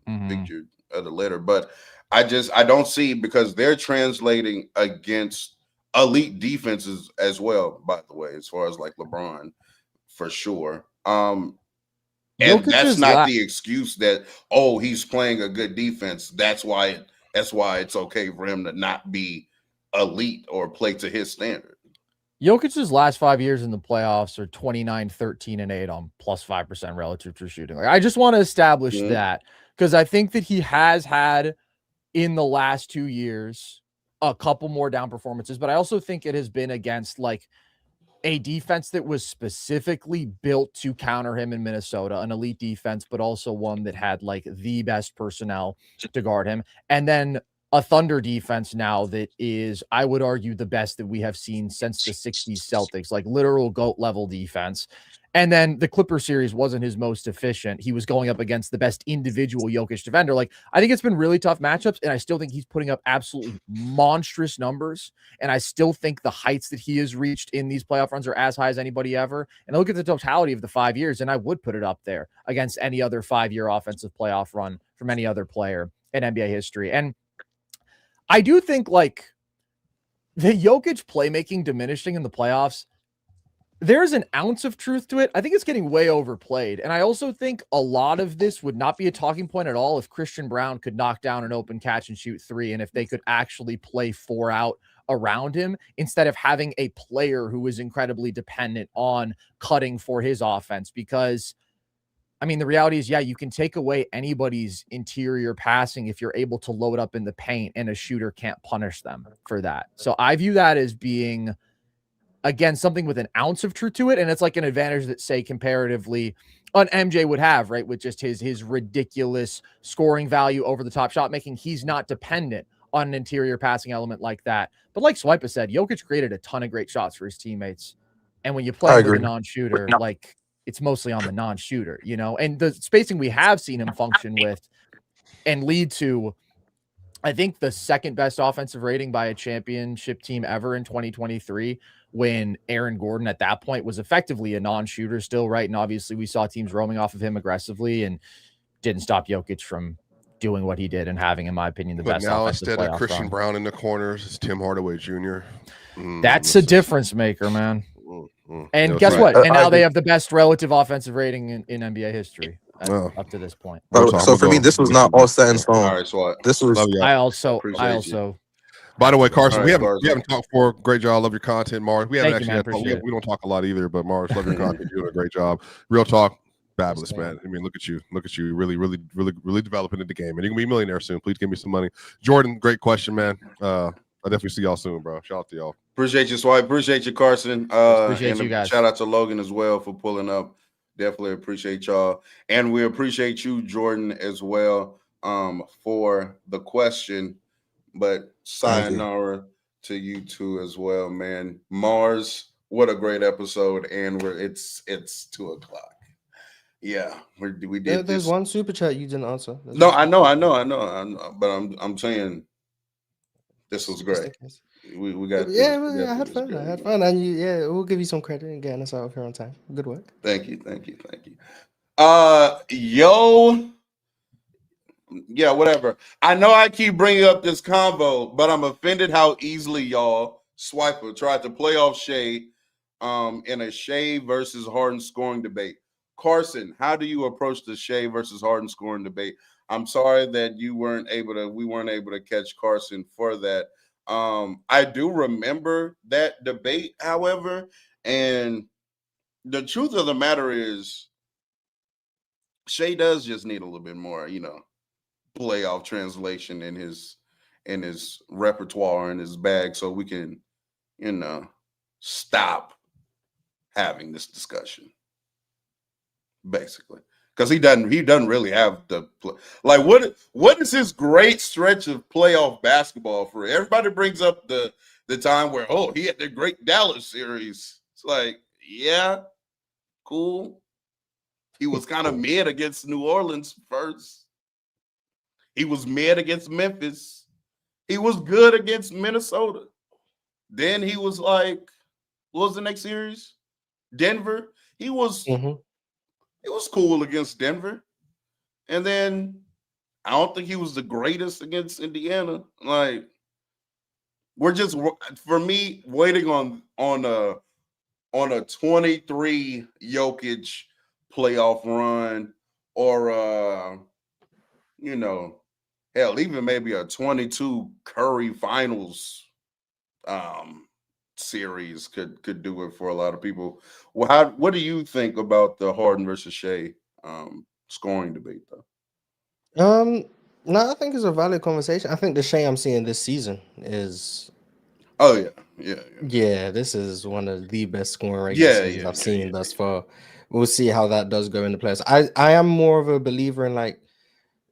your other letter. But I don't see, because they're translating against elite defenses as well, by the way, as far as like LeBron, for sure. And that's not the excuse that, oh, he's playing a good defense. That's why it's okay for him to not be elite or play to his standard. Jokic's last 5 years in the playoffs are 29, 13, and 8 on plus 5% relative true shooting. Like, I just want to establish that, because I think that he has had in the last 2 years a couple more down performances, but I also think it has been against like a defense that was specifically built to counter him in Minnesota, an elite defense, but also one that had like the best personnel to guard him. And then a Thunder defense now that is, I would argue, the best that we have seen since the 60s Celtics, like literal GOAT level defense. And then the Clipper series wasn't his most efficient. He was going up against the best individual Jokic defender. Like, I think it's been really tough matchups, and I still think he's putting up absolutely monstrous numbers. And I still think the heights that he has reached in these playoff runs are as high as anybody ever. And I look at the totality of the 5 years, and I would put it up there against any other 5-year offensive playoff run from any other player in NBA history. And I do think like the Jokic playmaking diminishing in the playoffs, there's an ounce of truth to it. I think it's getting way overplayed. And I also think a lot of this would not be a talking point at all if Christian Brown could knock down an open catch and shoot 3, and if they could actually play 4 out around him instead of having a player who is incredibly dependent on cutting for his offense. Because I mean, the reality is, yeah, you can take away anybody's interior passing if you're able to load up in the paint, and a shooter can't punish them for that. So I view that as being, again, something with an ounce of truth to it. And it's like an advantage that, say, comparatively on MJ would have, right? With just his ridiculous scoring value, over the top shot making. He's not dependent on an interior passing element like that. But like Swipa said, Jokic created a ton of great shots for his teammates. And when you play with a non-shooter, like, it's mostly on the non-shooter, and the spacing we have seen him function with and lead to, I think, the second best offensive rating by a championship team ever in 2023, when Aaron Gordon at that point was effectively a non-shooter still, right? And obviously we saw teams roaming off of him aggressively and didn't stop Jokic from doing what he did and having, in my opinion, the best now offensive instead of playoff Christian run. Brown in the corners, it's Tim Hardaway Jr. That's a difference maker, man. And No, guess right. what? And now they have the best relative offensive rating in NBA history up to this point. So for me, this was not all set in stone. All right, so This was. I also. By the way, Carson, All we right, haven't talked for. Great job. Love your content, Mars. We haven't Thank you, actually man. had talk, we don't talk a lot either, but Mars, love your content. You're doing a great job. Real talk, fabulous, man. I mean, look at you, really developing in the game, and you're gonna be a millionaire soon. Please give me some money, Jordan. Great question, man. I'll definitely see y'all soon, bro. Shout out to y'all. Appreciate you, Swipe. Appreciate you, Carson. Appreciate and you guys. Shout out to Logan as well for pulling up. Definitely appreciate y'all. And we appreciate you, Jordan, as well, for the question. But sayonara to you too as well, man. Mars, what a great episode. And it's 2:00. Yeah, we did. There's one super chat you didn't answer. No, I know. But I'm saying this was great. We got Yeah, through, we I got had through this fun. I great. had fun, and we'll give you some credit in getting us out of here on time. Good work. Thank you. Yeah, whatever. I know I keep bringing up this convo, but I'm offended how easily y'all Swiper tried to play off Shea in a Shea versus Harden scoring debate. Carson, how do you approach the Shea versus Harden scoring debate? I'm sorry that we weren't able to catch Carson for that. I do remember that debate, however, and the truth of the matter is Shea does just need a little bit more, playoff translation in his repertoire in his bag, so we can, stop having this discussion. Basically, because he doesn't really have the like. What is his great stretch of playoff basketball for? Everybody brings up the time where he had the great Dallas series. It's like, yeah, cool. He was kind of mid against New Orleans first. He was mid against Memphis. He was good against Minnesota. Then he was like, what was the next series? Denver. He was cool against Denver. And then I don't think he was the greatest against Indiana. Like, we're just, for me, waiting on a 23 Jokic playoff run, or hell, even maybe a 22 Curry finals series could do it for a lot of people. Well, what do you think about the Harden versus Shea scoring debate, though? No, I think it's a valid conversation. I think the Shea I'm seeing this season is. Oh yeah. This is one of the best scoring regular seasons I've seen thus far. We'll see how that does go in the playoffs. I am more of a believer in, like,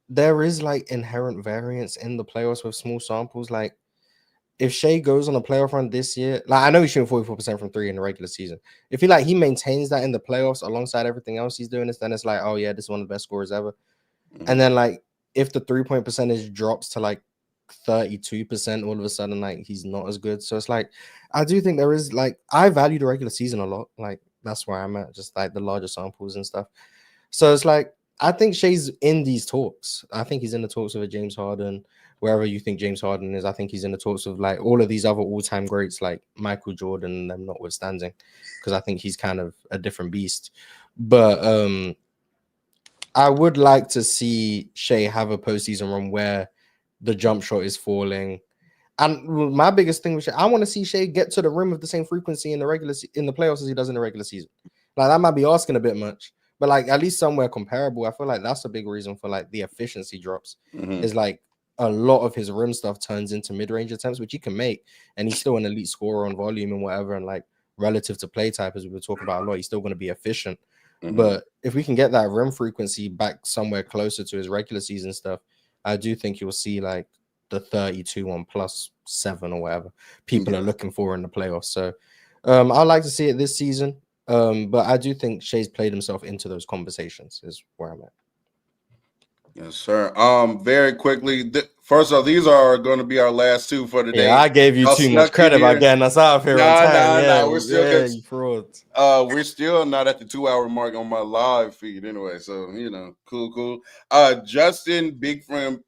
there is like inherent variance in the playoffs with small samples. Like, if Shea goes on a playoff run this year, like, I know he's shooting 44% from 3 in the regular season. If he maintains that in the playoffs alongside everything else he's doing, then it's like, oh yeah, this is one of the best scorers ever. And then, like, if the 3-point percentage drops to like 32%, all of a sudden, like, he's not as good. So it's like, I do think there is, like, I value the regular season a lot. Like, that's where I'm at, just like the larger samples and stuff. So it's like, I think Shea's in these talks. I think he's in the talks with a James Harden, wherever you think James Harden is. I think he's in the talks of, like, all of these other all-time greats, like Michael Jordan, them notwithstanding, because I think he's kind of a different beast. But I would like to see Shea have a postseason run where the jump shot is falling. And my biggest thing with Shea, I want to see Shea get to the rim with the same frequency in the playoffs as he does in the regular season. Like, that might be asking a bit much, but like at least somewhere comparable. I feel like that's a big reason for like the efficiency drops. Is like a lot of his rim stuff turns into mid-range attempts, which he can make, and he's still an elite scorer on volume and whatever, and like relative to play type, as we were talking about a lot, he's still going to be efficient. But if we can get that rim frequency back somewhere closer to his regular season stuff, I do think you'll see like the 32 on +7 or whatever people are looking for in the playoffs. So I'd like to see it this season. But I do think Shea's played himself into those conversations is where I'm at. Yes, sir. Very quickly, first off, these are going to be our last two for today. Yeah, I gave you too much credit by getting us out of here on time. Nah, we're still you frauds. We're still not at the 2-hour mark on my live feed anyway. So, cool. Justin, big fan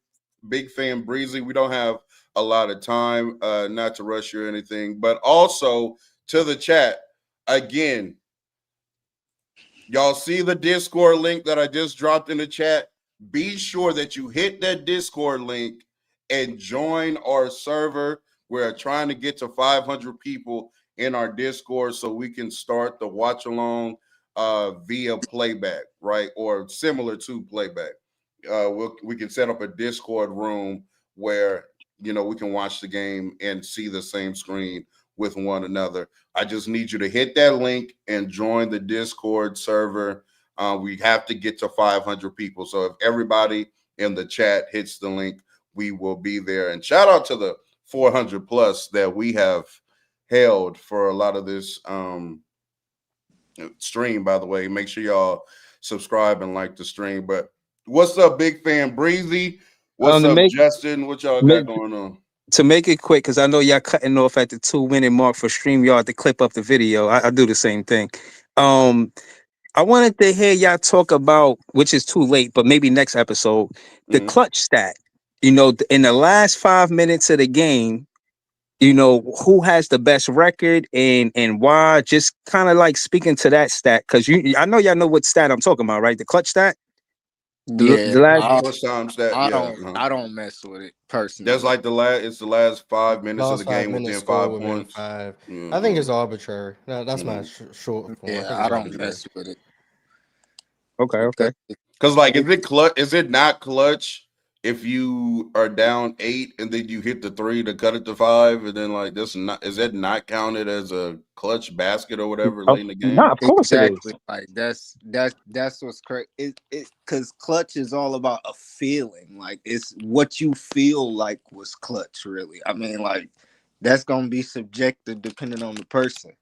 Breezy. We don't have a lot of time, not to rush you or anything, but also to the chat again. Y'all see the Discord link that I just dropped in the chat? Be sure that you hit that Discord link and join our server. We're trying to get to 500 people in our Discord so we can start the watch along via playback, right? Or similar to playback. We can set up a Discord room where, we can watch the game and see the same screen with one another. I just need you to hit that link and join the Discord server. We have to get to 500 people. So if everybody in the chat hits the link, we will be there. And shout out to the 400 plus that we have held for a lot of this stream, by the way. Make sure y'all subscribe and like the stream. But what's up, big fan Breezy? What's up, Justin? What y'all got going on? to make it quick, because I know y'all cutting off at the 2-minute mark for StreamYard to clip up the video. I do the same thing. I wanted to hear y'all talk about, which is too late, but maybe next episode, the clutch stat. You know, in the last 5 minutes of the game, you know, who has the best record and why? Just kind of like speaking to that stat, because I know y'all know what stat I'm talking about, right? The clutch stat. The last Clutch time stat. I don't mess with it personally. That's like it's the last 5 minutes of the game within 5 within points. 5. I think it's arbitrary. No, that's my short form. Yeah, I don't mess with it. Okay. Because like, is it clutch? Is it not clutch if you are down 8 and then you hit the 3 to cut it to 5, and then like this is that not counted as a clutch basket or whatever late in the game? No, of course exactly. it is. Like that's what's crazy. It because clutch is all about a feeling. Like it's what you feel like was clutch. Really, I mean, like that's gonna be subjective depending on the person.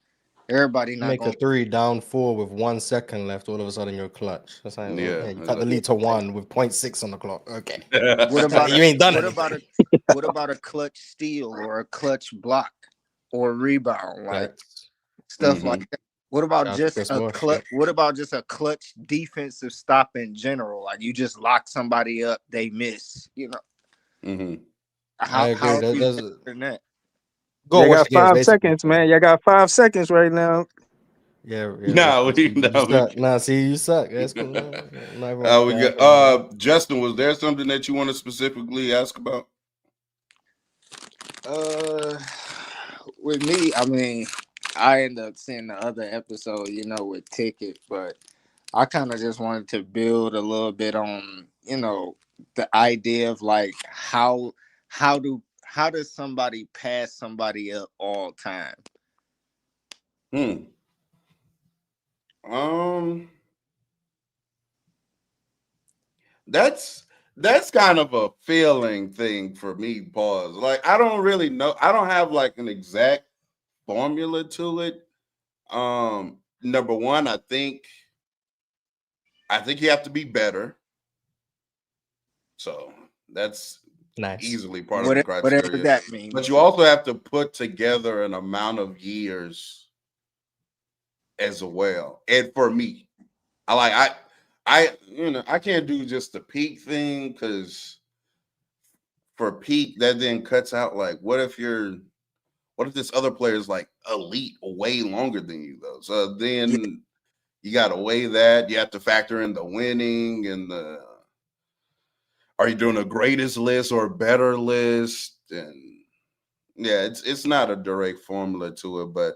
Everybody not make gonna a 3 down 4 with 1 second left. All of a sudden you're clutch. That's like, Yeah, you cut the lead to 1 with 0.6 on the clock. Okay. What about you ain't done what anything. what about a clutch steal or a clutch block or rebound? Like stuff like that. What about just a clutch? What about just a clutch defensive stop in general? Like you just lock somebody up, they miss. You know. I agree. How There's that? Go you got 5 seconds, man. You got 5 seconds right now. Yeah. Nah, see, you suck. That's cool. We got Justin, was there something that you want to specifically ask about? With me, I mean, I ended up seeing the other episode, you know, with Ticket, but I kind of just wanted to build a little bit on, you know, the idea of like how does somebody pass somebody up all time? That's kind of a feeling thing for me, pause. Like I don't really know. I don't have like an exact formula to it. Number one, I think you have to be better. So that's easily part of the criteria. Whatever that means. But you also have to put together an amount of years as well. And for me, I can't do just the peak thing, because for peak that then cuts out like what if this other player is like elite way longer than you though? So then you got to weigh that. You have to factor in the winning and are you doing a greatest list or a better list? And yeah, it's not a direct formula to it, but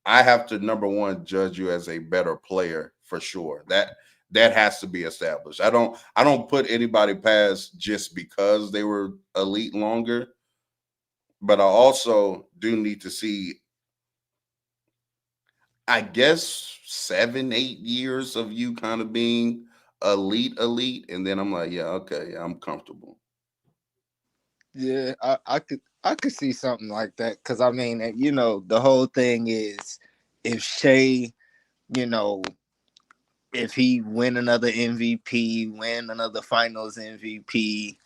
I have to, number one, judge you as a better player for sure. That has to be established. I don't put anybody past just because they were elite longer, but I also do need to see, I guess, 7-8 years of you kind of being elite, and then I'm like, yeah, okay, I'm comfortable. Yeah, I could see something like that, because I mean, you know, the whole thing is if Shea, you know, if he win another MVP, win another Finals MVP,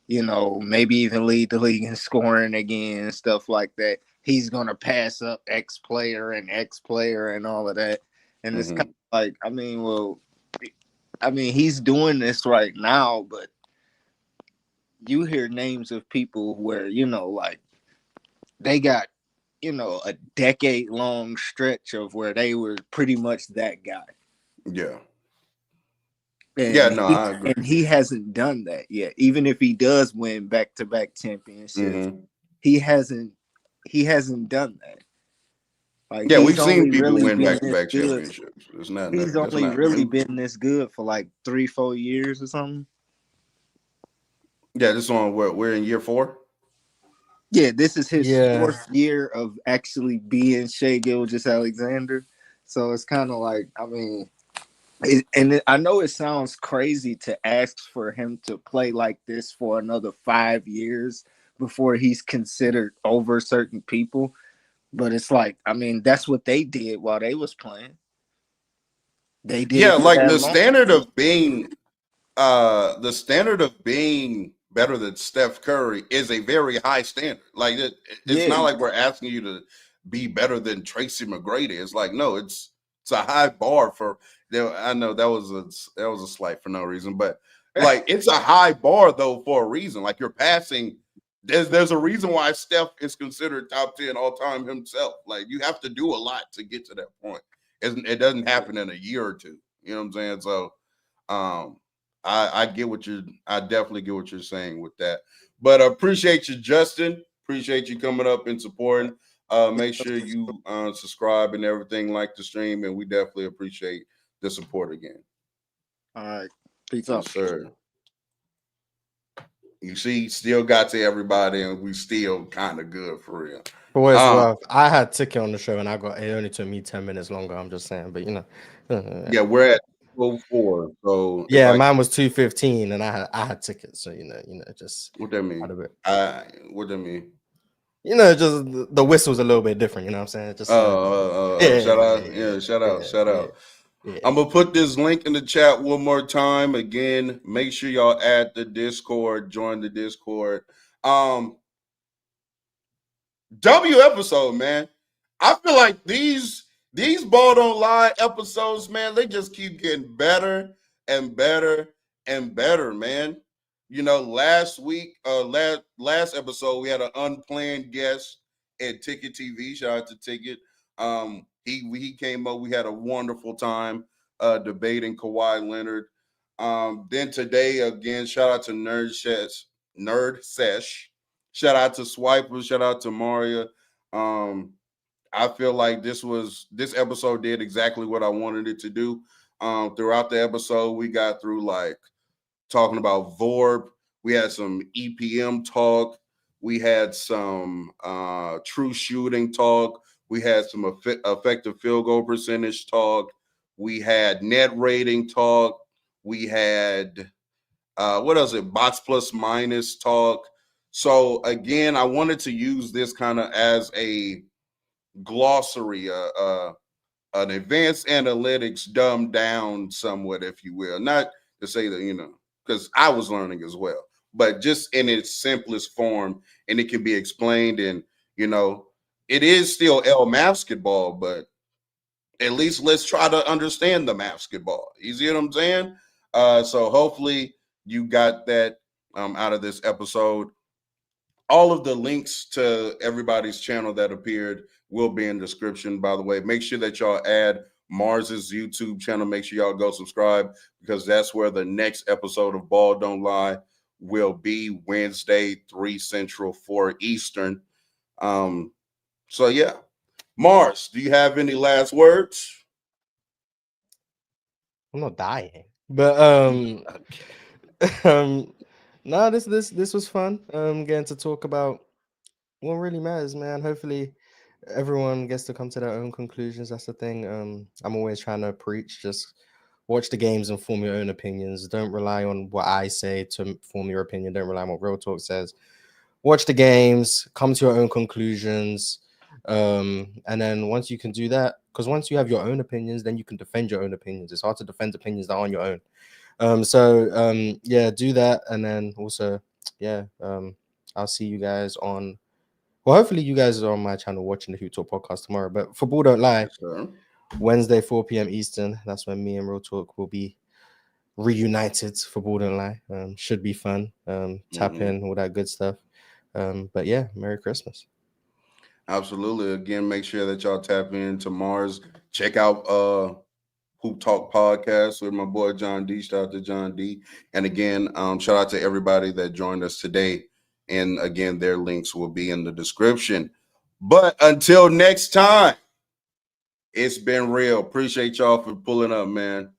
you know, maybe even lead the league in scoring again and stuff like that, he's gonna pass up X player and all of that, and it's kind of like, I mean, he's doing this right now, but you hear names of people where, you know, like they got, you know, a decade-long stretch of where they were pretty much that guy. Yeah. And I agree. And he hasn't done that yet. Even if he does win back-to-back championships, he hasn't done that. Like, yeah, we've seen people win back-to-back championships. It's not. He's only really been this good for like 3-4 years or something. Yeah, this one we're in year 4. Yeah, this is his 4th year of actually being Shai Gilgeous-Alexander. So it's kind of like, I mean, I know it sounds crazy to ask for him to play like this for another 5 years before he's considered over certain people. But it's like, I mean, that's what they did while they was playing. They did. Yeah, like the standard of being better than Steph Curry is a very high standard. Like it's not like we're asking you to be better than Tracy McGrady. It's like, no, it's a high bar for. I know that was a slight for no reason, but like it's a high bar though for a reason. Like you're passing. There's a reason why Steph is considered top 10 all time himself. Like you have to do a lot to get to that point. It doesn't happen in a year or two. You know what I'm saying? So, I definitely get what you're saying with that. But appreciate you, Justin. Appreciate you coming up and supporting. Make sure you subscribe and everything, like the stream, and we definitely appreciate the support again. All right, peace Yes, out, sir. You see, still got to everybody, and we still kind of good for real. For what it's worth, I had ticket on the show, and it only took me 10 minutes longer. I'm just saying, but yeah, we're at 4. So yeah, mine was 2:15, and I had tickets. So just what that mean? What that mean? Just the whistle's a little bit different. You know what I'm saying? Just shout out. Yeah. I'm gonna put this link in the chat one more time. Again, make sure y'all add the Discord, join the Discord. W episode, man. I feel like these Ball Don't Lie episodes, man, they just keep getting better and better and better, man. Last week, last episode, we had an unplanned guest at Ticket TV. Shout out to Ticket. He came up. We had a wonderful time debating Kawhi Leonard. Then today, again, shout out to Nerd Sesh. Shout out to Swiper. Shout out to Maria. I feel like this episode did exactly what I wanted it to do. Throughout the episode, we got through like talking about VORP. We had some EPM talk. We had some true shooting talk. We had some effective field goal percentage talk. We had net rating talk. We had, box plus minus talk. So, again, I wanted to use this kind of as a glossary, an advanced analytics dumbed down somewhat, if you will. Not to say that, because I was learning as well, but just in its simplest form, and it can be explained and, it is still basketball, but at least let's try to understand the basketball. You see what I'm saying? So hopefully you got that out of this episode. All of the links to everybody's channel that appeared will be in the description, by the way. Make sure that y'all add Mars's YouTube channel. Make sure y'all go subscribe because that's where the next episode of Ball Don't Lie will be, Wednesday, 3 Central, 4 Eastern. So yeah, Mars, do you have any last words? I'm not dying, but no, this was fun. Getting to talk about what really matters, man. Hopefully, everyone gets to come to their own conclusions. That's the thing. I'm always trying to preach. Just watch the games and form your own opinions. Don't rely on what I say to form your opinion. Don't rely on what Real Talk says. Watch the games, come to your own conclusions. And then once you can do that, because once you have your own opinions, then you can defend your own opinions. It's hard to defend opinions that aren't your own. Yeah, do that. And then also, yeah, I'll see you guys on, well, hopefully you guys are on my channel watching the Hoop Talk podcast tomorrow. But for Ball Don't Lie, Wednesday, 4 p.m. Eastern, that's when me and Real Talk will be reunited for Ball Don't Lie. Should be fun. Tap in, all that good stuff. But yeah, Merry Christmas. Absolutely. Again, make sure that y'all tap into Mars. Check out Hoop Talk podcast with my boy John D. Shout out to John D. And again, shout out to everybody that joined us today. And again, their links will be in the description. But until next time, it's been real. Appreciate y'all for pulling up, man.